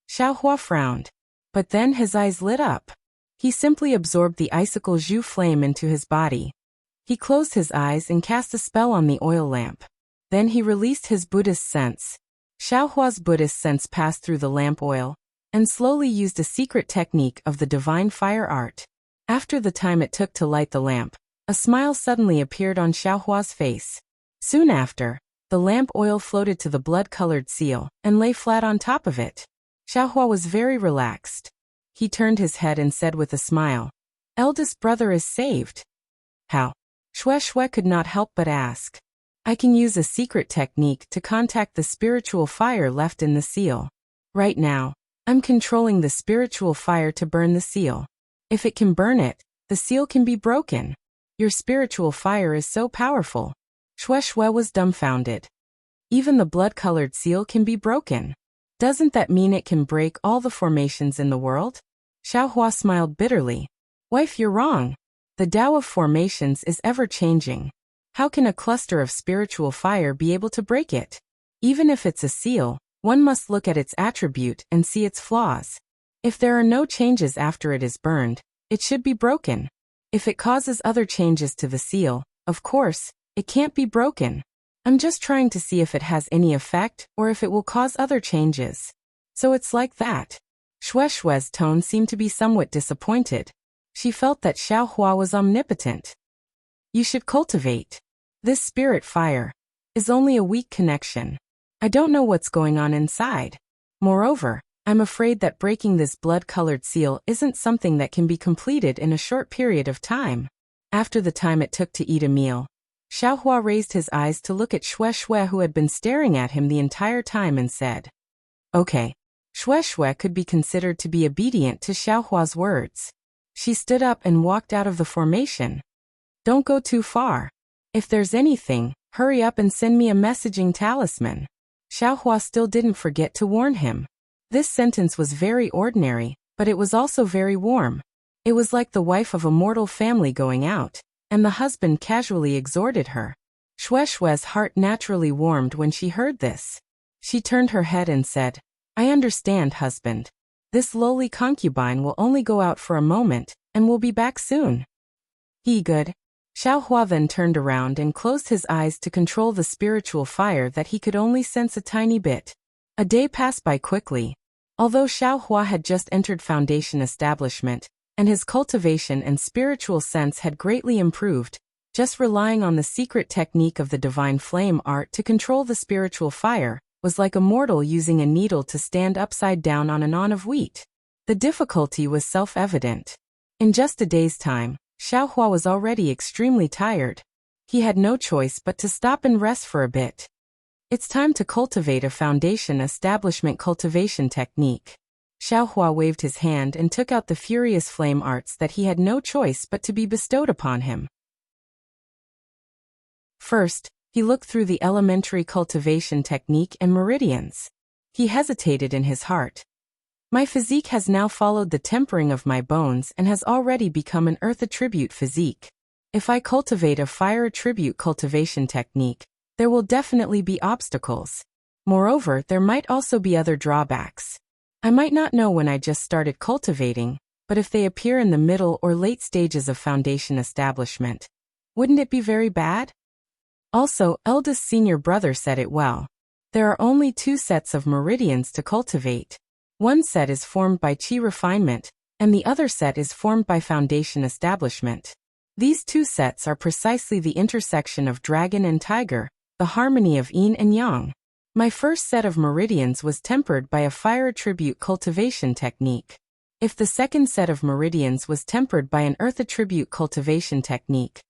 Xiaohua frowned. But then his eyes lit up. He simply absorbed the icicle jus flame into his body. He closed his eyes and cast a spell on the oil lamp. Then he released his Buddhist sense. Xiaohua's Buddhist sense passed through the lamp oil, and slowly used a secret technique of the divine fire art. After the time it took to light the lamp, a smile suddenly appeared on Xiaohua's face. Soon after, the lamp oil floated to the blood-colored seal and lay flat on top of it. Xiaohua was very relaxed. He turned his head and said with a smile, "Eldest brother is saved." How? Shue could not help but ask. I can use a secret technique to contact the spiritual fire left in the seal. Right now, I'm controlling the spiritual fire to burn the seal. If it can burn it, the seal can be broken. Your spiritual fire is so powerful. Shue was dumbfounded. Even the blood-colored seal can be broken. Doesn't that mean it can break all the formations in the world? Xiaohua smiled bitterly. Wife, you're wrong. The Tao of formations is ever-changing. How can a cluster of spiritual fire be able to break it? Even if it's a seal, one must look at its attribute and see its flaws. If there are no changes after it is burned, it should be broken. If it causes other changes to the seal, of course, it can't be broken. I'm just trying to see if it has any effect or if it will cause other changes. So it's like that. Shue's tone seemed to be somewhat disappointed. She felt that Xiaohua was omnipotent. You should cultivate. This spirit fire is only a weak connection. I don't know what's going on inside. Moreover, I'm afraid that breaking this blood-colored seal isn't something that can be completed in a short period of time. After the time it took to eat a meal, Xiaohua raised his eyes to look at Shue, who had been staring at him the entire time, and said, "Okay." Shue could be considered to be obedient to Xiaohua's words. She stood up and walked out of the formation. Don't go too far. If there's anything, hurry up and send me a messaging talisman. Xiaohua still didn't forget to warn him. This sentence was very ordinary, but it was also very warm. It was like the wife of a mortal family going out, and the husband casually exhorted her. Shue's heart naturally warmed when she heard this. She turned her head and said, I understand, husband. This lowly concubine will only go out for a moment, and will be back soon. Good. Xiaohua then turned around and closed his eyes to control the spiritual fire that he could only sense a tiny bit. A day passed by quickly. Although Xiaohua had just entered foundation establishment, and his cultivation and spiritual sense had greatly improved, just relying on the secret technique of the divine flame art to control the spiritual fire was like a mortal using a needle to stand upside down on an awn of wheat. The difficulty was self-evident. In just a day's time, Xiaohua was already extremely tired. He had no choice but to stop and rest for a bit. It's time to cultivate a foundation establishment cultivation technique. Xiaohua waved his hand and took out the furious flame arts that he had no choice but to be bestowed upon him. First, he looked through the elementary cultivation technique and meridians. He hesitated in his heart. My physique has now followed the tempering of my bones and has already become an earth attribute physique. If I cultivate a fire attribute cultivation technique, there will definitely be obstacles. Moreover, there might also be other drawbacks. I might not know when I just started cultivating, but if they appear in the middle or late stages of foundation establishment, wouldn't it be very bad? Also, eldest senior brother said it well. There are only 2 sets of meridians to cultivate. One set is formed by chi refinement, and the other set is formed by foundation establishment. These 2 sets are precisely the intersection of dragon and tiger, the harmony of yin and yang. My first set of meridians was tempered by a fire attribute cultivation technique. If the second set of meridians was tempered by an earth attribute cultivation technique,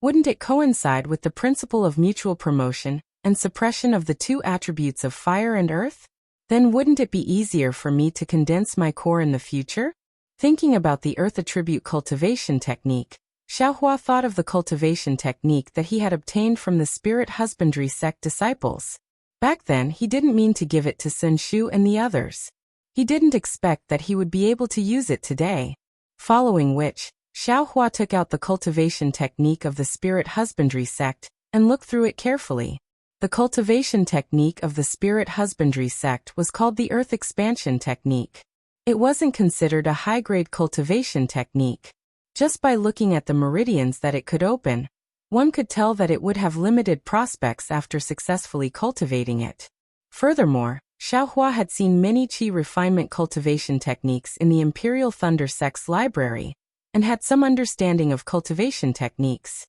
wouldn't it coincide with the principle of mutual promotion and suppression of the 2 attributes of fire and earth? Then wouldn't it be easier for me to condense my core in the future? Thinking about the earth attribute cultivation technique, Xiaohua thought of the cultivation technique that he had obtained from the spirit husbandry sect disciples. Back then he didn't mean to give it to Sun Shu and the others. He didn't expect that he would be able to use it today. Following which, Xiaohua took out the cultivation technique of the spirit husbandry sect and looked through it carefully. The cultivation technique of the spirit husbandry sect was called the earth expansion technique. It wasn't considered a high-grade cultivation technique. Just by looking at the meridians that it could open, one could tell that it would have limited prospects after successfully cultivating it. Furthermore, Xiaohua had seen many qi refinement cultivation techniques in the Imperial Thunder Sect's library, and had some understanding of cultivation techniques.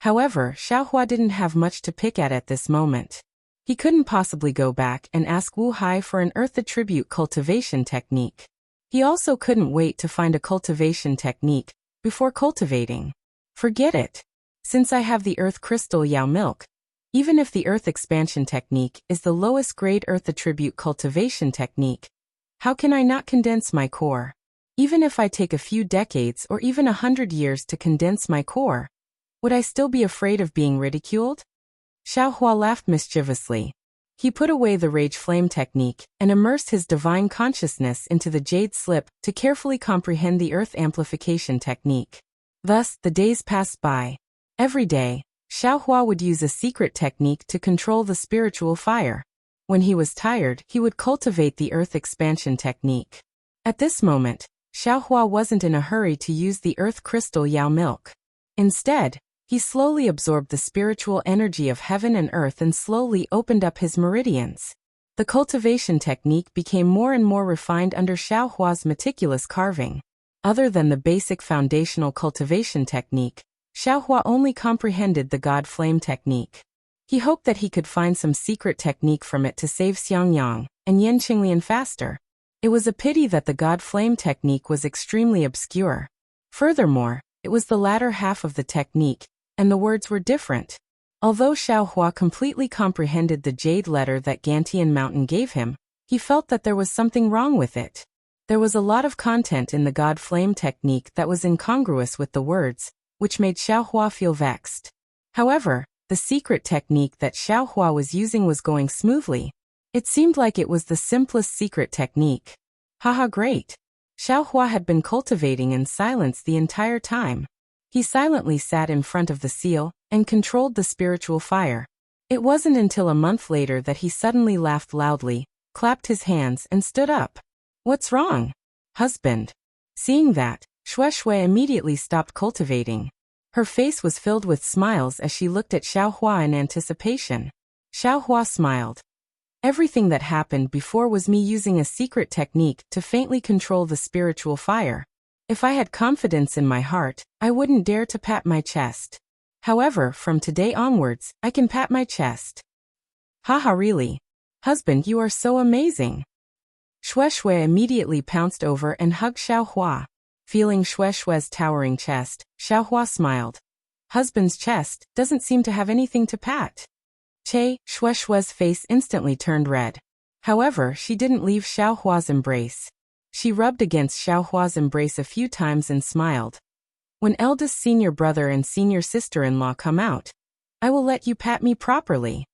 However, Xiaohua didn't have much to pick at this moment. He couldn't possibly go back and ask Wu Hai for an earth attribute cultivation technique. He also couldn't wait to find a cultivation technique before cultivating. Forget it. Since I have the earth crystal Yao milk, even if the earth expansion technique is the lowest grade earth attribute cultivation technique, how can I not condense my core? Even if I take a few decades or even 100 years to condense my core, would I still be afraid of being ridiculed? Xiaohua laughed mischievously. He put away the rage flame technique and immersed his divine consciousness into the jade slip to carefully comprehend the earth amplification technique. Thus, the days passed by. Every day, Xiaohua would use a secret technique to control the spiritual fire. When he was tired, he would cultivate the earth expansion technique. At this moment, Xiaohua wasn't in a hurry to use the earth crystal Yao milk. Instead, he slowly absorbed the spiritual energy of heaven and earth and slowly opened up his meridians. The cultivation technique became more and more refined under Xiaohua's meticulous carving. Other than the basic foundational cultivation technique, Xiaohua only comprehended the God Flame technique. He hoped that he could find some secret technique from it to save Xiangyang and Yan Qinglian faster. It was a pity that the God Flame technique was extremely obscure. Furthermore, it was the latter half of the technique, and the words were different. Although Xiaohua completely comprehended the jade letter that Gantian Mountain gave him, he felt that there was something wrong with it. There was a lot of content in the God Flame technique that was incongruous with the words, which made Xiaohua feel vexed. However, the secret technique that Xiaohua was using was going smoothly. It seemed like it was the simplest secret technique. Haha, great. Xiaohua had been cultivating in silence the entire time. He silently sat in front of the seal and controlled the spiritual fire. It wasn't until a month later that he suddenly laughed loudly, clapped his hands and stood up. What's wrong, husband? Seeing that, Shui immediately stopped cultivating. Her face was filled with smiles as she looked at Xiaohua in anticipation. Xiaohua smiled. Everything that happened before was me using a secret technique to faintly control the spiritual fire. If I had confidence in my heart, I wouldn't dare to pat my chest. However, from today onwards, I can pat my chest. Haha, really? Husband, you are so amazing. Shui immediately pounced over and hugged Xiaohua. Feeling Shui's towering chest, Xiaohua smiled. Husband's chest doesn't seem to have anything to pat. Shui's face instantly turned red. However, she didn't leave Xiaohua's embrace. She rubbed against Xiaohua's embrace a few times and smiled. When eldest senior brother and senior sister-in-law come out, I will let you pat me properly.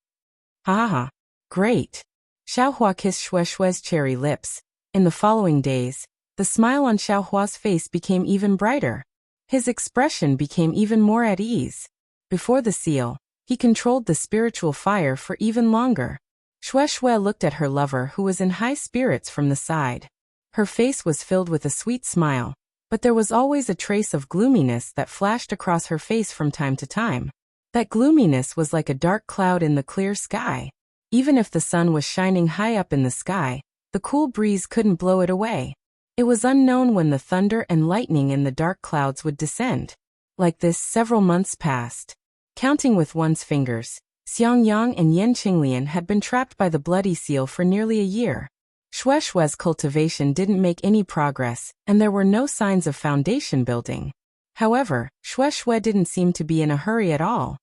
Ha ha, great. Xiaohua kissed Shui's cherry lips. In the following days, the smile on Xiaohua's face became even brighter. His expression became even more at ease. Before the seal, he controlled the spiritual fire for even longer. Shui looked at her lover who was in high spirits from the side. Her face was filled with a sweet smile, but there was always a trace of gloominess that flashed across her face from time to time. That gloominess was like a dark cloud in the clear sky. Even if the sun was shining high up in the sky, the cool breeze couldn't blow it away. It was unknown when the thunder and lightning in the dark clouds would descend. Like this, several months passed. Counting with one's fingers, Xiangyang and Yan Qinglian had been trapped by the bloody seal for nearly a year. Shui's cultivation didn't make any progress, and there were no signs of foundation building. However, Shui didn't seem to be in a hurry at all.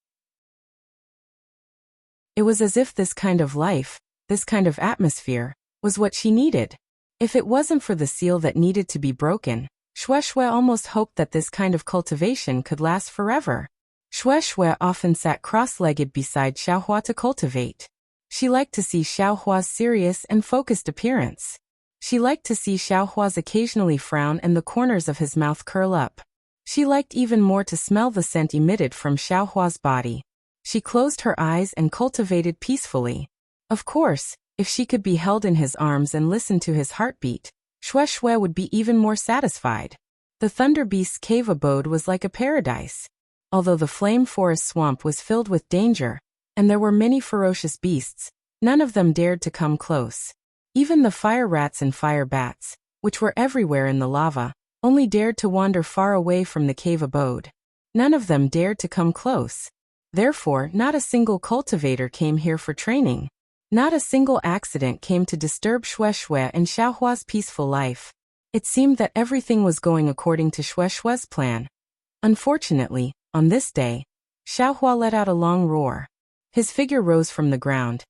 It was as if this kind of life, this kind of atmosphere, was what she needed. If it wasn't for the seal that needed to be broken, Shui almost hoped that this kind of cultivation could last forever. Shui often sat cross-legged beside Xiaohua to cultivate. She liked to see Xiaohua's serious and focused appearance. She liked to see Xiaohua's occasionally frown and the corners of his mouth curl up. She liked even more to smell the scent emitted from Xiaohua's body. She closed her eyes and cultivated peacefully. Of course, if she could be held in his arms and listen to his heartbeat, Shui would be even more satisfied. The Thunder Beast's cave abode was like a paradise. Although the Flame Forest swamp was filled with danger, and there were many ferocious beasts, none of them dared to come close. Even the fire rats and fire bats, which were everywhere in the lava, only dared to wander far away from the cave abode. None of them dared to come close. Therefore, not a single cultivator came here for training. Not a single accident came to disturb Shui and Xiaohua's peaceful life. It seemed that everything was going according to Shui's plan. Unfortunately, on this day, Xiaohua let out a long roar. His figure rose from the ground,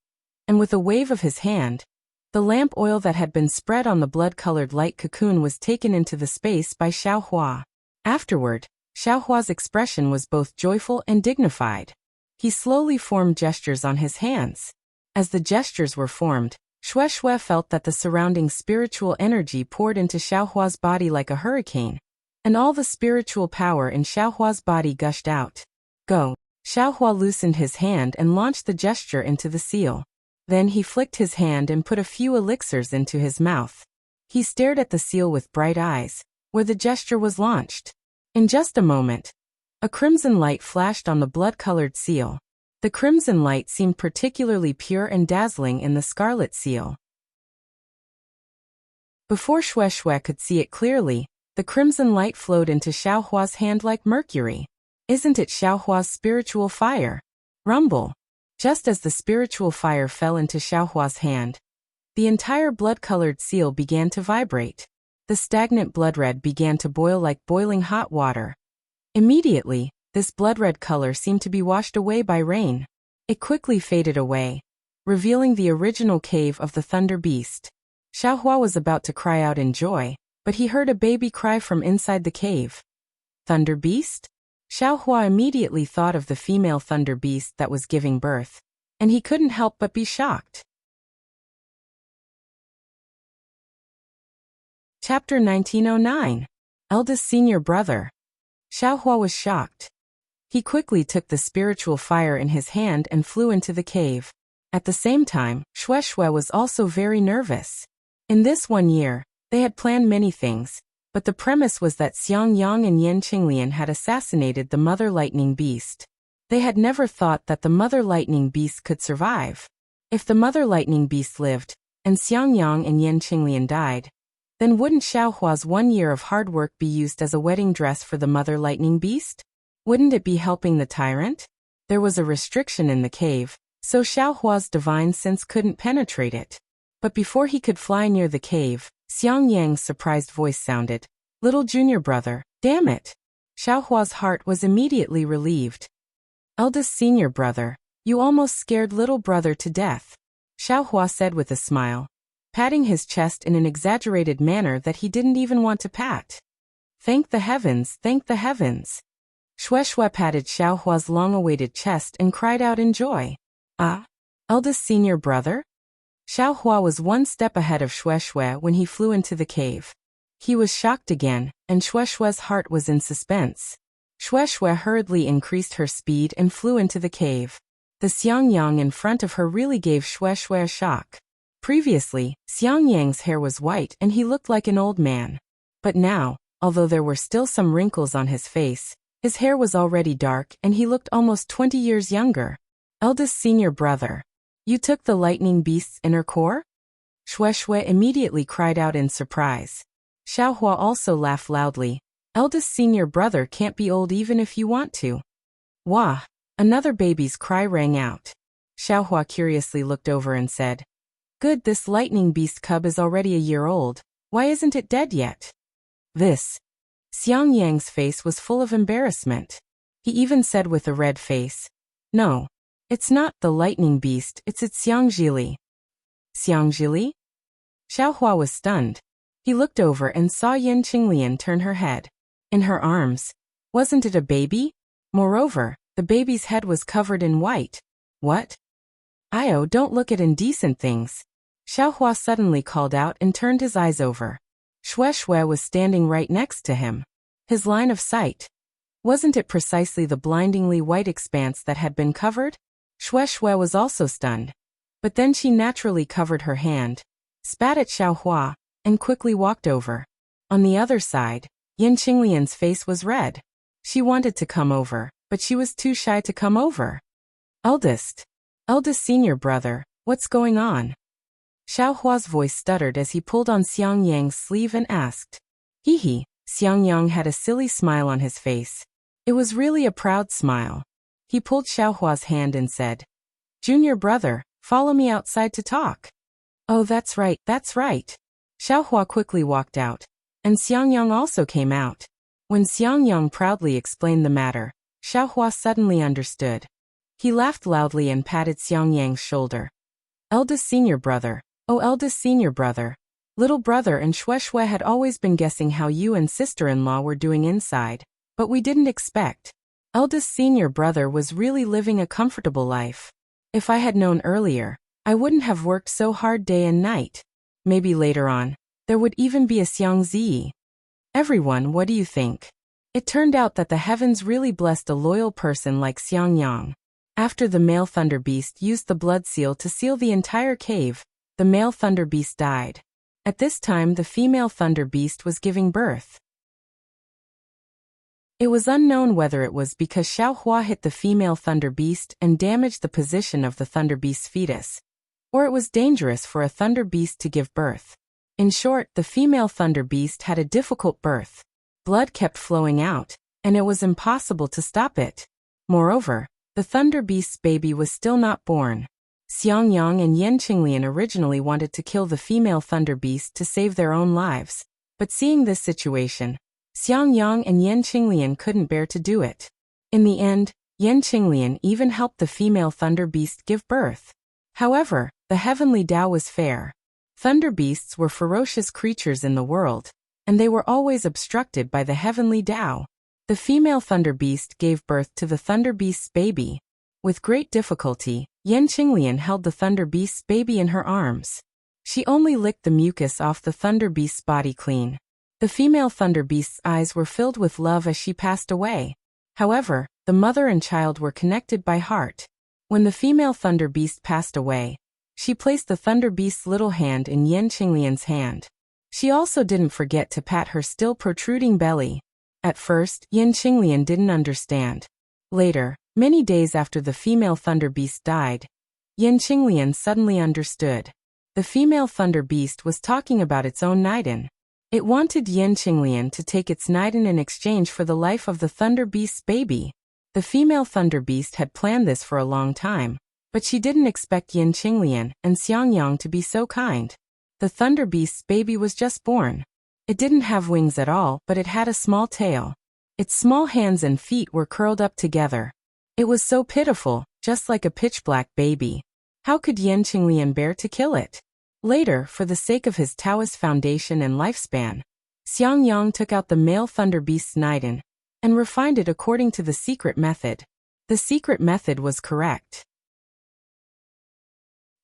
and with a wave of his hand, the lamp oil that had been spread on the blood-colored light cocoon was taken into the space by Xiaohua. Afterward, Xiaohua's expression was both joyful and dignified. He slowly formed gestures on his hands. As the gestures were formed, Shui felt that the surrounding spiritual energy poured into Xiaohua's body like a hurricane, and all the spiritual power in Xiaohua's body gushed out. Go! Xiaohua loosened his hand and launched the gesture into the seal. Then he flicked his hand and put a few elixirs into his mouth. He stared at the seal with bright eyes, where the gesture was launched. In just a moment, a crimson light flashed on the blood-colored seal. The crimson light seemed particularly pure and dazzling in the scarlet seal. Before Shui could see it clearly, the crimson light flowed into Xiaohua's hand like mercury. Isn't it Xiaohua's spiritual fire? Rumble! Just as the spiritual fire fell into Xiaohua's hand, the entire blood-colored seal began to vibrate. The stagnant blood red began to boil like boiling hot water. Immediately, this blood-red color seemed to be washed away by rain. It quickly faded away, revealing the original cave of the Thunder Beast. Xiaohua was about to cry out in joy, but he heard a baby cry from inside the cave. Thunder Beast? Xiaohua immediately thought of the female Thunder Beast that was giving birth, and he couldn't help but be shocked. Chapter 1909. Eldest Senior Brother. Xiaohua was shocked. He quickly took the spiritual fire in his hand and flew into the cave. At the same time, Shui was also very nervous. In this 1 year, they had planned many things, but the premise was that Xiang Yang and Yan Qinglian had assassinated the Mother Lightning Beast. They had never thought that the Mother Lightning Beast could survive. If the Mother Lightning Beast lived, and Xiang Yang and Yan Qinglian died, then wouldn't Xiaohua's 1 year of hard work be used as a wedding dress for the Mother Lightning Beast? Wouldn't it be helping the tyrant? There was a restriction in the cave, so Xiaohua's divine sense couldn't penetrate it. But before he could fly near the cave, Xiang Yang's surprised voice sounded. Little junior brother, damn it! Xiaohua's heart was immediately relieved. Eldest senior brother, you almost scared little brother to death, Xiaohua said with a smile, patting his chest in an exaggerated manner that he didn't even want to pat. Thank the heavens, thank the heavens. Shui patted Xiaohua's long-awaited chest and cried out in joy. Ah, eldest senior brother? Xiaohua was 1 step ahead of Shui when he flew into the cave. He was shocked again, and Shui's heart was in suspense. Shui hurriedly increased her speed and flew into the cave. The Xiang Yang in front of her really gave Shui a shock. Previously, Xiang Yang's hair was white and he looked like an old man. But now, although there were still some wrinkles on his face, his hair was already dark and he looked almost 20 years younger. Eldest senior brother, you took the lightning beast's inner core? Shui immediately cried out in surprise. Xiaohua also laughed loudly. Eldest senior brother can't be old even if you want to. Wah! Another baby's cry rang out. Xiaohua curiously looked over and said, Good, this lightning beast cub is already a year old. Why isn't it dead yet? This. Xiang Yang's face was full of embarrassment. He even said with a red face, No, it's not the lightning beast, it's Xiang Zhili. Xiang Zhili? Xiaohua was stunned. He looked over and saw Yan Qinglian turn her head. In her arms. Wasn't it a baby? Moreover, the baby's head was covered in white. What? Io, don't look at indecent things. Xiaohua suddenly called out and turned his eyes over. Xue Xue was standing right next to him. His line of sight. Wasn't it precisely the blindingly white expanse that had been covered? Xue Xue was also stunned. But then she naturally covered her hand, spat at Xiaohua, and quickly walked over. On the other side, Yan Qinglian's face was red. She wanted to come over, but she was too shy to come over. Eldest senior brother, what's going on? Xiaohua's voice stuttered as he pulled on Xiang Yang's sleeve and asked. Hee. Xiang Yang had a silly smile on his face. It was really a proud smile. He pulled Xiaohua's hand and said, Junior brother, follow me outside to talk. Oh, that's right. Xiaohua quickly walked out, and Xiang Yang also came out. When Xiang Yang proudly explained the matter, Xiaohua suddenly understood. He laughed loudly and patted Xiang Yang's shoulder. Eldest senior brother, oh eldest senior brother. Little brother and Xue Xue had always been guessing how you and sister-in-law were doing inside, but we didn't expect. Eldest senior brother was really living a comfortable life. If I had known earlier, I wouldn't have worked so hard day and night. Maybe later on, there would even be a Xiang Zi. Everyone, what do you think? It turned out that the heavens really blessed a loyal person like Xiang Yang. After the male thunder beast used the blood seal to seal the entire cave, the male thunder beast died. At this time the female thunder beast was giving birth. It was unknown whether it was because Xiaohua hit the female thunder beast and damaged the position of the thunder beast's fetus, or it was dangerous for a thunder beast to give birth. In short, the female thunder beast had a difficult birth. Blood kept flowing out, and it was impossible to stop it. Moreover, the thunder beast's baby was still not born. Xiang Yang and Yan Qinglian originally wanted to kill the female thunder beast to save their own lives, but seeing this situation, Xiang Yang and Yan Qinglian couldn't bear to do it. In the end, Yan Qinglian even helped the female thunder beast give birth. However, the heavenly Tao was fair. Thunder beasts were ferocious creatures in the world, and they were always obstructed by the heavenly Tao. The female thunder beast gave birth to the thunder beast's baby. With great difficulty, Yan Qinglian held the thunder beast's baby in her arms. She only licked the mucus off the thunder beast's body clean. The female thunder beast's eyes were filled with love as she passed away. However, the mother and child were connected by heart. When the female thunder beast passed away, she placed the thunder beast's little hand in Yan Qinglian's hand. She also didn't forget to pat her still protruding belly. At first, Yan Qinglian didn't understand. Later, many days after the female thunder beast died, Yan Qinglian suddenly understood. The female thunder beast was talking about its own Niden. It wanted Yan Qinglian to take its Niden in exchange for the life of the thunder beast's baby. The female thunder beast had planned this for a long time, but she didn't expect Yan Qinglian and Xiang Yang to be so kind. The thunder beast's baby was just born. It didn't have wings at all, but it had a small tail. Its small hands and feet were curled up together. It was so pitiful, just like a pitch-black baby. How could Yan Qinglian bear to kill it? Later, for the sake of his Taoist foundation and lifespan, Xiang Yang took out the male thunder beast's Niden and refined it according to the secret method. The secret method was correct.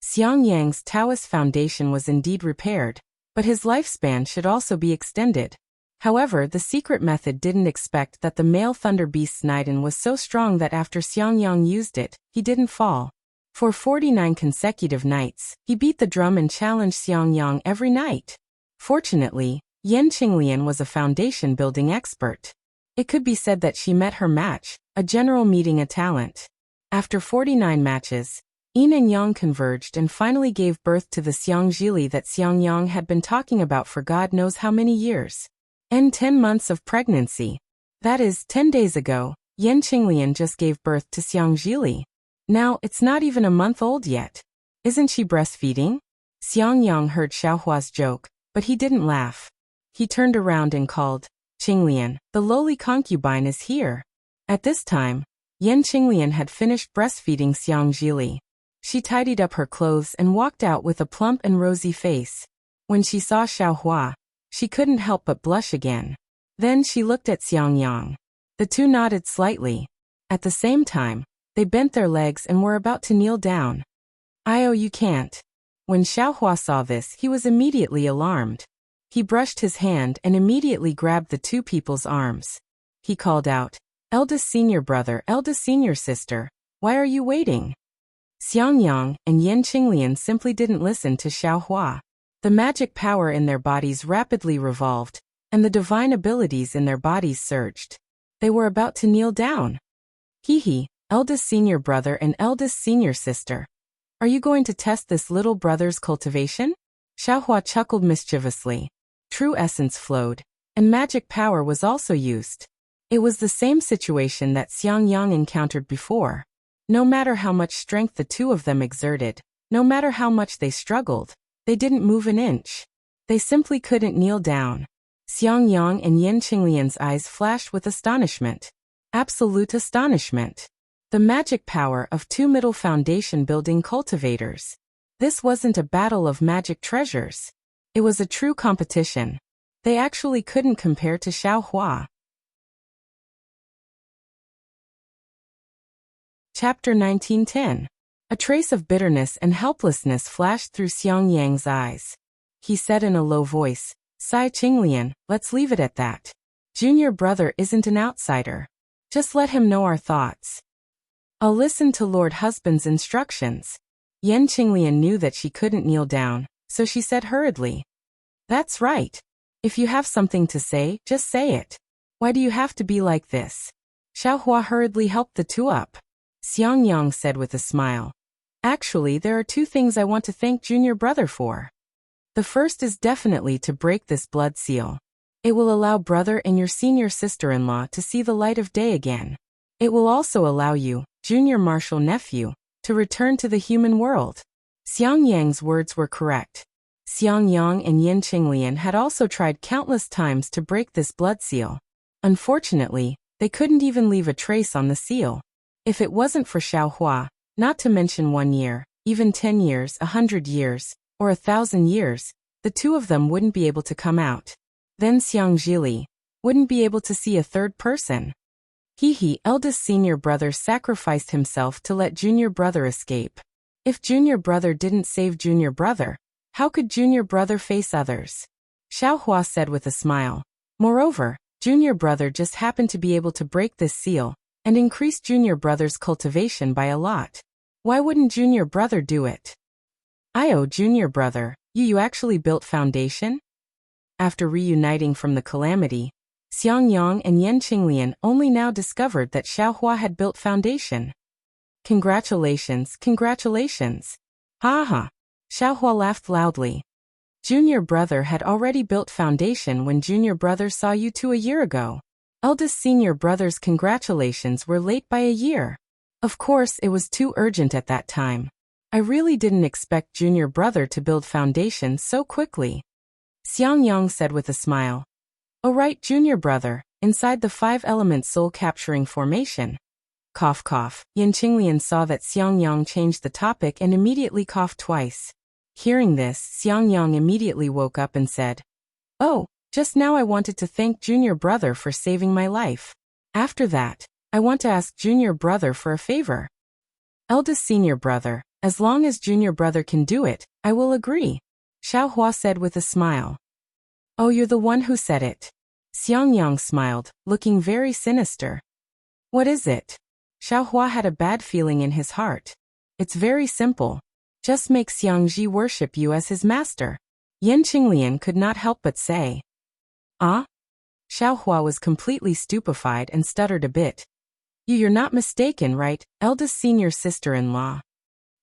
Xiang Yang's Taoist foundation was indeed repaired, but his lifespan should also be extended. However, the secret method didn't expect that the male thunder beast's Niden was so strong that after Xiang Yang used it, he didn't fall. For 49 consecutive nights, he beat the drum and challenged Xiang Yang every night. Fortunately, Yan Qinglian was a foundation-building expert. It could be said that she met her match, a general meeting a talent. After 49 matches, Yin and Yang converged and finally gave birth to the Xiang Zhili that Xiang Yang had been talking about for God knows how many years. And 10 months of pregnancy. That is, 10 days ago, Yan Qinglian just gave birth to Xiang Zhili. Now, it's not even a month old yet. Isn't she breastfeeding? Xiang Yang heard Xiaohua's joke, but he didn't laugh. He turned around and called, Qinglian, the lowly concubine is here. At this time, Yan Qinglian had finished breastfeeding Xiang Zhili. She tidied up her clothes and walked out with a plump and rosy face. When she saw Xiaohua, she couldn't help but blush again. Then she looked at Xiang Yang. The two nodded slightly. At the same time, they bent their legs and were about to kneel down. You can't. When Xiaohua saw this, he was immediately alarmed. He brushed his hand and immediately grabbed the two people's arms. He called out, "Eldest senior brother, eldest senior sister, why are you waiting?" Xiangyang and Yan Qinglian simply didn't listen to Xiaohua. The magic power in their bodies rapidly revolved, and the divine abilities in their bodies surged. They were about to kneel down. Hee, eldest senior brother and eldest senior sister. Are you going to test this little brother's cultivation? Xiaohua chuckled mischievously. True essence flowed, and magic power was also used. It was the same situation that Xiangyang encountered before. No matter how much strength the two of them exerted, no matter how much they struggled, they didn't move an inch. They simply couldn't kneel down. Xiangyang and Yan Qinglian's eyes flashed with astonishment. Absolute astonishment. The magic power of two middle foundation building cultivators. This wasn't a battle of magic treasures. It was a true competition. They actually couldn't compare to Xiaohua. Chapter 1910. A trace of bitterness and helplessness flashed through Xiangyang's eyes. He said in a low voice, "Sai Qinglian, let's leave it at that. Junior brother isn't an outsider. Just let him know our thoughts. I'll listen to Lord Husband's instructions." Yan Qinglian knew that she couldn't kneel down, so she said hurriedly, "That's right. If you have something to say, just say it. Why do you have to be like this?" Xiaohua hurriedly helped the two up. Xiangyang said with a smile, "Actually, there are two things I want to thank Junior Brother for. The first is definitely to break this blood seal. It will allow brother and your senior sister-in-law to see the light of day again. It will also allow you, Junior Marshal Nephew, to return to the human world." Xiangyang's words were correct. Xiangyang and Yan Qinglian had also tried countless times to break this blood seal. Unfortunately, they couldn't even leave a trace on the seal. If it wasn't for Xiaohua, not to mention 1 year, even 10 years, 100 years, or 1,000 years, the two of them wouldn't be able to come out. Then Xiang Zhili wouldn't be able to see a third person. Eldest senior brother sacrificed himself to let junior brother escape. If junior brother didn't save junior brother, how could junior brother face others? Xiaohua said with a smile. Moreover, junior brother just happened to be able to break this seal and increase junior brother's cultivation by a lot. Why wouldn't junior brother do it? Junior brother, you actually built foundation? After reuniting from the calamity, Xiangyang and Yan Qinglian only now discovered that Xiaohua had built foundation. Congratulations, congratulations. Ha. Xiaohua laughed loudly. Junior brother had already built foundation when junior brother saw you 2 a year ago. Eldest senior brother's congratulations were late by a year. Of course, it was too urgent at that time. I really didn't expect junior brother to build foundation so quickly. Xiangyang said with a smile. Oh right, junior brother, inside the 5-element soul-capturing formation. Cough cough. Yan Qinglian saw that Xiangyang changed the topic and immediately coughed twice. Hearing this, Xiangyang immediately woke up and said, "Oh, just now I wanted to thank junior brother for saving my life. After that, I want to ask junior brother for a favor." Eldest senior brother, as long as junior brother can do it, I will agree. Xiaohua said with a smile. Oh, you're the one who said it. Xiangyang smiled, looking very sinister. What is it? Xiaohua had a bad feeling in his heart. It's very simple. Just make Xiangji worship you as his master. Yan Qinglian could not help but say. Ah? Xiaohua was completely stupefied and stuttered a bit. You're not mistaken, right, eldest senior sister-in-law?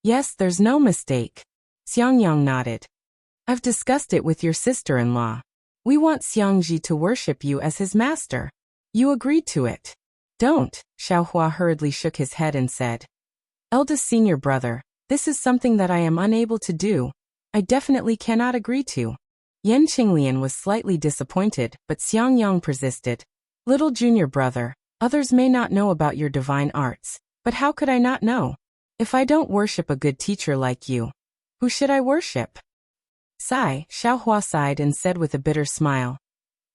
Yes, there's no mistake. Xiangyang nodded. I've discussed it with your sister-in-law. We want Xiangji to worship you as his master. You agreed to it. Don't, Xiaohua hurriedly shook his head and said. Eldest senior brother, this is something that I am unable to do. I definitely cannot agree to. Yan Qinglian was slightly disappointed, but Xiangyang persisted. Little junior brother, others may not know about your divine arts, but how could I not know? If I don't worship a good teacher like you, who should I worship? Sigh, Xiaohua sighed and said with a bitter smile.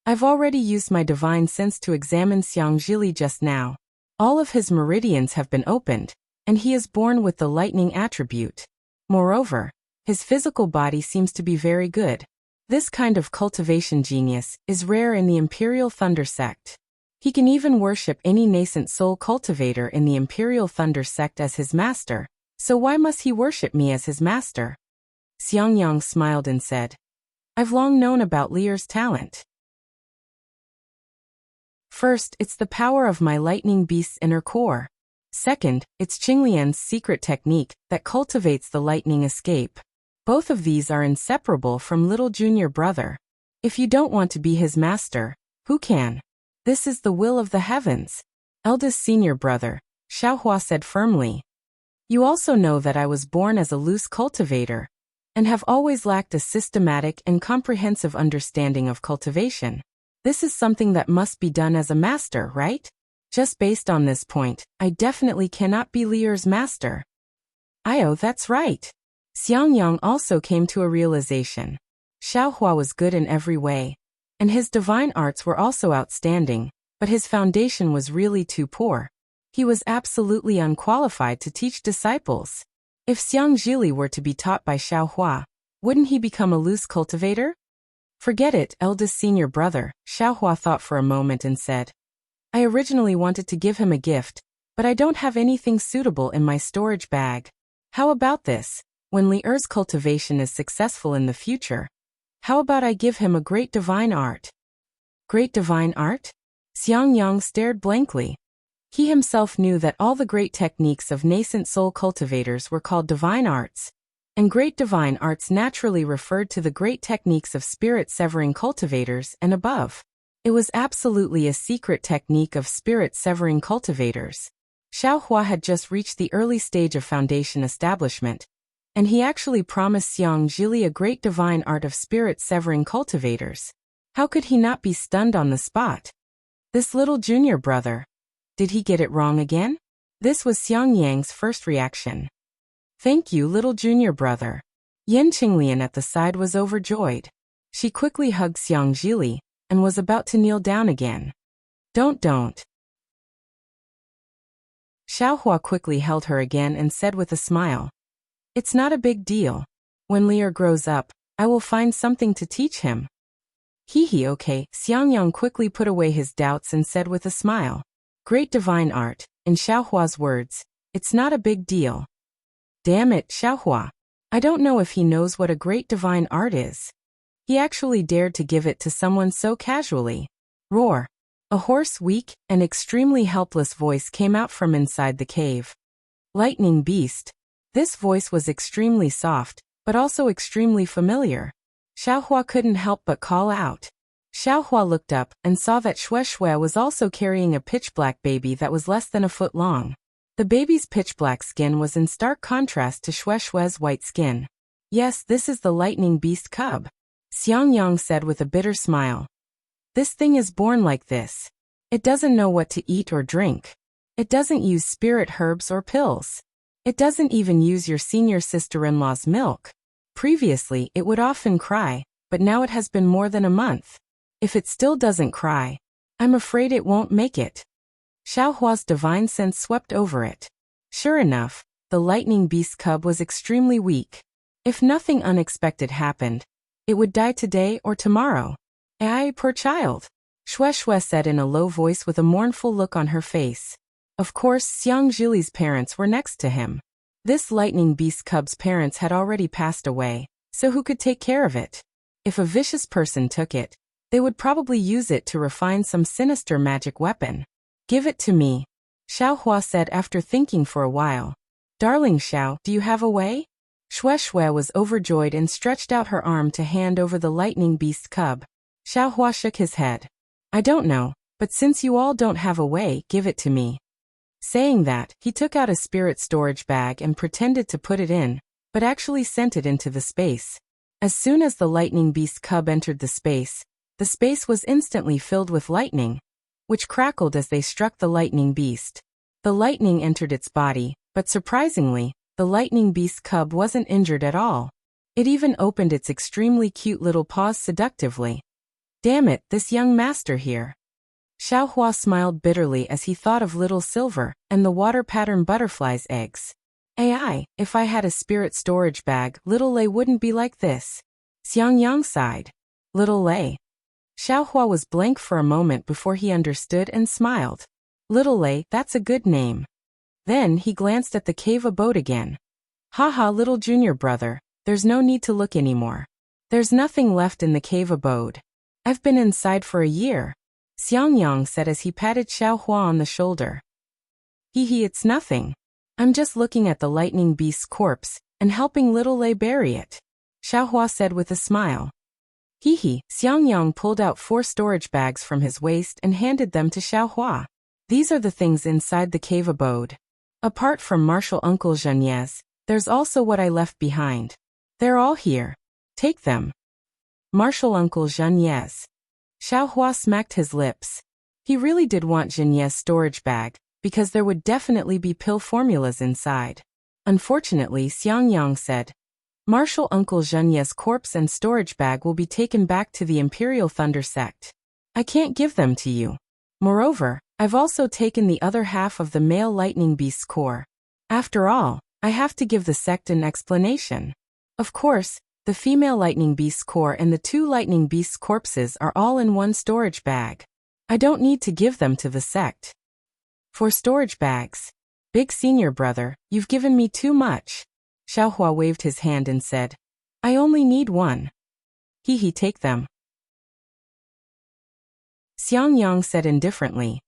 I've already used my divine sense to examine Xiangzhili just now. All of his meridians have been opened, and he is born with the lightning attribute. Moreover, his physical body seems to be very good. This kind of cultivation genius is rare in the Imperial Thunder sect. He can even worship any nascent soul cultivator in the Imperial Thunder sect as his master, so why must he worship me as his master? Xiangyang smiled and said, I've long known about Lier's talent. First, it's the power of my lightning beast's inner core. Second, it's Qinglian's secret technique that cultivates the lightning escape. Both of these are inseparable from little junior brother. If you don't want to be his master, who can? This is the will of the heavens. Eldest senior brother, Xiaohua said firmly. You also know that I was born as a loose cultivator, and have always lacked a systematic and comprehensive understanding of cultivation. This is something that must be done as a master, right? Just based on this point, I definitely cannot be Lier's master. That's right. Xiangyang also came to a realization. Xiaohua was good in every way, and his divine arts were also outstanding, but his foundation was really too poor. He was absolutely unqualified to teach disciples. If Xiang Zhili were to be taught by Xiaohua, wouldn't he become a loose cultivator? Forget it, eldest senior brother, Xiaohua thought for a moment and said. I originally wanted to give him a gift, but I don't have anything suitable in my storage bag. How about this? When Lier's cultivation is successful in the future, how about I give him a great divine art? Great divine art? Xiangyang stared blankly. He himself knew that all the great techniques of nascent soul cultivators were called divine arts, and great divine arts naturally referred to the great techniques of spirit-severing cultivators and above. It was absolutely a secret technique of spirit-severing cultivators. Xiaohua had just reached the early stage of foundation establishment, and he actually promised Xiang Zhili a great divine art of spirit-severing cultivators. How could he not be stunned on the spot? This little junior brother. Did he get it wrong again? This was Xiangyang's first reaction. Thank you, little junior brother. Yan Qinglian at the side was overjoyed. She quickly hugged Xiang Zhili and was about to kneel down again. Don't. Xiaohua quickly held her again and said with a smile. It's not a big deal. When Lier grows up, I will find something to teach him. Okay. Xiangyang quickly put away his doubts and said with a smile. Great divine art, in Xiaohua's words, it's not a big deal. Damn it, Xiaohua. I don't know if he knows what a great divine art is. He actually dared to give it to someone so casually. Roar. A hoarse, weak, and extremely helpless voice came out from inside the cave. Lightning beast. This voice was extremely soft, but also extremely familiar. Xiaohua couldn't help but call out. Xiaohua looked up and saw that Xue was also carrying a pitch-black baby that was less than a foot long. The baby's pitch-black skin was in stark contrast to Xue's white skin. Yes, this is the lightning beast cub. Xiangyang said with a bitter smile. This thing is born like this. It doesn't know what to eat or drink. It doesn't use spirit herbs or pills. It doesn't even use your senior sister-in-law's milk. Previously, it would often cry, but now it has been more than a month. If it still doesn't cry, I'm afraid it won't make it. Xiaohua's divine sense swept over it. Sure enough, the lightning beast cub was extremely weak. If nothing unexpected happened, it would die today or tomorrow. Poor child. Xue said in a low voice with a mournful look on her face. Of course, Xiang Zhili's parents were next to him. This lightning beast cub's parents had already passed away, so who could take care of it? If a vicious person took it, they would probably use it to refine some sinister magic weapon. Give it to me, Xiaohua said after thinking for a while. Darling Xiao, do you have a way? Xue was overjoyed and stretched out her arm to hand over the lightning beast cub. Xiaohua shook his head. I don't know, but since you all don't have a way, give it to me. Saying that, he took out a spirit storage bag and pretended to put it in, but actually sent it into the space. As soon as the lightning beast cub entered the space was instantly filled with lightning, which crackled as they struck the lightning beast. The lightning entered its body, but surprisingly, the lightning beast cub wasn't injured at all. It even opened its extremely cute little paws seductively. Damn it, this young master here. Xiaohua smiled bitterly as he thought of little Silver and the water pattern butterfly's eggs. AI, if I had a spirit storage bag, little Lei wouldn't be like this. Xiangyang sighed. Little Lei. Xiaohua was blank for a moment before he understood and smiled. Little Lei, that's a good name. Then he glanced at the cave abode again. Haha, little junior brother, there's no need to look anymore. There's nothing left in the cave abode. I've been inside for a year, Xiangyang said as he patted Xiaohua on the shoulder. Hee, it's nothing. I'm just looking at the lightning beast's corpse and helping little Lei bury it, Xiaohua said with a smile. Hee, Xiangyang pulled out 4 storage bags from his waist and handed them to Xiaohua. These are the things inside the cave abode. Apart from Martial Uncle Zhenyes, there's also what I left behind. They're all here. Take them. Martial Uncle Zhenyes. Xiaohua smacked his lips. He really did want Zhenyes' storage bag, because there would definitely be pill formulas inside. Unfortunately, Xiangyang said, Martial Uncle Zhenyes' corpse and storage bag will be taken back to the Imperial Thunder Sect. I can't give them to you. Moreover, I've also taken the other half of the male lightning beast's core. After all, I have to give the sect an explanation. Of course, the female lightning beast's core and the 2 lightning beasts' corpses are all in one storage bag. I don't need to give them to the sect. For storage bags. Big senior brother, you've given me too much. Xiaohua waved his hand and said, I only need 1. Hee, take them. Xiangyang said indifferently.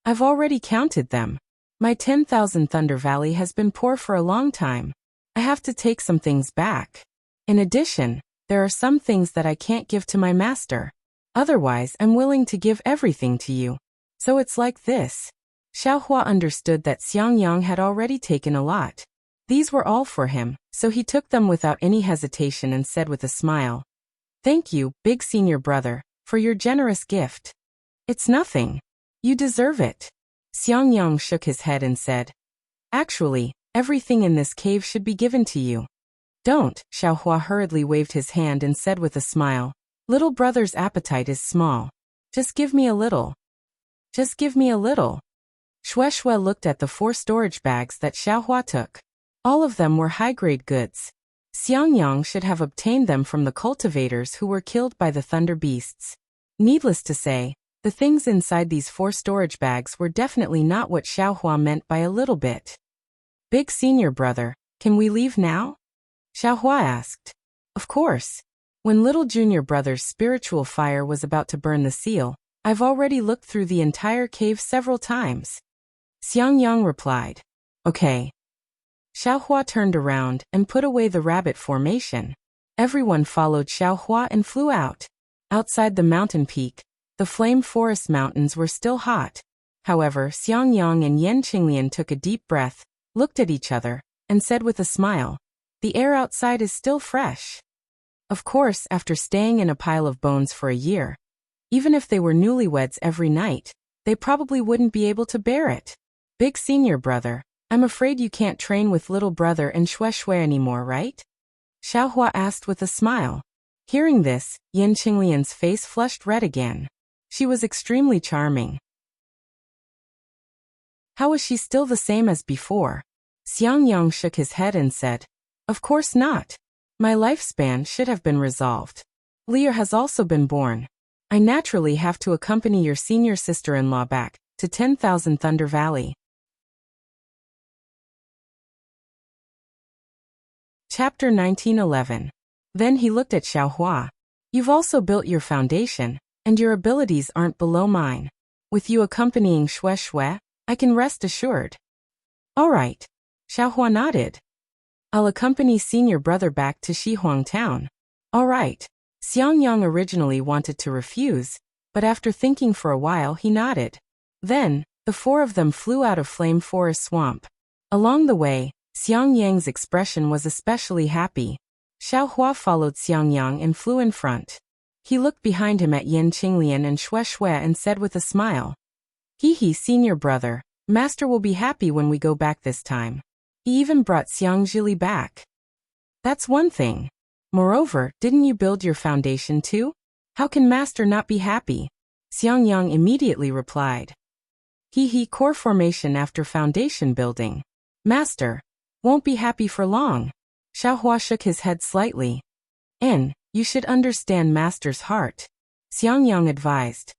I've already counted them. My 10,000 Thunder Valley has been poor for a long time. I have to take some things back. In addition, there are some things that I can't give to my master. Otherwise, I'm willing to give everything to you. So it's like this. Xiaohua understood that Xiangyang had already taken a lot. These were all for him, so he took them without any hesitation and said with a smile, Thank you, big senior brother, for your generous gift. It's nothing. You deserve it. Xiangyang shook his head and said, Actually, everything in this cave should be given to you. Don't, Xiaohua hurriedly waved his hand and said with a smile, Little brother's appetite is small. Just give me a little. Just give me a little. Shui looked at the 4 storage bags that Xiaohua took. All of them were high-grade goods. Xiangyang should have obtained them from the cultivators who were killed by the thunder beasts. Needless to say, the things inside these 4 storage bags were definitely not what Xiaohua meant by a little bit. Big senior brother, can we leave now? Xiaohua asked. Of course. When little junior brother's spiritual fire was about to burn the seal, I've already looked through the entire cave several times. Xiangyang replied. Okay. Xiaohua turned around and put away the rabbit formation. Everyone followed Xiaohua and flew out. Outside the mountain peak, the flame forest mountains were still hot. However, Xiangyang and Yan Qinglian took a deep breath, looked at each other, and said with a smile, The air outside is still fresh. Of course, after staying in a pile of bones for a year, even if they were newlyweds every night, they probably wouldn't be able to bear it. Big senior brother, I'm afraid you can't train with little brother and Shui anymore, right? Xiaohua asked with a smile. Hearing this, Yan Qinglian's face flushed red again. She was extremely charming. How is she still the same as before? Xiangyang shook his head and said, Of course not. My lifespan should have been resolved. Lear has also been born. I naturally have to accompany your senior sister-in-law back to 10,000 Thunder Valley. Chapter 1911. Then he looked at Xiaohua. You've also built your foundation, and your abilities aren't below mine. With you accompanying Shui, I can rest assured. All right. Xiaohua nodded. I'll accompany senior brother back to Shihuang town. All right. Xiangyang originally wanted to refuse, but after thinking for a while he nodded. Then, the 4 of them flew out of Flame Forest Swamp. Along the way, Xiangyang's expression was especially happy. Xiaohua followed Xiangyang and flew in front. He looked behind him at Yan Qinglian and Shui and said with a smile, Hee, senior brother, master will be happy when we go back this time. He even brought Xiangzhili back. That's one thing. Moreover, didn't you build your foundation too? How can master not be happy? Xiangyang immediately replied. Core formation after foundation building. Master, Won't be happy for long. Xiaohua shook his head slightly. You should understand Master's heart, Xiangyang advised.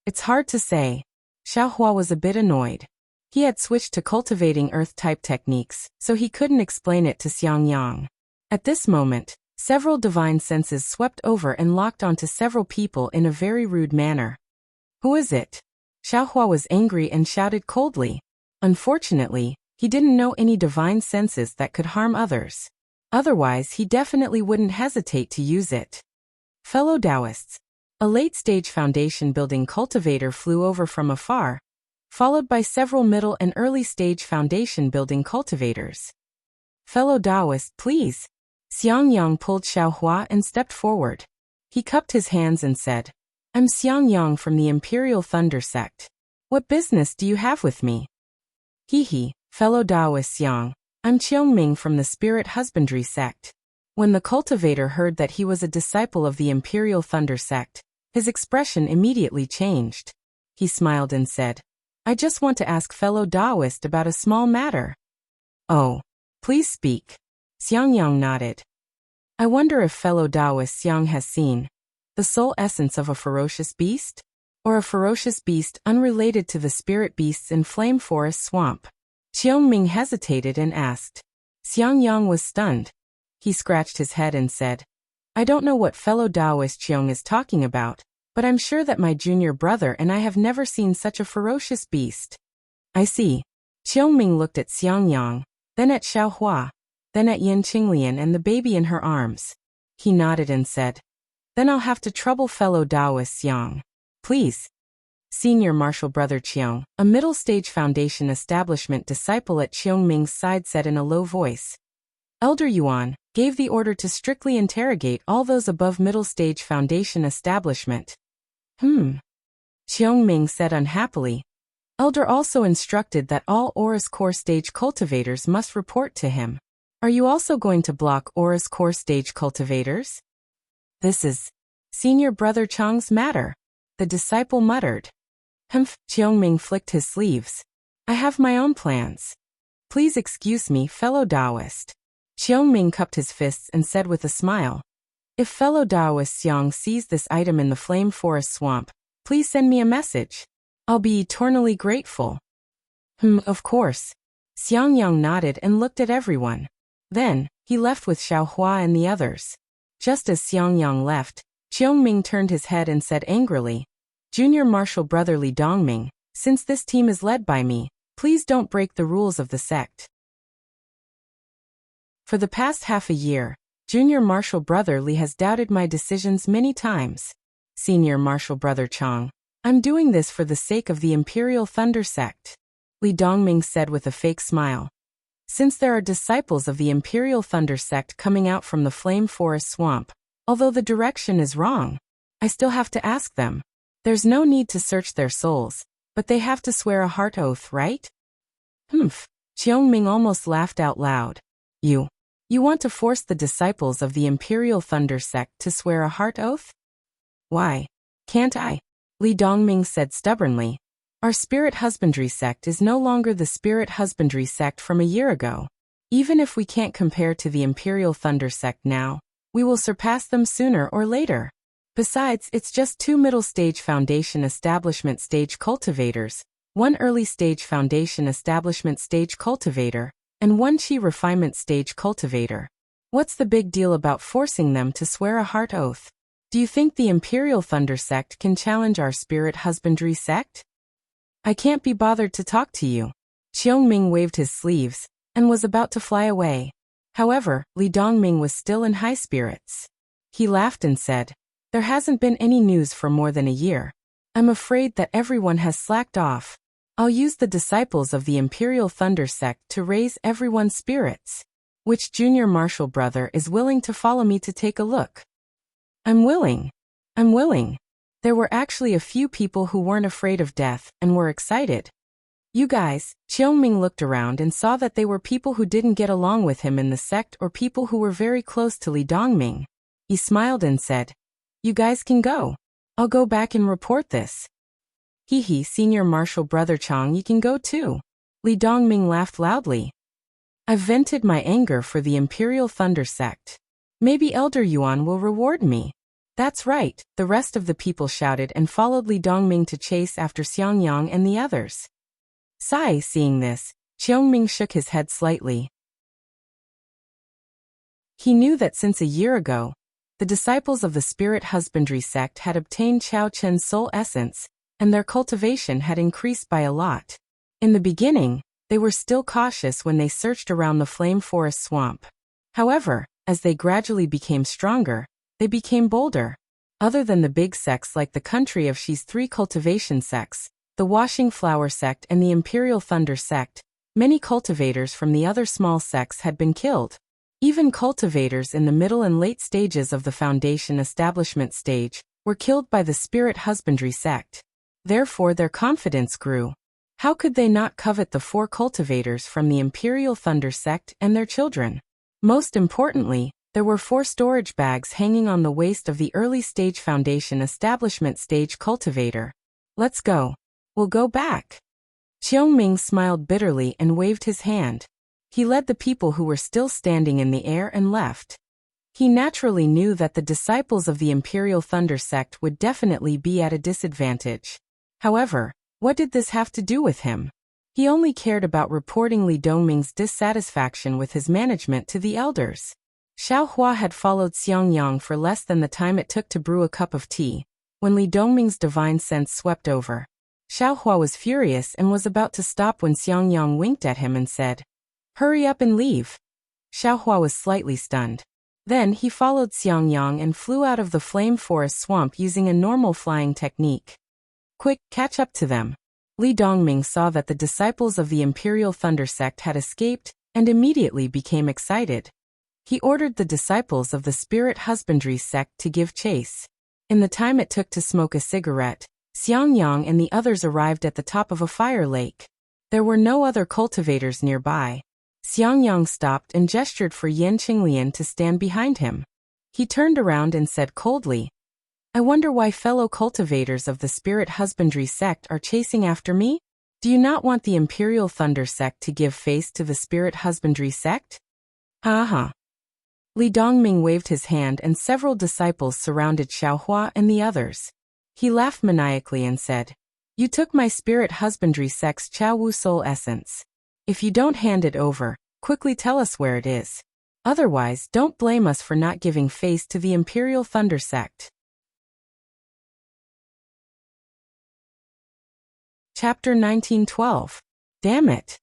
It's hard to say. Xiaohua was a bit annoyed. He had switched to cultivating earth-type techniques, so he couldn't explain it to Xiangyang. At this moment, several divine senses swept over and locked onto several people in a very rude manner. Who is it? Xiaohua was angry and shouted coldly. Unfortunately, he didn't know any divine senses that could harm others. Otherwise, he definitely wouldn't hesitate to use it. Fellow Taoists. A late-stage foundation-building cultivator flew over from afar, followed by several middle and early-stage foundation-building cultivators. Fellow Taoist, please. Xiangyang pulled Xiaohua and stepped forward. He cupped his hands and said, I'm Xiangyang from the Imperial Thunder Sect. What business do you have with me? He, fellow Taoist Xiang. I'm Qiongming from the Spirit Husbandry Sect. When the cultivator heard that he was a disciple of the Imperial Thunder Sect, his expression immediately changed. He smiled and said, I just want to ask fellow Taoist about a small matter. Oh, please speak. Xiangyang nodded. I wonder if fellow Taoist Xiang has seen the soul essence of a ferocious beast? Or a ferocious beast unrelated to the spirit beasts in Flame Forest Swamp? Qiongming hesitated and asked. Xiangyang was stunned. He scratched his head and said, I don't know what fellow Taoist Qiong is talking about, but I'm sure that my junior brother and I have never seen such a ferocious beast. I see. Qiongming looked at Xiangyang, then at Xiaohua, then at Yin Qinglian and the baby in her arms. He nodded and said, Then I'll have to trouble fellow Taoist Xiang. Please. Senior Martial Brother Qiong, a middle-stage foundation establishment disciple at Qiongming's side, said in a low voice. Elder Yuan gave the order to strictly interrogate all those above middle-stage foundation establishment. Qiongming said unhappily. Elder also instructed that all Aura's core stage cultivators must report to him. Are you also going to block Aura's core stage cultivators? This is Senior Brother Chang's matter, the disciple muttered. Qiongming flicked his sleeves. I have my own plans. Please excuse me, fellow Taoist. Qiongming cupped his fists and said with a smile. If fellow Taoist Xiang sees this item in the Flame Forest Swamp, please send me a message. I'll be eternally grateful. Of course. Xiangyang nodded and looked at everyone. Then, he left with Xiaohua and the others. Just as Xiangyang left, Qiongming turned his head and said angrily, Junior Martial Brother Li Dongming, since this team is led by me, please don't break the rules of the sect. For the past half a year, Junior Martial Brother Li has doubted my decisions many times. Senior Martial Brother Chang, I'm doing this for the sake of the Imperial Thunder Sect. Li Dongming said with a fake smile. Since there are disciples of the Imperial Thunder Sect coming out from the Flame Forest Swamp, although the direction is wrong, I still have to ask them. There's no need to search their souls, but they have to swear a heart oath, right? Qiongming almost laughed out loud. You want to force the disciples of the Imperial Thunder Sect to swear a heart oath? Why can't I? Li Dongming said stubbornly. Our Spirit Husbandry Sect is no longer the Spirit Husbandry Sect from a year ago. Even if we can't compare to the Imperial Thunder Sect now, we will surpass them sooner or later. Besides, it's just 2 middle-stage foundation establishment stage cultivators, 1 early-stage foundation establishment stage cultivator, and 1 chi refinement stage cultivator. What's the big deal about forcing them to swear a heart oath? Do you think the Imperial Thunder Sect can challenge our Spirit Husbandry Sect? I can't be bothered to talk to you. Qiongming waved his sleeves and was about to fly away. However, Li Dongming was still in high spirits. He laughed and said, There hasn't been any news for more than a year. I'm afraid that everyone has slacked off. I'll use the disciples of the Imperial Thunder Sect to raise everyone's spirits. Which junior martial brother is willing to follow me to take a look? I'm willing. There were actually a few people who weren't afraid of death and were excited. You guys, Qiongming looked around and saw that they were people who didn't get along with him in the sect or people who were very close to Li Dongming. He smiled and said, You guys can go. I'll go back and report this. Senior Martial Brother Chang, you can go too. Li Dongming laughed loudly. I've vented my anger for the Imperial Thunder Sect. Maybe Elder Yuan will reward me. That's right, the rest of the people shouted and followed Li Dongming to chase after Xiangyang and the others. Sai, seeing this, Qiongming shook his head slightly. He knew that since a year ago, the disciples of the Spirit Husbandry sect had obtained Chao Chen's soul essence, and their cultivation had increased by a lot. In the beginning, they were still cautious when they searched around the Flame Forest swamp. However, as they gradually became stronger, they became bolder. Other than the big sects like the country of Shi's 3 cultivation sects, the Washing Flower sect and the Imperial Thunder sect, many cultivators from the other small sects had been killed. Even cultivators in the middle and late stages of the foundation establishment stage were killed by the Spirit Husbandry sect. Therefore their confidence grew. How could they not covet the 4 cultivators from the Imperial Thunder sect and their children? Most importantly, there were 4 storage bags hanging on the waist of the early stage foundation establishment stage cultivator. Let's go. We'll go back. Qiongming smiled bitterly and waved his hand. He led the people who were still standing in the air and left. He naturally knew that the disciples of the Imperial Thunder sect would definitely be at a disadvantage. However, what did this have to do with him? He only cared about reporting Li Dongming's dissatisfaction with his management to the elders. Xiao Hua had followed Xiangyang for less than the time it took to brew a cup of tea. When Li Dongming's divine sense swept over, Xiao Hua was furious and was about to stop when Xiangyang winked at him and said, "Hurry up and leave." Xiao Hua was slightly stunned. Then he followed Xiangyang and flew out of the Flame Forest swamp using a normal flying technique. Quick, catch up to them. Li Dongming saw that the disciples of the Imperial Thunder sect had escaped and immediately became excited. He ordered the disciples of the Spirit Husbandry sect to give chase. In the time it took to smoke a cigarette, Xiangyang and the others arrived at the top of a fire lake. There were no other cultivators nearby. Xiangyang stopped and gestured for Yan Qinglian to stand behind him. He turned around and said coldly, "I wonder why fellow cultivators of the Spirit Husbandry sect are chasing after me? Do you not want the Imperial Thunder sect to give face to the Spirit Husbandry sect?" "Ha ha." Li Dongming waved his hand and several disciples surrounded Xiaohua and the others. He laughed maniacally and said, "You took my Spirit Husbandry sect's Chao Wu soul essence. If you don't hand it over, quickly tell us where it is. Otherwise, don't blame us for not giving face to the Imperial Thunder sect." Chapter 1912. Damn it.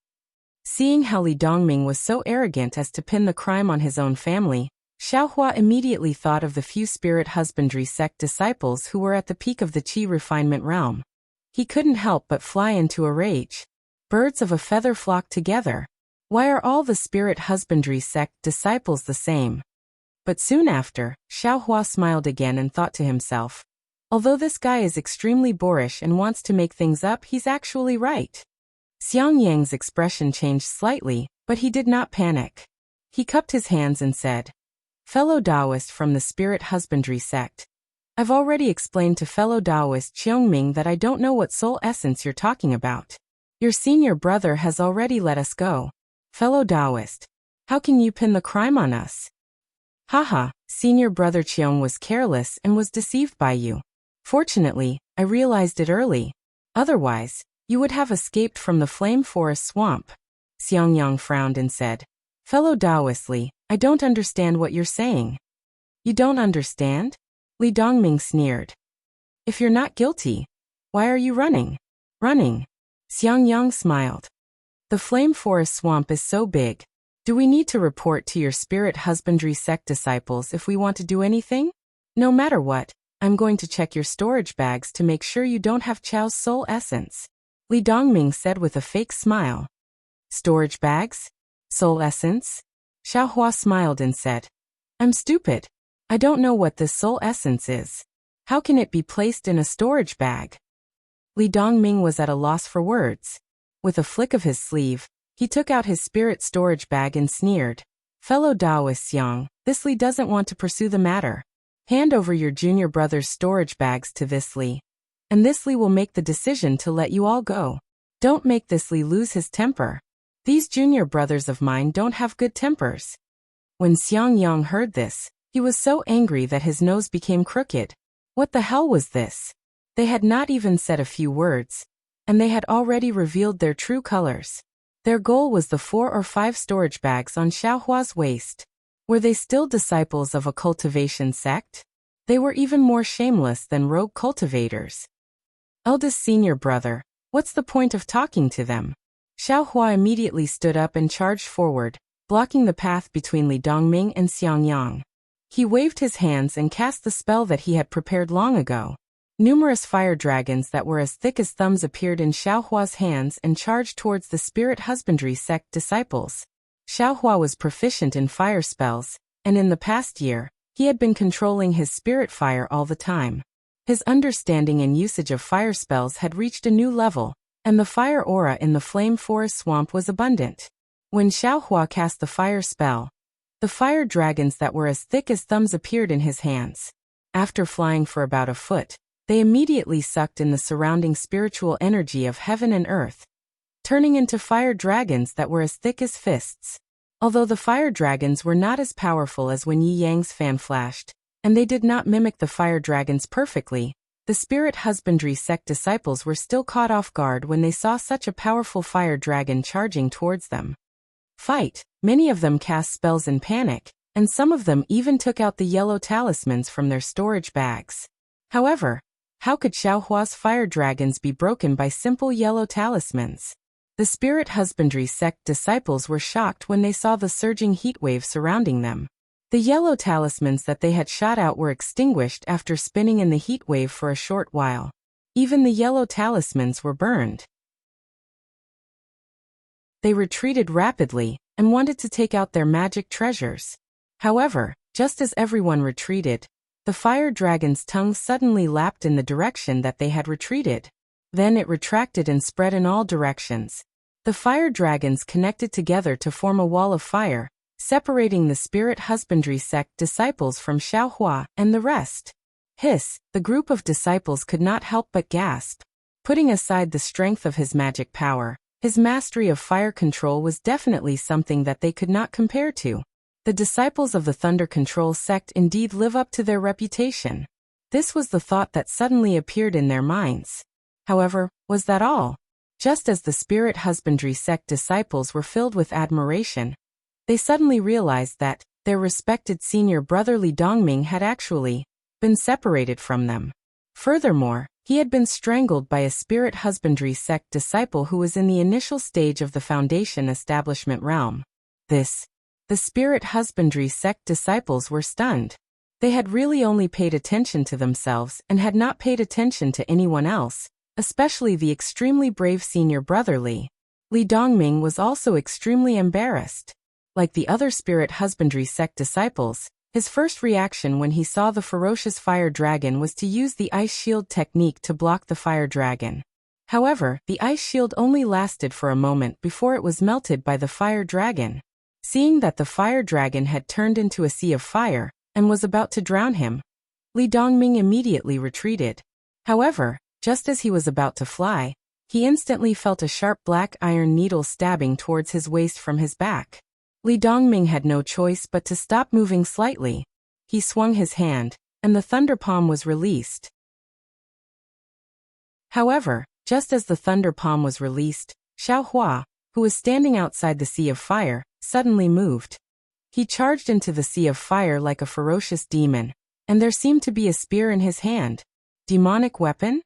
Seeing how Li Dongming was so arrogant as to pin the crime on his own family, Xiaohua immediately thought of the few Spirit Husbandry sect disciples who were at the peak of the Qi refinement realm. He couldn't help but fly into a rage. Birds of a feather flock together. Why are all the Spirit Husbandry sect disciples the same? But soon after, Xiaohua smiled again and thought to himself, although this guy is extremely boorish and wants to make things up, he's actually right. Xiangyang's expression changed slightly, but he did not panic. He cupped his hands and said, "Fellow Taoist from the Spirit Husbandry sect, I've already explained to fellow Taoist Qiongming that I don't know what soul essence you're talking about. Your senior brother has already let us go. Fellow Taoist, how can you pin the crime on us?" "Haha, senior brother Qiong was careless and was deceived by you. Fortunately, I realized it early. Otherwise, you would have escaped from the Flame Forest swamp." Xiangyang frowned and said, "Fellow Taoist Li, I don't understand what you're saying." "You don't understand?" Li Dongming sneered. "If you're not guilty, why are you running?" "Running?" Xiangyang smiled. "The Flame Forest swamp is so big. Do we need to report to your Spirit Husbandry sect disciples if we want to do anything? No matter what, I'm going to check your storage bags to make sure you don't have Chao's soul essence," Li Dongming said with a fake smile. "Storage bags? Soul essence?" Xiaohua smiled and said, "I'm stupid. I don't know what this soul essence is. How can it be placed in a storage bag?" Li Dongming was at a loss for words. With a flick of his sleeve, he took out his spirit storage bag and sneered, "Fellow Taoist Xiang, this Li doesn't want to pursue the matter. Hand over your junior brother's storage bags to this Li, and this Li will make the decision to let you all go. Don't make this Li lose his temper." These junior brothers of mine don't have good tempers. When Xiangyang heard this, he was so angry that his nose became crooked. What the hell was this? They had not even said a few words, and they had already revealed their true colors. Their goal was the 4 or 5 storage bags on Xiaohua's waist. Were they still disciples of a cultivation sect? They were even more shameless than rogue cultivators. Eldest senior brother, what's the point of talking to them? Xiaohua immediately stood up and charged forward, blocking the path between Li Dongming and Xiangyang. He waved his hands and cast the spell that he had prepared long ago. Numerous fire dragons that were as thick as thumbs appeared in Xiaohua's hands and charged towards the spirit husbandry sect disciples. Xiaohua was proficient in fire spells, and in the past year, he had been controlling his spirit fire all the time. His understanding and usage of fire spells had reached a new level, and the fire aura in the flame forest swamp was abundant. When Xiaohua cast the fire spell, the fire dragons that were as thick as thumbs appeared in his hands. After flying for about a foot, they immediately sucked in the surrounding spiritual energy of heaven and earth, turning into fire dragons that were as thick as fists. Although the fire dragons were not as powerful as when Yi Yang's fan flashed, and they did not mimic the fire dragons perfectly, the spirit husbandry sect disciples were still caught off guard when they saw such a powerful fire dragon charging towards them. Fight! Many of them cast spells in panic, and some of them even took out the yellow talismans from their storage bags. However, how could Xiaohua's fire dragons be broken by simple yellow talismans? The spirit husbandry sect disciples were shocked when they saw the surging heat wave surrounding them. The yellow talismans that they had shot out were extinguished after spinning in the heat wave for a short while. Even the yellow talismans were burned. They retreated rapidly and wanted to take out their magic treasures. However, just as everyone retreated, the fire dragon's tongue suddenly lapped in the direction that they had retreated. Then it retracted and spread in all directions. The fire dragons connected together to form a wall of fire, separating the spirit husbandry sect disciples from Xiaohua and the rest. Hiss! The group of disciples could not help but gasp. Putting aside the strength of his magic power, his mastery of fire control was definitely something that they could not compare to. The disciples of the Thunder Control sect indeed live up to their reputation. This was the thought that suddenly appeared in their minds. However, was that all? Just as the spirit husbandry sect disciples were filled with admiration, they suddenly realized that their respected senior brother Li Dongming had actually been separated from them. Furthermore, he had been strangled by a spirit husbandry sect disciple who was in the initial stage of the foundation establishment realm. The spirit husbandry sect disciples were stunned. They had really only paid attention to themselves and had not paid attention to anyone else, especially the extremely brave senior brother Li. Li Dongming was also extremely embarrassed. Like the other spirit husbandry sect disciples, his first reaction when he saw the ferocious fire dragon was to use the ice shield technique to block the fire dragon. However, the ice shield only lasted for a moment before it was melted by the fire dragon. Seeing that the fire dragon had turned into a sea of fire and was about to drown him, Li Dongming immediately retreated. However, just as he was about to fly, he instantly felt a sharp black iron needle stabbing towards his waist from his back. Li Dongming had no choice but to stop moving slightly. He swung his hand, and the thunder palm was released. However, just as the thunder palm was released, Xiaohua, who was standing outside the sea of fire, suddenly moved. He charged into the sea of fire like a ferocious demon, and there seemed to be a spear in his hand. Demonic weapon?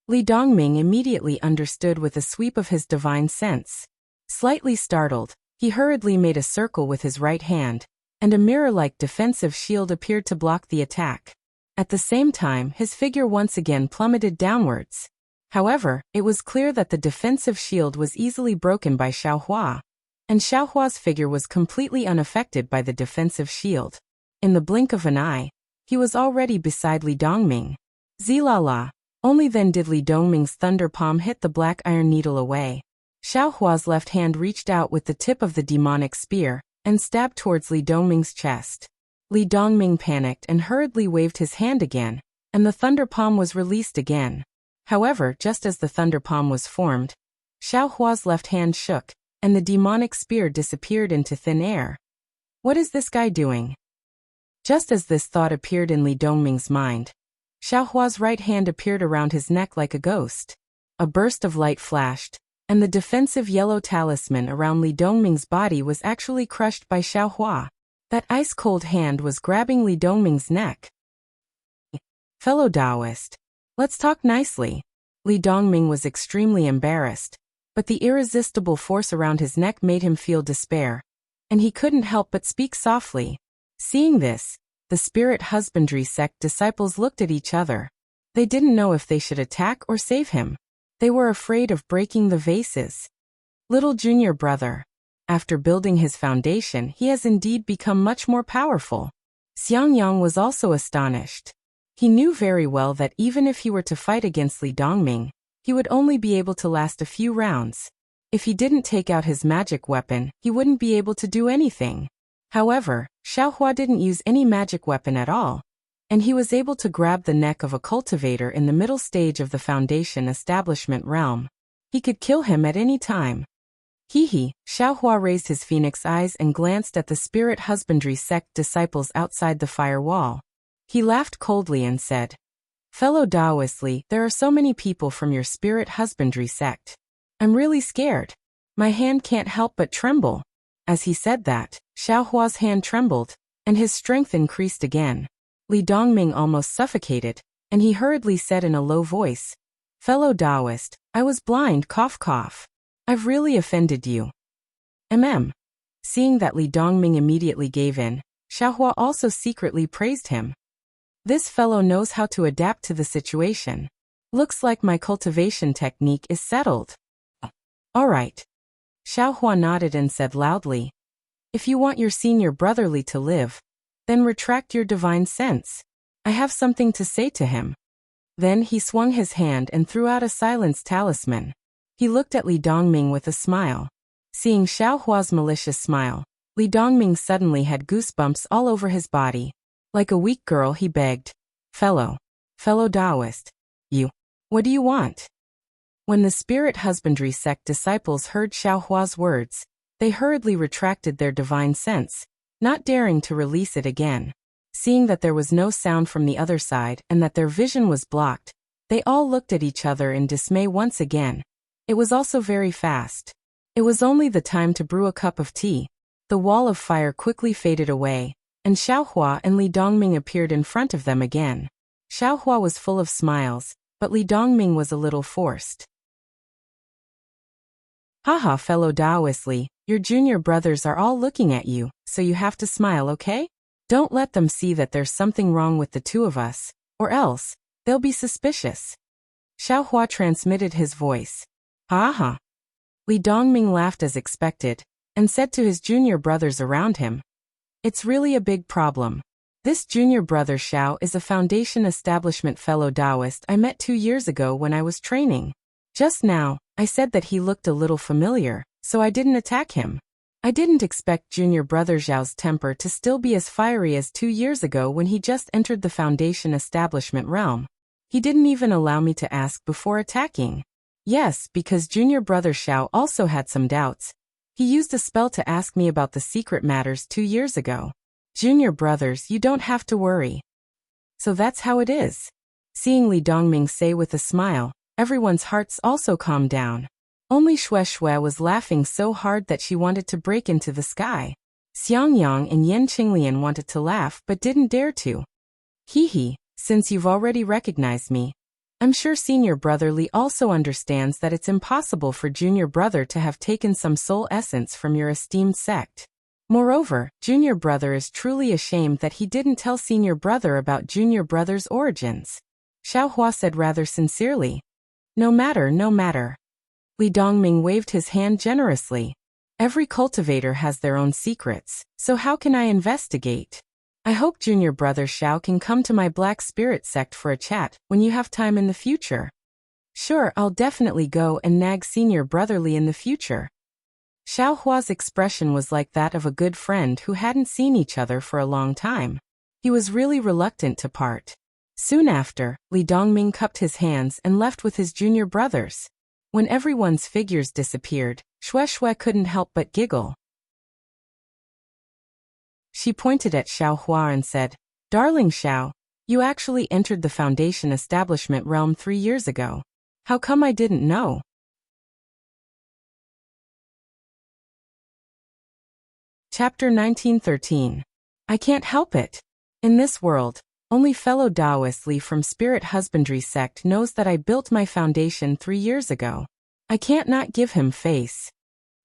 Li Dongming immediately understood with a sweep of his divine sense. Slightly startled, he hurriedly made a circle with his right hand, and a mirror-like defensive shield appeared to block the attack. At the same time, his figure once again plummeted downwards. However, it was clear that the defensive shield was easily broken by Xiaohua, and Xiaohua's figure was completely unaffected by the defensive shield. In the blink of an eye, he was already beside Li Dongming. Zilala! Only then did Li Dongming's thunder palm hit the black iron needle away. Xiaohua's left hand reached out with the tip of the demonic spear and stabbed towards Li Dongming's chest. Li Dongming panicked and hurriedly waved his hand again, and the thunder palm was released again. However, just as the thunder palm was formed, Xiaohua's left hand shook, and the demonic spear disappeared into thin air. What is this guy doing? Just as this thought appeared in Li Dongming's mind, Xiaohua's right hand appeared around his neck like a ghost. A burst of light flashed, and the defensive yellow talisman around Li Dongming's body was actually crushed by Xiaohua. That ice-cold hand was grabbing Li Dongming's neck. Fellow Taoist, let's talk nicely. Li Dongming was extremely embarrassed, but the irresistible force around his neck made him feel despair, and he couldn't help but speak softly. Seeing this, the spirit husbandry sect disciples looked at each other. They didn't know if they should attack or save him. They were afraid of breaking the vases. Little junior brother. After building his foundation, he has indeed become much more powerful. Xiangyang was also astonished. He knew very well that even if he were to fight against Li Dongming, he would only be able to last a few rounds. If he didn't take out his magic weapon, he wouldn't be able to do anything. However, Xiaohua didn't use any magic weapon at all, and he was able to grab the neck of a cultivator in the middle stage of the foundation establishment realm. He could kill him at any time. Hee. Xiaohua raised his phoenix eyes and glanced at the spirit husbandry sect disciples outside the firewall. He laughed coldly and said, Fellow Taoist Li, there are so many people from your spirit husbandry sect. I'm really scared. My hand can't help but tremble. As he said that, Xiaohua's hand trembled, and his strength increased again. Li Dongming almost suffocated, and he hurriedly said in a low voice, Fellow Taoist, I was blind, cough cough. I've really offended you. Seeing that Li Dongming immediately gave in, Xiaohua also secretly praised him. This fellow knows how to adapt to the situation. Looks like my cultivation technique is settled. All right. Xiaohua nodded and said loudly, If you want your senior brotherly to live, then retract your divine sense. I have something to say to him. Then he swung his hand and threw out a silence talisman. He looked at Li Dongming with a smile. Seeing Xiaohua's malicious smile, Li Dongming suddenly had goosebumps all over his body. Like a weak girl, he begged, Fellow Taoist, what do you want? When the spirit husbandry sect disciples heard Xiaohua's words, they hurriedly retracted their divine sense, not daring to release it again. Seeing that there was no sound from the other side and that their vision was blocked, they all looked at each other in dismay once again. It was also very fast. It was only the time to brew a cup of tea. The wall of fire quickly faded away, and Xiaohua and Li Dongming appeared in front of them again. Xiaohua was full of smiles, but Li Dongming was a little forced. Haha, fellow Taoist Li, your junior brothers are all looking at you, so you have to smile, okay? Don't let them see that there's something wrong with the two of us, or else, they'll be suspicious. Xiaohua transmitted his voice. Ha. Li Dongming laughed as expected, and said to his junior brothers around him, It's really a big problem. This junior brother Xiao is a foundation establishment fellow Taoist I met 2 years ago when I was training. Just now, I said that he looked a little familiar, so I didn't attack him. I didn't expect junior brother Xiao's temper to still be as fiery as 2 years ago when he just entered the foundation establishment realm. He didn't even allow me to ask before attacking. Yes, because junior brother Xiao also had some doubts. He used a spell to ask me about the secret matters 2 years ago. Junior brothers, you don't have to worry. So that's how it is. Seeing Li Dongming say with a smile, everyone's hearts also calmed down. Only Xue was laughing so hard that she wanted to break into the sky. Xiangyang and Yan Qinglian wanted to laugh but didn't dare to. Hee, since you've already recognized me, I'm sure senior brother Li also understands that it's impossible for junior brother to have taken some soul essence from your esteemed sect. Moreover, junior brother is truly ashamed that he didn't tell senior brother about junior brother's origins. Xiaohua said rather sincerely. No matter. Li Dongming waved his hand generously. Every cultivator has their own secrets, so how can I investigate? I hope junior brother Xiao can come to my Black Spirit sect for a chat when you have time in the future. Sure, I'll definitely go and nag senior brother Li in the future. Xiaohua's expression was like that of a good friend who hadn't seen each other for a long time. He was really reluctant to part. Soon after, Li Dongming cupped his hands and left with his junior brothers. When everyone's figures disappeared, Shui couldn't help but giggle. She pointed at Xiaohua and said, "Darling Xiao, you actually entered the Foundation establishment realm 3 years ago. How come I didn't know?" Chapter 1913. I can't help it. In this world, only fellow Taoist Li from Spirit Husbandry sect knows that I built my foundation 3 years ago. I can't not give him face.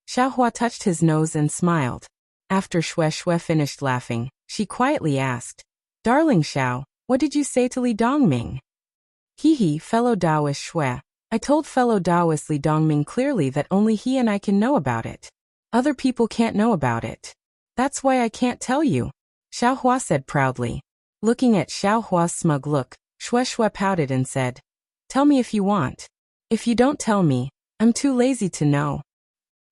Xiaohua touched his nose and smiled. After Shui finished laughing, she quietly asked, "Darling Xiao, what did you say to Li Dongming?" "Hee, fellow Taoist Shui. I told fellow Taoist Li Dongming clearly that only he and I can know about it. Other people can't know about it. That's why I can't tell you," Xiaohua said proudly. Looking at Xiaohua's smug look, Shui pouted and said, "Tell me if you want. If you don't tell me, I'm too lazy to know."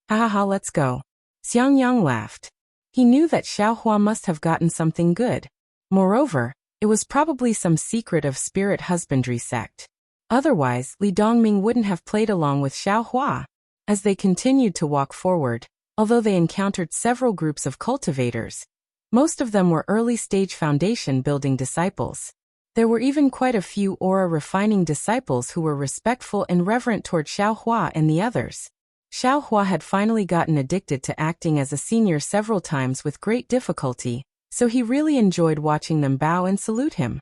"Ha ha ha, let's go." Xiangyang laughed. He knew that Xiaohua must have gotten something good. Moreover, it was probably some secret of Spirit Husbandry sect. Otherwise, Li Dongming wouldn't have played along with Xiaohua. As they continued to walk forward, although they encountered several groups of cultivators, most of them were early-stage foundation-building disciples. There were even quite a few aura-refining disciples who were respectful and reverent toward Xiaohua and the others. Xiaohua had finally gotten addicted to acting as a senior several times with great difficulty, so he really enjoyed watching them bow and salute him.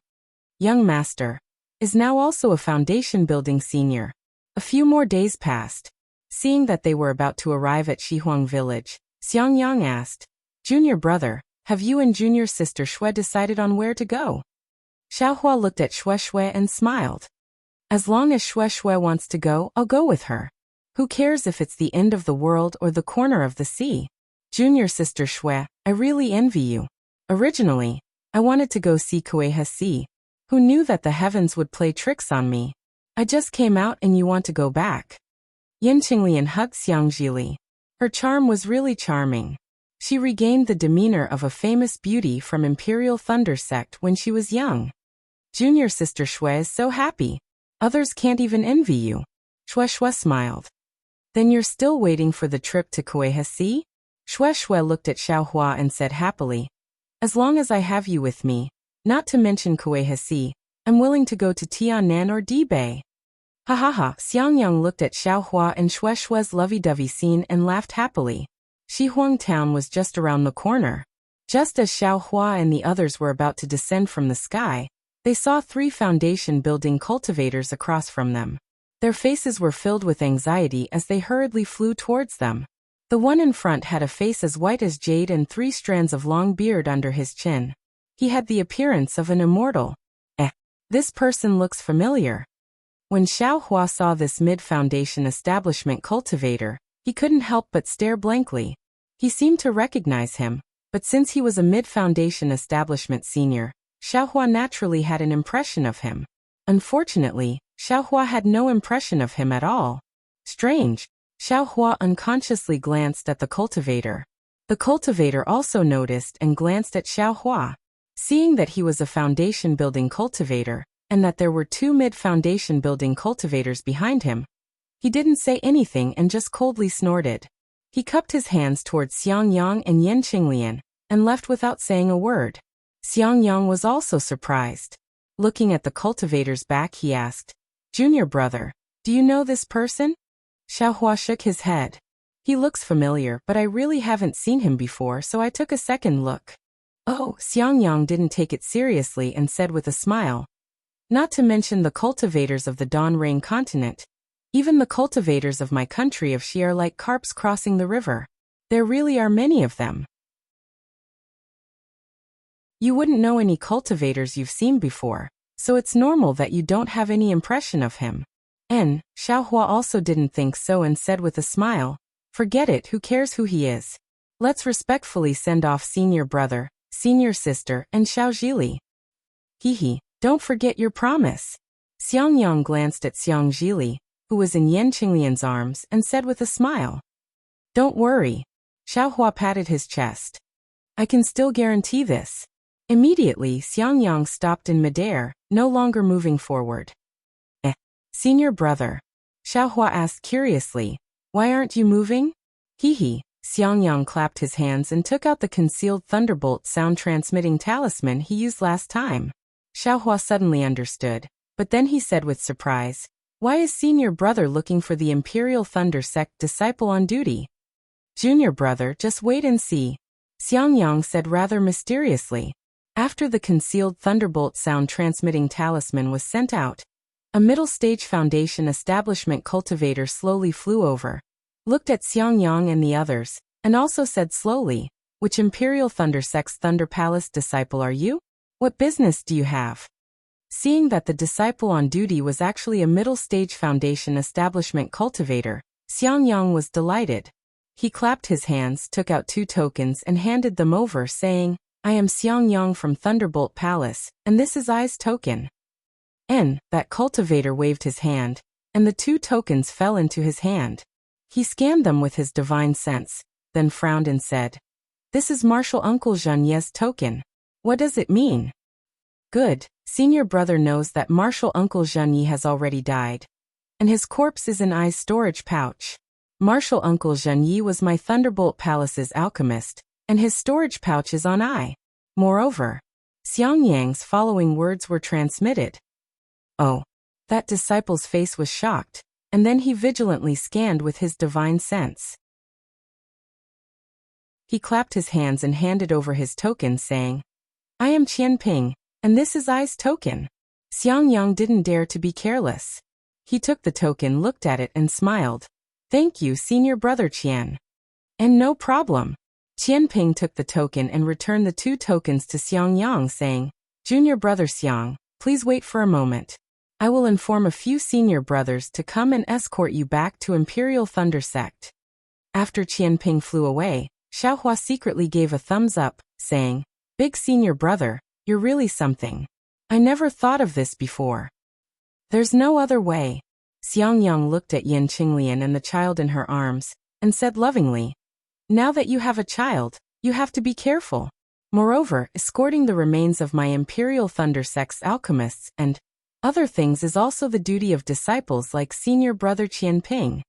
Young Master is now also a foundation-building senior. A few more days passed. Seeing that they were about to arrive at Shihuang village, Xiangyang asked, "Junior brother, have you and junior sister Shui decided on where to go?" Xiaohua looked at Shui and smiled. "As long as Shui wants to go, I'll go with her. Who cares if it's the end of the world or the corner of the sea? Junior sister Shui, I really envy you. Originally, I wanted to go see Kuei Sea. Who knew that the heavens would play tricks on me? I just came out and you want to go back." Yanqinglian hugged Xiangjili. Her charm was really charming. She regained the demeanor of a famous beauty from Imperial Thunder sect when she was young. "Junior sister Shui is so happy. Others can't even envy you." Shui smiled. "Then you're still waiting for the trip to Kuei Sea?" Shui looked at Xiaohua and said happily, "As long as I have you with me, not to mention Kuei Sea, I'm willing to go to Tianan or Dibei." Ha ha ha, Xiangyang looked at Xiaohua and Shui's lovey-dovey scene and laughed happily. Shihuang town was just around the corner. Just as Xiaohua and the others were about to descend from the sky, they saw 3 foundation-building cultivators across from them. Their faces were filled with anxiety as they hurriedly flew towards them. The one in front had a face as white as jade and 3 strands of long beard under his chin. He had the appearance of an immortal. This person looks familiar. When Xiaohua saw this mid-foundation establishment cultivator, he couldn't help but stare blankly. He seemed to recognize him, but since he was a mid-foundation establishment senior, Xiaohua naturally had an impression of him. Unfortunately, Xiaohua had no impression of him at all. Strange. Xiaohua unconsciously glanced at the cultivator. The cultivator also noticed and glanced at Xiaohua. Seeing that he was a foundation-building cultivator, and that there were 2 mid-foundation building cultivators behind him, he didn't say anything and just coldly snorted. He cupped his hands towards Xiangyang and Yanqinglian, and left without saying a word. Xiangyang was also surprised. Looking at the cultivator's back, he asked, "Junior brother, do you know this person?" Xiaohua shook his head. "He looks familiar, but I really haven't seen him before, so I took a second look." "Oh," Xiangyang didn't take it seriously and said with a smile, "Not to mention the cultivators of the Dawn Rain continent. Even the cultivators of my country of Xi are like carps crossing the river. There really are many of them. You wouldn't know any cultivators you've seen before, so it's normal that you don't have any impression of him." Xiaohua also didn't think so and said with a smile, "Forget it, who cares who he is? Let's respectfully send off senior brother, senior sister, and Xiaojili. Hee, don't forget your promise." Xiangyang glanced at Xiaojili, who was in Yanqinglian's arms, and said with a smile, "Don't worry." Xiaohua patted his chest. "I can still guarantee this." Immediately, Xiangyang stopped in midair, no longer moving forward. Senior brother. Xiaohua asked curiously. Why aren't you moving? Hee. Xiangyang clapped his hands and took out the concealed thunderbolt sound-transmitting talisman he used last time. Xiaohua suddenly understood, but then he said with surprise, why is senior brother looking for the Imperial Thunder Sect disciple on duty? Junior brother, just wait and see, Xiangyang said rather mysteriously. After the concealed thunderbolt sound-transmitting talisman was sent out, a middle-stage Foundation establishment cultivator slowly flew over, looked at Xiangyang and the others, and also said slowly, which Imperial Thunder Sect's Thunder Palace disciple are you? What business do you have? Seeing that the disciple on duty was actually a middle-stage Foundation establishment cultivator, Xiangyang was delighted. He clapped his hands, took out 2 tokens and handed them over saying, I am Xiangyang from Thunderbolt Palace, and this is I's token. That cultivator waved his hand, and the 2 tokens fell into his hand. He scanned them with his divine sense, then frowned and said, this is Martial Uncle Zhenye's token. What does it mean? Good, senior brother knows that Martial Uncle Zhenye has already died, and his corpse is in I's storage pouch. Martial Uncle Zhenye was my Thunderbolt Palace's alchemist, and his storage pouch is on I. Moreover, Xiangyang's following words were transmitted. Oh, that disciple's face was shocked, and then he vigilantly scanned with his divine sense. He clapped his hands and handed over his token saying, I am Qianping, and this is I's token. Xiangyang didn't dare to be careless. He took the token, looked at it and smiled. Thank you, senior brother Qian. And no problem. Qianping took the token and returned the 2 tokens to Xiangyang saying, Junior brother Xiang, please wait for a moment. I will inform a few senior brothers to come and escort you back to Imperial Thunder Sect. After Qianping flew away, Xiaohua secretly gave a thumbs up, saying, Big senior brother, you're really something. I never thought of this before. There's no other way. Xiangyang looked at Yin Qinglian and the child in her arms, and said lovingly, now that you have a child, you have to be careful. Moreover, escorting the remains of my Imperial Thunder Sect's alchemists and other things is also the duty of disciples like senior brother Qianping.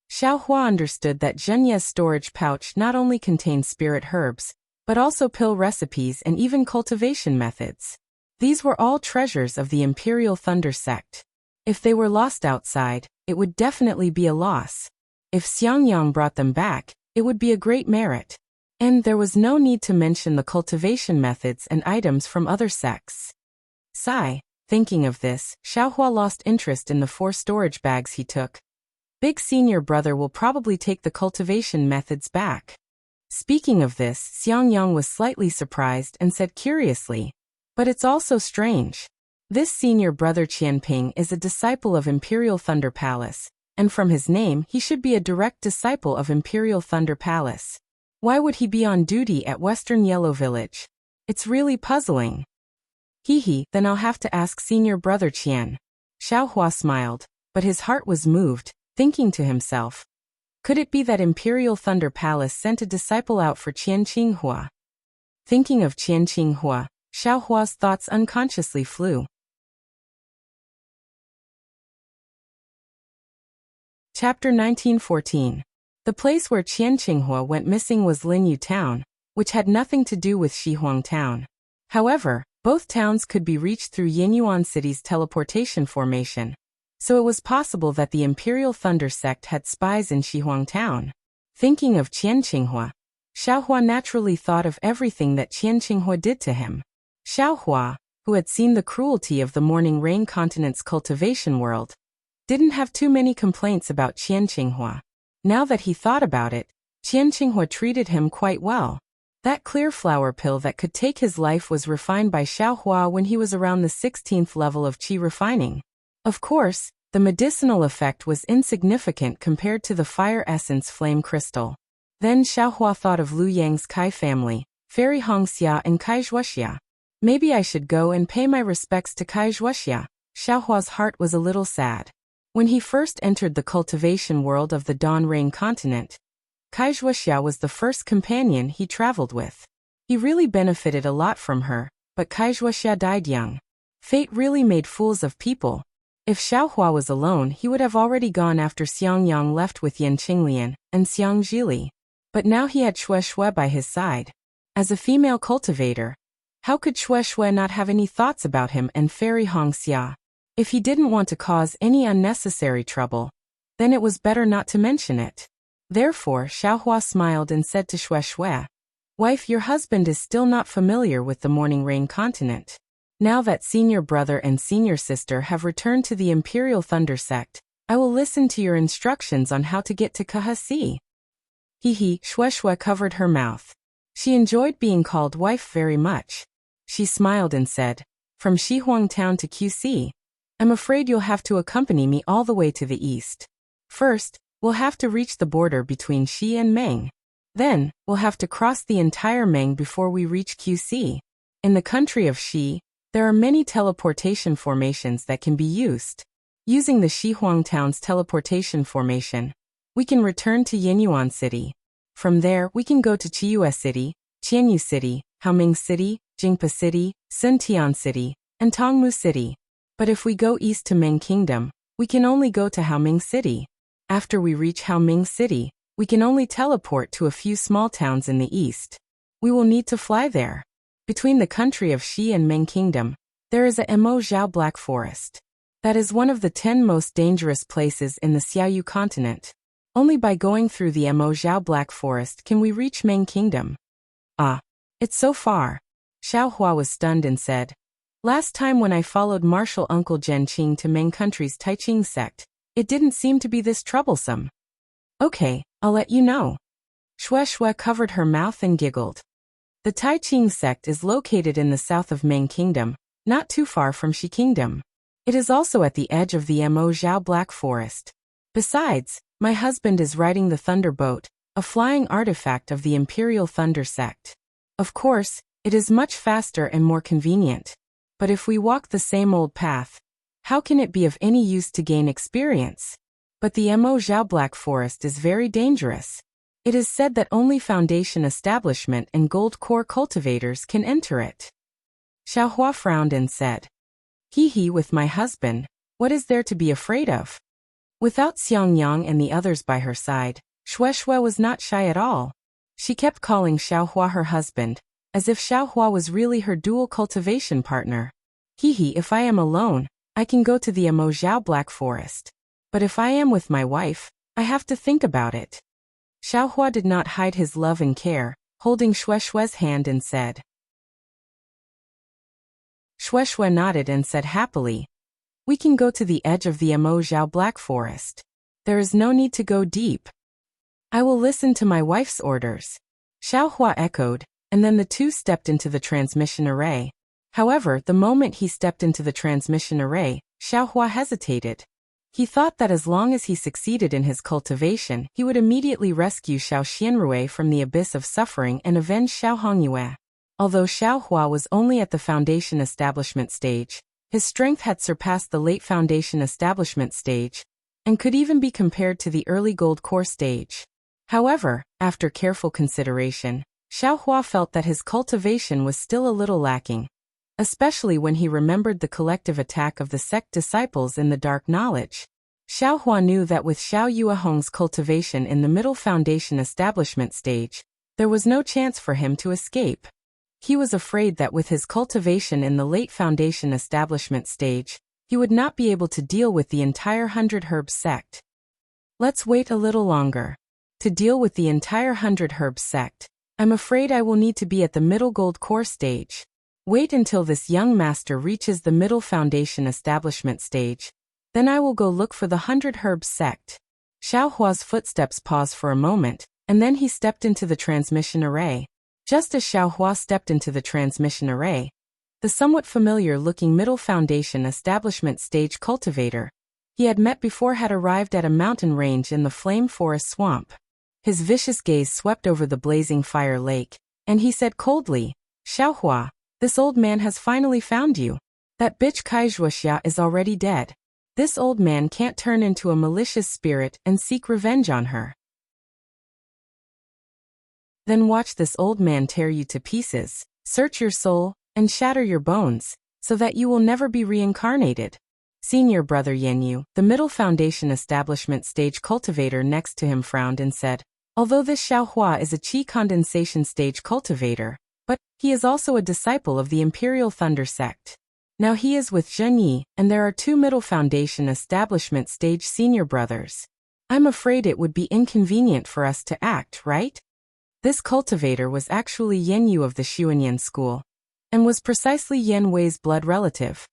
Xiaohua understood that Zhenye's storage pouch not only contained spirit herbs, but also pill recipes and even cultivation methods. These were all treasures of the Imperial Thunder Sect. If they were lost outside, it would definitely be a loss. If Xiangyang brought them back, it would be a great merit. And there was no need to mention the cultivation methods and items from other sects. Sigh. Thinking of this, Xiaohua lost interest in the 4 storage bags he took. Big senior brother will probably take the cultivation methods back. Speaking of this, Xiangyang was slightly surprised and said curiously, but it's also strange. This senior brother Qianping is a disciple of Imperial Thunder Palace, and from his name he should be a direct disciple of Imperial Thunder Palace. Why would he be on duty at Western Yellow Village? It's really puzzling. Then I'll have to ask senior brother Qian. Xiaohua smiled, but his heart was moved, thinking to himself, could it be that Imperial Thunder Palace sent a disciple out for Qian Qinghua? Thinking of Qian Qinghua, Xiaohua's thoughts unconsciously flew. Chapter 1914. The place where Qian Qinghua went missing was Linyu Town, which had nothing to do with Shihuang Town. However, both towns could be reached through Yinyuan City's teleportation formation, so it was possible that the Imperial Thunder Sect had spies in Shihuang Town. Thinking of Qian Qinghua, Xiaohua naturally thought of everything that Qian Qinghua did to him. Xiaohua, who had seen the cruelty of the Morning Rain Continent's cultivation world, didn't have too many complaints about Qian Qinghua. Now that he thought about it, Qian Qinghua treated him quite well. That clear flower pill that could take his life was refined by Xiaohua when he was around the 16th level of qi refining. Of course, the medicinal effect was insignificant compared to the fire essence flame crystal. Then Xiaohua thought of Lu Yang's Kai family, Fairy Hongxia and Kai Zhuoxia. Maybe I should go and pay my respects to Kai Zhuoxia. Xiaohua's heart was a little sad. When he first entered the cultivation world of the Dawn Rain continent, Kai Zhuoxia was the first companion he traveled with. He really benefited a lot from her, but Kai Zhuoxia died young. Fate really made fools of people. If Xiaohua was alone, he would have already gone after Xiang Yang left with Yan Qinglian and Xiang Zhili. But now he had Xue Xue by his side. As a female cultivator, how could Xue Xue not have any thoughts about him and Fairy Hong Xia? If he didn't want to cause any unnecessary trouble, then it was better not to mention it. Therefore, Xiaohua smiled and said to Xue Xue, "Wife, your husband is still not familiar with the Morning Rain continent. Now that senior brother and senior sister have returned to the Imperial Thunder Sect, I will listen to your instructions on how to get to Kahasi." Xue Xue covered her mouth. She enjoyed being called wife very much. She smiled and said, "From Shihuang Town to QC, I'm afraid you'll have to accompany me all the way to the east. First, we'll have to reach the border between Xi and Meng. Then, we'll have to cross the entire Meng before we reach QC. In the country of Xi, there are many teleportation formations that can be used. Using the Shihuang Town's teleportation formation, we can return to Yinyuan City. From there, we can go to Chiyue City, Qianyu City, Haoming City, Jingpa City, Suntian City, and Tongmu City. But if we go east to Meng Kingdom, we can only go to Haoming City. After we reach Haoming City, we can only teleport to a few small towns in the east. We will need to fly there. Between the country of Xi and Meng Kingdom, there is a Mo Zhao Black Forest. That is one of the 10 most dangerous places in the Xiaoyu continent. Only by going through the Mo Zhao Black Forest can we reach Meng Kingdom." "Ah, it's so far." Xiaohua was stunned and said, "Last time when I followed Martial Uncle Zhenqing to Meng Country's Taiqing sect, it didn't seem to be this troublesome." "Okay, I'll let you know." Xue Xue covered her mouth and giggled. The Taiqing sect is located in the south of Meng Kingdom, not too far from Shi Kingdom. It is also at the edge of the Mo Zhao Black Forest. Besides, my husband is riding the Thunder Boat, a flying artifact of the Imperial Thunder sect. Of course, it is much faster and more convenient. But if we walk the same old path, how can it be of any use to gain experience? But the Mo Zhao Black Forest is very dangerous. It is said that only Foundation Establishment and Gold Core cultivators can enter it. Xiaohua frowned and said, With my husband, what is there to be afraid of?" Without Xiang Yang and the others by her side, Xue Xue was not shy at all. She kept calling Xiaohua her husband, as if Xiaohua was really her dual cultivation partner. If I am alone, I can go to the Mo Zhao Black Forest. But if I am with my wife, I have to think about it. Xiaohua did not hide his love and care, holding Xue Xue's hand and said. Xue Xue nodded and said happily, "We can go to the edge of the Mo Zhao Black Forest. There is no need to go deep. I will listen to my wife's orders." Xiaohua echoed, and then the two stepped into the transmission array. However, the moment he stepped into the transmission array, Xiaohua hesitated. He thought that as long as he succeeded in his cultivation, he would immediately rescue Xiao Xianrui from the abyss of suffering and avenge Xiao Hongyue. Although Xiaohua was only at the Foundation Establishment stage, his strength had surpassed the late Foundation Establishment stage, and could even be compared to the early Gold Core stage. However, after careful consideration, Xiaohua felt that his cultivation was still a little lacking, especially when he remembered the collective attack of the sect disciples in the dark knowledge. Xiaohua knew that with Xiao Yuehong's cultivation in the middle Foundation Establishment stage, there was no chance for him to escape. He was afraid that with his cultivation in the late Foundation Establishment stage, he would not be able to deal with the entire 100 Herbs sect. Let's wait a little longer. To deal with the entire 100 Herbs sect, I'm afraid I will need to be at the middle Gold Core stage. Wait until this young master reaches the middle Foundation Establishment stage. Then I will go look for the 100 Herbs sect. Xiaohua's footsteps paused for a moment, and then he stepped into the transmission array. Just as Xiaohua stepped into the transmission array, the somewhat familiar-looking middle Foundation Establishment stage cultivator he had met before had arrived at a mountain range in the Flame Forest Swamp. His vicious gaze swept over the blazing fire lake, and he said coldly, "Xiaohua, this old man has finally found you. That bitch Kaizhuoxia is already dead. This old man can't turn into a malicious spirit and seek revenge on her. Then watch this old man tear you to pieces, search your soul, and shatter your bones, so that you will never be reincarnated." Senior brother Yanyu, the middle foundation establishment stage cultivator next to him, frowned and said, although this Xiaohua is a qi condensation stage cultivator, but he is also a disciple of the Imperial Thunder sect. Now he is with Zhenyi, and there are 2 middle foundation establishment stage senior brothers. I'm afraid it would be inconvenient for us to act, right? This cultivator was actually Yanyu of the Xuanyan school, and was precisely Yan Wei's blood relative.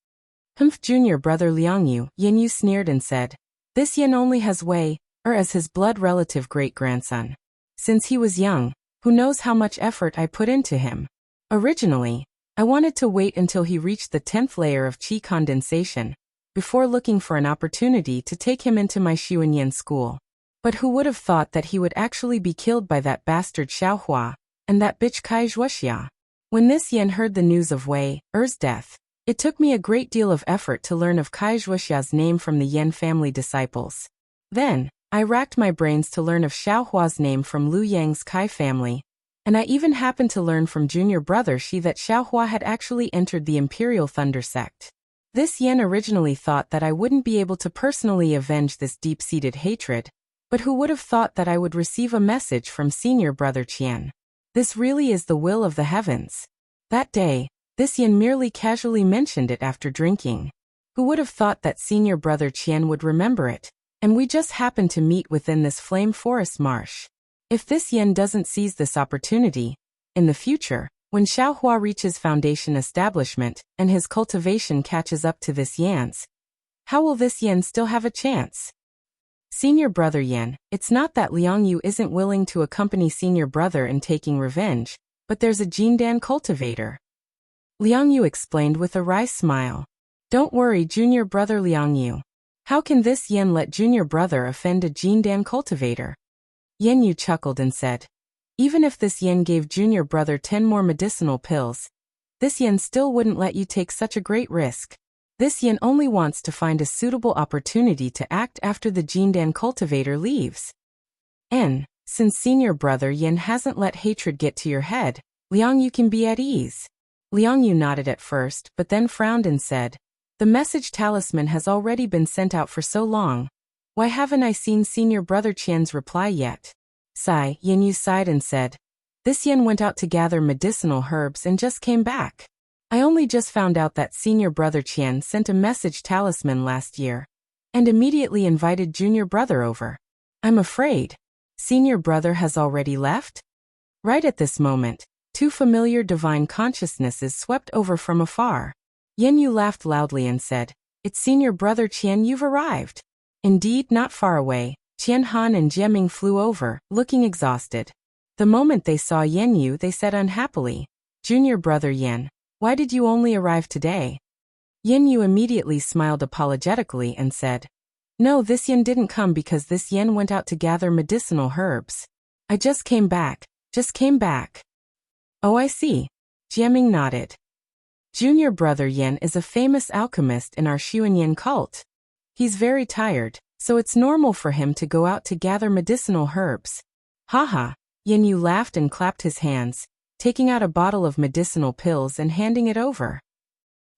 Humph, junior brother Liangyu, Yanyu sneered and said, this Yan only has Wei, as his blood relative great-grandson. Since he was young, who knows how much effort I put into him. Originally, I wanted to wait until he reached the 10th layer of qi condensation, before looking for an opportunity to take him into my Xuanyan school. But who would have thought that he would actually be killed by that bastard Xiaohua, and that bitch Kai Zhuoxia? When this Yan heard the news of Wei's death, it took me a great deal of effort to learn of Kai Zhuoxia's name from the Yan family disciples. Then, I racked my brains to learn of Xiaohua's name from Lu Yang's Kai family, and I even happened to learn from junior brother Shi that Xiaohua had actually entered the Imperial Thunder sect. This Yan originally thought that I wouldn't be able to personally avenge this deep-seated hatred, but who would have thought that I would receive a message from senior brother Qian? This really is the will of the heavens. That day, this Yan merely casually mentioned it after drinking. Who would have thought that senior brother Qian would remember it? And we just happened to meet within this flame forest marsh. If this Yan doesn't seize this opportunity, in the future, when Xiaohua reaches foundation establishment, and his cultivation catches up to this Yan's, how will this Yan still have a chance? Senior brother Yan, it's not that Liangyu isn't willing to accompany senior brother in taking revenge, but there's a Jindan cultivator. Liangyu explained with a wry smile. Don't worry, junior brother Liangyu. How can this Yan let junior brother offend a Jindan cultivator? Yanyu chuckled and said, even if this Yan gave junior brother 10 more medicinal pills, this Yan still wouldn't let you take such a great risk. This Yan only wants to find a suitable opportunity to act after the Jindan cultivator leaves. And, since senior brother Yan hasn't let hatred get to your head, Liangyu can be at ease. Liangyu nodded at first, but then frowned and said, the message talisman has already been sent out for so long. Why haven't I seen senior brother Qian's reply yet? Sigh, Yanyu sighed and said, this Yan went out to gather medicinal herbs and just came back. I only just found out that senior brother Qian sent a message talisman last year, and immediately invited junior brother over. I'm afraid senior brother has already left? Right at this moment, 2 familiar divine consciousnesses swept over from afar. Yanyu laughed loudly and said, it's senior brother Qian, you've arrived. Indeed, not far away, Qian Han and Jieming flew over, looking exhausted. The moment they saw Yanyu, they said unhappily, junior brother Yan, why did you only arrive today? Yanyu immediately smiled apologetically and said, no, this Yan didn't come because this Yan went out to gather medicinal herbs. I just came back. Oh, I see. Jieming nodded. Junior brother Yan is a famous alchemist in our Xuanyan cult. He's very tired, so it's normal for him to go out to gather medicinal herbs. Haha, Yanyu laughed and clapped his hands, taking out a bottle of medicinal pills and handing it over.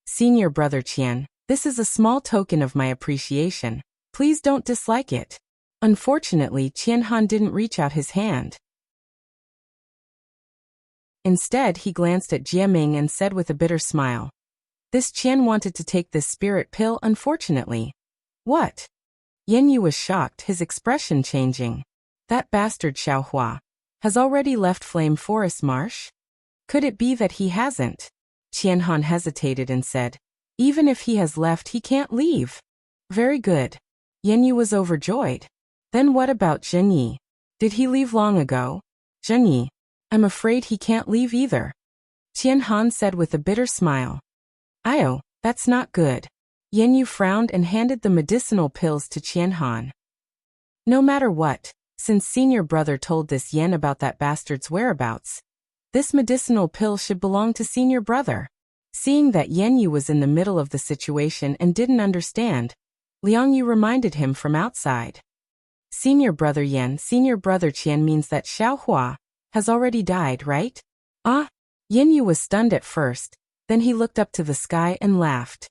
Senior brother Qian, this is a small token of my appreciation. Please don't dislike it. Unfortunately, Qian Han didn't reach out his hand. Instead, he glanced at Jieming and said with a bitter smile, this Qian wanted to take this spirit pill, unfortunately. What? Yanyu was shocked, his expression changing. That bastard Xiaohua has already left Flame Forest Marsh? Could it be that he hasn't? Qian Han hesitated and said, even if he has left, he can't leave. Very good. Yanyu was overjoyed. Then what about Zhenyi? Did he leave long ago? Zhenyi, I'm afraid he can't leave either. Qian Han said with a bitter smile. Io, that's not good. Yanyu frowned and handed the medicinal pills to Qian Han. No matter what, since senior brother told this Yan about that bastard's whereabouts, this medicinal pill should belong to senior brother. Seeing that Yanyu was in the middle of the situation and didn't understand, Liangyu reminded him from outside. Senior brother Yan, senior brother Qian means that Xiaohua has already died, right? Ah? Yanyu was stunned at first, then he looked up to the sky and laughed.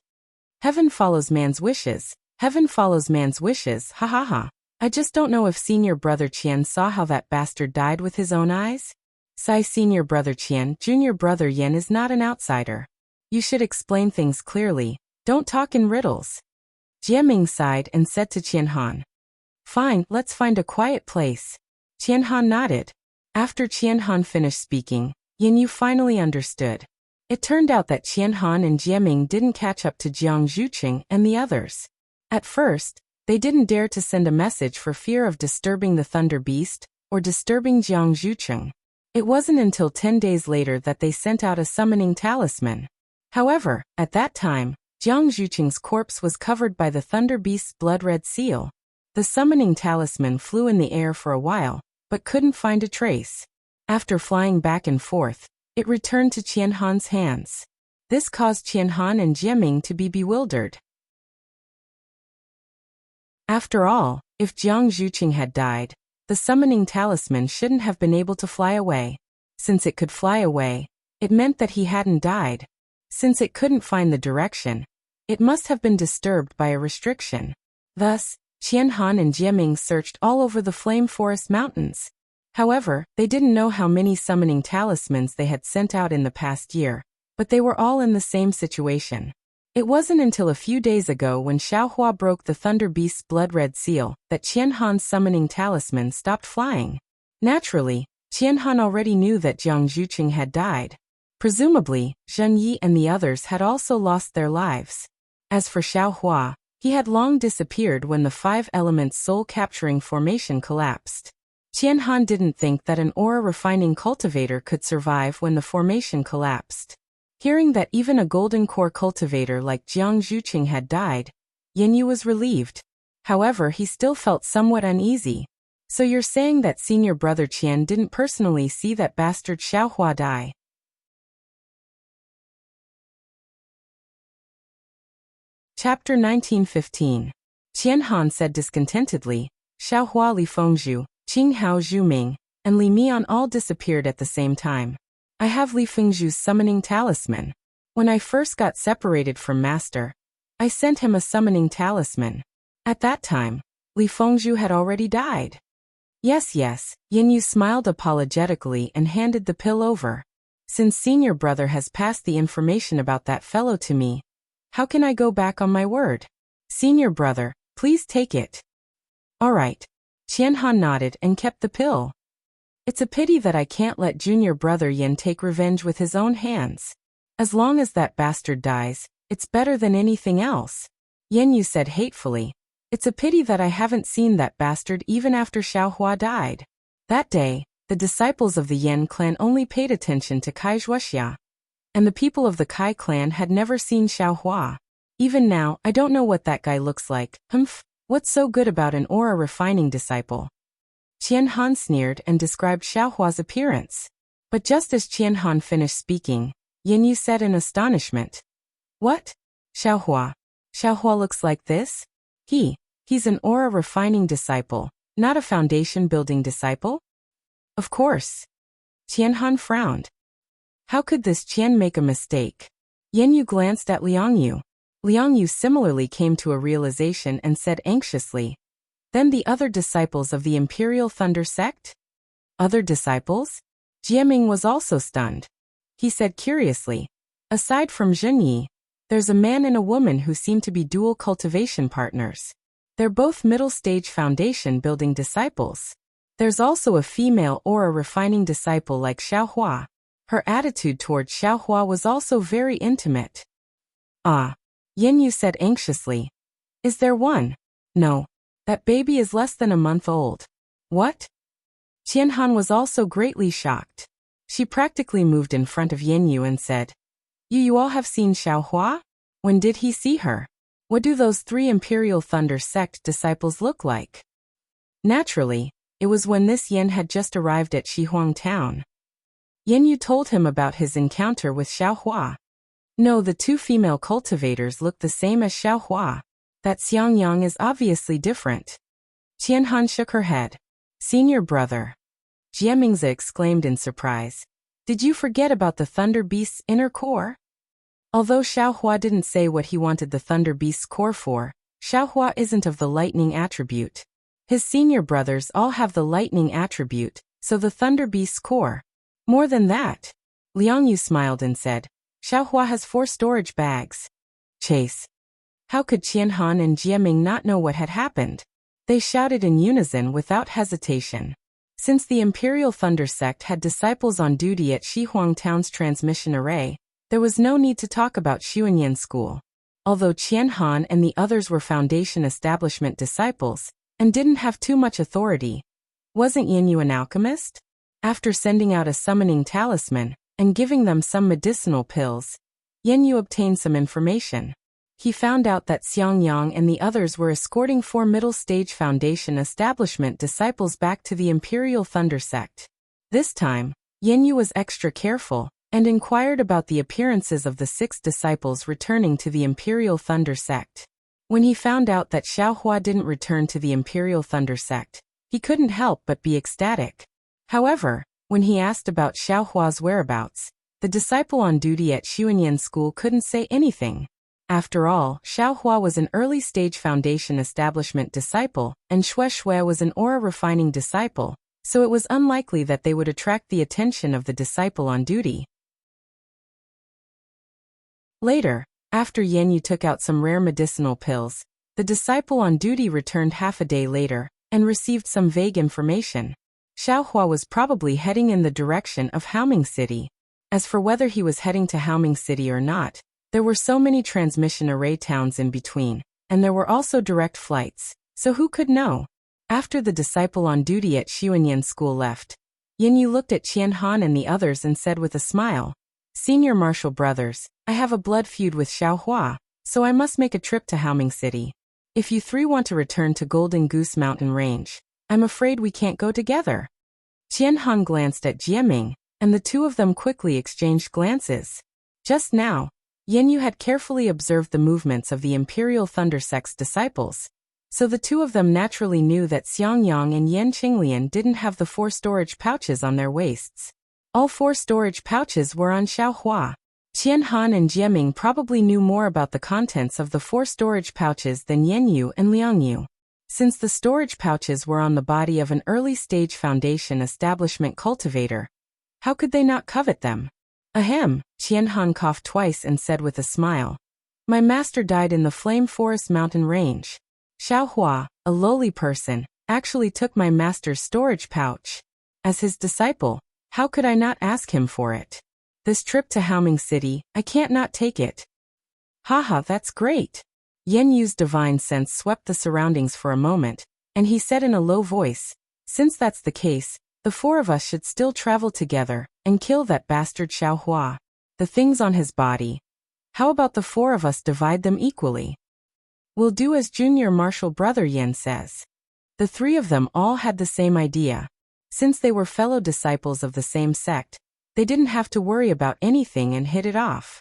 Heaven follows man's wishes. Heaven follows man's wishes, ha ha ha. I just don't know if senior brother Qian saw how that bastard died with his own eyes? Sigh senior brother Qian, junior brother Yen is not an outsider. You should explain things clearly, don't talk in riddles. Jiaming sighed and said to Qianhan. Fine, let's find a quiet place. Qianhan nodded. After Qianhan finished speaking, Yanyu finally understood. It turned out that Qianhan and Jiaming didn't catch up to Jiang Zhuqing and the others. At first, they didn't dare to send a message for fear of disturbing the Thunder Beast or disturbing Jiang Zhuqing. It wasn't until 10 days later that they sent out a summoning talisman. However, at that time, Jiang Zhuqing's corpse was covered by the Thunder Beast's blood-red seal. The summoning talisman flew in the air for a while, but couldn't find a trace. After flying back and forth, it returned to Qianhan's hands. This caused Qianhan and Jiaming to be bewildered. After all, if Jiang Zhuqing had died, the summoning talisman shouldn't have been able to fly away. Since it could fly away, it meant that he hadn't died. Since it couldn't find the direction, it must have been disturbed by a restriction. Thus, Qianhan and Jiaming searched all over the Flame Forest Mountains. However, they didn't know how many summoning talismans they had sent out in the past year, but they were all in the same situation. It wasn't until a few days ago when Xiaohua broke the Thunder Beast's blood-red seal that Qianhan's summoning talisman stopped flying. Naturally, Qianhan already knew that Jiang Zhuqing had died. Presumably, Zhen Yi and the others had also lost their lives. As for Xiaohua, he had long disappeared when the 5 elements soul-capturing formation collapsed. Qianhan didn't think that an aura-refining cultivator could survive when the formation collapsed. Hearing that even a golden core cultivator like Jiang Zhuqing had died, Yanyu was relieved. However, he still felt somewhat uneasy. So you're saying that senior brother Qian didn't personally see that bastard Xiaohua die? Chapter 1915. Qianhan said discontentedly, Xiaohua Li Fengzhu, Qinghao Zhuming, and Li Mian all disappeared at the same time. I have Li Fengzhu's summoning talisman. When I first got separated from Master, I sent him a summoning talisman. At that time, Li Fengzhu had already died. Yes, Yanyu smiled apologetically and handed the pill over. Since senior brother has passed the information about that fellow to me, how can I go back on my word? Senior brother, please take it. All right. Qianhan nodded and kept the pill. It's a pity that I can't let junior brother Yin take revenge with his own hands. As long as that bastard dies, it's better than anything else. Yanyu said hatefully. It's a pity that I haven't seen that bastard even after Xiaohua died. That day, the disciples of the Yen clan only paid attention to Kai Zhuoxia. And the people of the Kai clan had never seen Xiaohua. Even now, I don't know what that guy looks like. What's so good about an aura-refining disciple? Qianhan sneered and described Xiaohua's appearance. But just as Qianhan finished speaking, Yanyu said in astonishment. What? Xiaohua? Xiaohua looks like this? He's an aura-refining disciple, not a foundation-building disciple? Of course. Qianhan frowned. How could this Qian make a mistake? Yanyu glanced at Liangyu. Liangyu similarly came to a realization and said anxiously, then the other disciples of the Imperial Thunder Sect? Other disciples? Jiaming was also stunned. He said curiously, aside from Zhen Yi, there's a man and a woman who seem to be dual cultivation partners. They're both middle-stage foundation-building disciples. There's also a female aura-refining disciple like Xiaohua. Her attitude toward Xiaohua was also very intimate. Ah. Yanyu said anxiously. Is there one? No. That baby is less than a month old. What? Qianhan was also greatly shocked. She practically moved in front of Yanyu and said, You all have seen Xiaohua? When did he see her? What do those 3 Imperial Thunder Sect disciples look like? Naturally, it was when this Yen had just arrived at Shihuang town. Yanyu told him about his encounter with Xiaohua. No, the 2 female cultivators look the same as Xiaohua. That Xiangyang is obviously different. Qianhan shook her head. Senior brother. Jiamingzi exclaimed in surprise. Did you forget about the Thunder Beast's inner core? Although Xiaohua didn't say what he wanted the Thunder Beast's core for, Xiaohua isn't of the lightning attribute. His senior brothers all have the lightning attribute, so the Thunder Beast's core. More than that. Liang Yu smiled and said, Xiaohua has 4 storage bags. Chase. How could Qianhan and Jieming not know what had happened? They shouted in unison without hesitation. Since the Imperial Thunder Sect had disciples on duty at Shihuang Town's transmission array, there was no need to talk about Xuanyan School. Although Qianhan and the others were Foundation Establishment disciples, and didn't have too much authority, wasn't Yanyu an alchemist? After sending out a summoning talisman, and giving them some medicinal pills, Yanyu obtained some information. He found out that Xiangyang and the others were escorting 4 middle-stage Foundation Establishment disciples back to the Imperial Thunder Sect. This time, Yanyu was extra careful, and inquired about the appearances of the 6 disciples returning to the Imperial Thunder Sect. When he found out that Xiaohua didn't return to the Imperial Thunder Sect, he couldn't help but be ecstatic. However, when he asked about Xiaohua's whereabouts, the disciple on duty at Xuanyan School couldn't say anything. After all, Xiaohua was an early-stage Foundation Establishment disciple, and Xue was an aura-refining disciple, so it was unlikely that they would attract the attention of the disciple on duty. Later, after Yanyu took out some rare medicinal pills, the disciple on duty returned half a day later, and received some vague information. Xiaohua was probably heading in the direction of Haoming City. As for whether he was heading to Haoming City or not, there were so many transmission array towns in between, and there were also direct flights, so who could know? After the disciple on duty at Xuanyan School left, Yanyu looked at Qianhan and the others and said with a smile, Senior Martial Brothers, I have a blood feud with Xiaohua, so I must make a trip to Haoming City. If you 3 want to return to Golden Goose Mountain Range, I'm afraid we can't go together. Qianhan glanced at Jieming, and the 2 of them quickly exchanged glances. Just now, Yanyu had carefully observed the movements of the Imperial Thunder Sect's disciples, so the 2 of them naturally knew that Xiangyang and Yan Qinglian didn't have the 4 storage pouches on their waists. All 4 storage pouches were on Xiaohua. Qianhan and Jieming probably knew more about the contents of the 4 storage pouches than Yanyu and Liang Yu. Since the storage pouches were on the body of an early-stage Foundation Establishment cultivator, how could they not covet them? Ahem, Qianhan coughed twice and said with a smile. My master died in the Flame Forest mountain range. Xiaohua, a lowly person, actually took my master's storage pouch. As his disciple, how could I not ask him for it? This trip to Haoming City, I can't not take it. Haha, that's great. Yanyu's divine sense swept the surroundings for a moment, and he said in a low voice, since that's the case, the 4 of us should still travel together, and kill that bastard Xiaohua. The things on his body. How about the 4 of us divide them equally? We'll do as Junior Martial Brother Yin says. The 3 of them all had the same idea. Since they were fellow disciples of the same sect, they didn't have to worry about anything and hit it off.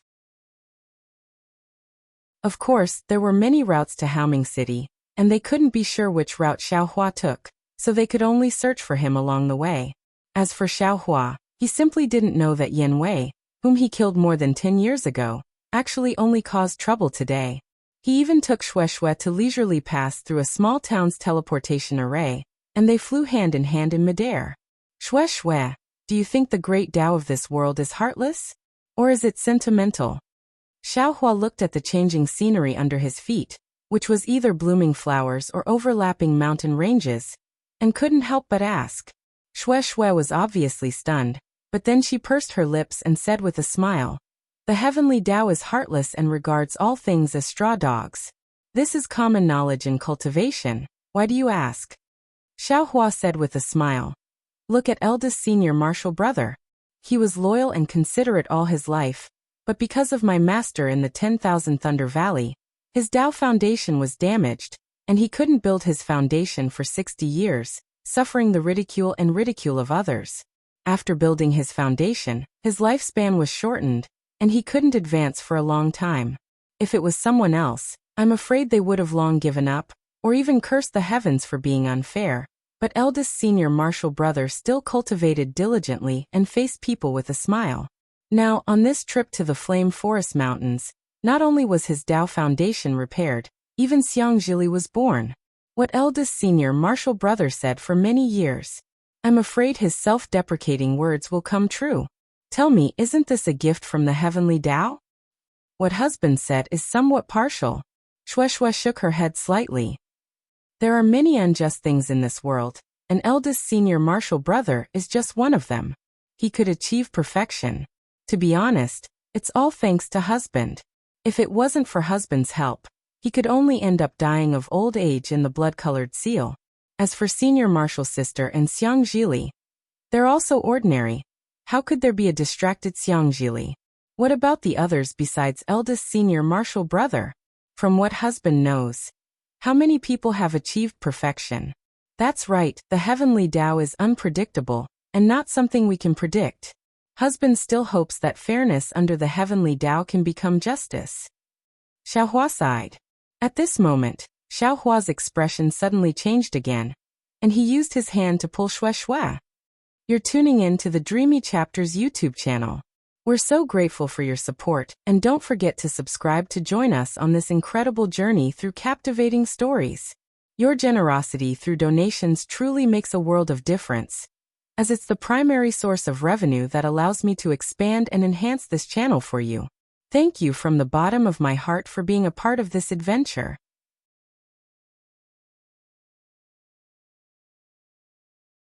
Of course, there were many routes to Haoming City, and they couldn't be sure which route Xiaohua took, so they could only search for him along the way. As for Xiaohua, he simply didn't know that Yin Wei, whom he killed more than 10 years ago, actually only caused trouble today. He even took Xue to leisurely pass through a small town's teleportation array, and they flew hand in hand in midair. Xue, do you think the great Tao of this world is heartless? Or is it sentimental? Xiaohua looked at the changing scenery under his feet, which was either blooming flowers or overlapping mountain ranges, and couldn't help but ask. Xue was obviously stunned, but then she pursed her lips and said with a smile, the heavenly Tao is heartless and regards all things as straw dogs. This is common knowledge in cultivation, why do you ask? Xiaohua said with a smile. Look at eldest senior martial brother. He was loyal and considerate all his life, but because of my master in the 10,000 Thunder Valley, his Tao foundation was damaged, and he couldn't build his foundation for 60 years, suffering the ridicule of others. After building his foundation, his lifespan was shortened, and he couldn't advance for a long time. If it was someone else, I'm afraid they would have long given up, or even cursed the heavens for being unfair. But eldest senior martial brother still cultivated diligently and faced people with a smile. Now, on this trip to the Flame Forest Mountains, not only was his Tao foundation repaired, even Xiangjili was born. What eldest senior martial brother said for many years. I'm afraid his self-deprecating words will come true. Tell me, isn't this a gift from the heavenly Tao? What husband said is somewhat partial. Shueshue shook her head slightly. There are many unjust things in this world. An eldest senior martial brother is just one of them. He could achieve perfection. To be honest, it's all thanks to husband. If it wasn't for husband's help, he could only end up dying of old age in the blood-colored seal. As for senior martial sister and Xiangjili, they're also ordinary. How could there be a distracted Xiangjili? What about the others besides eldest senior martial brother? From what husband knows, how many people have achieved perfection? That's right, the heavenly Tao is unpredictable, and not something we can predict. Husband still hopes that fairness under the heavenly Tao can become justice. Xiaohua sighed. At this moment, Xiaohua's expression suddenly changed again, and he used his hand to pull Shueshue. You're tuning in to the Dreamy Chapters YouTube channel. We're so grateful for your support, and don't forget to subscribe to join us on this incredible journey through captivating stories. Your generosity through donations truly makes a world of difference, as it's the primary source of revenue that allows me to expand and enhance this channel for you. Thank you from the bottom of my heart for being a part of this adventure.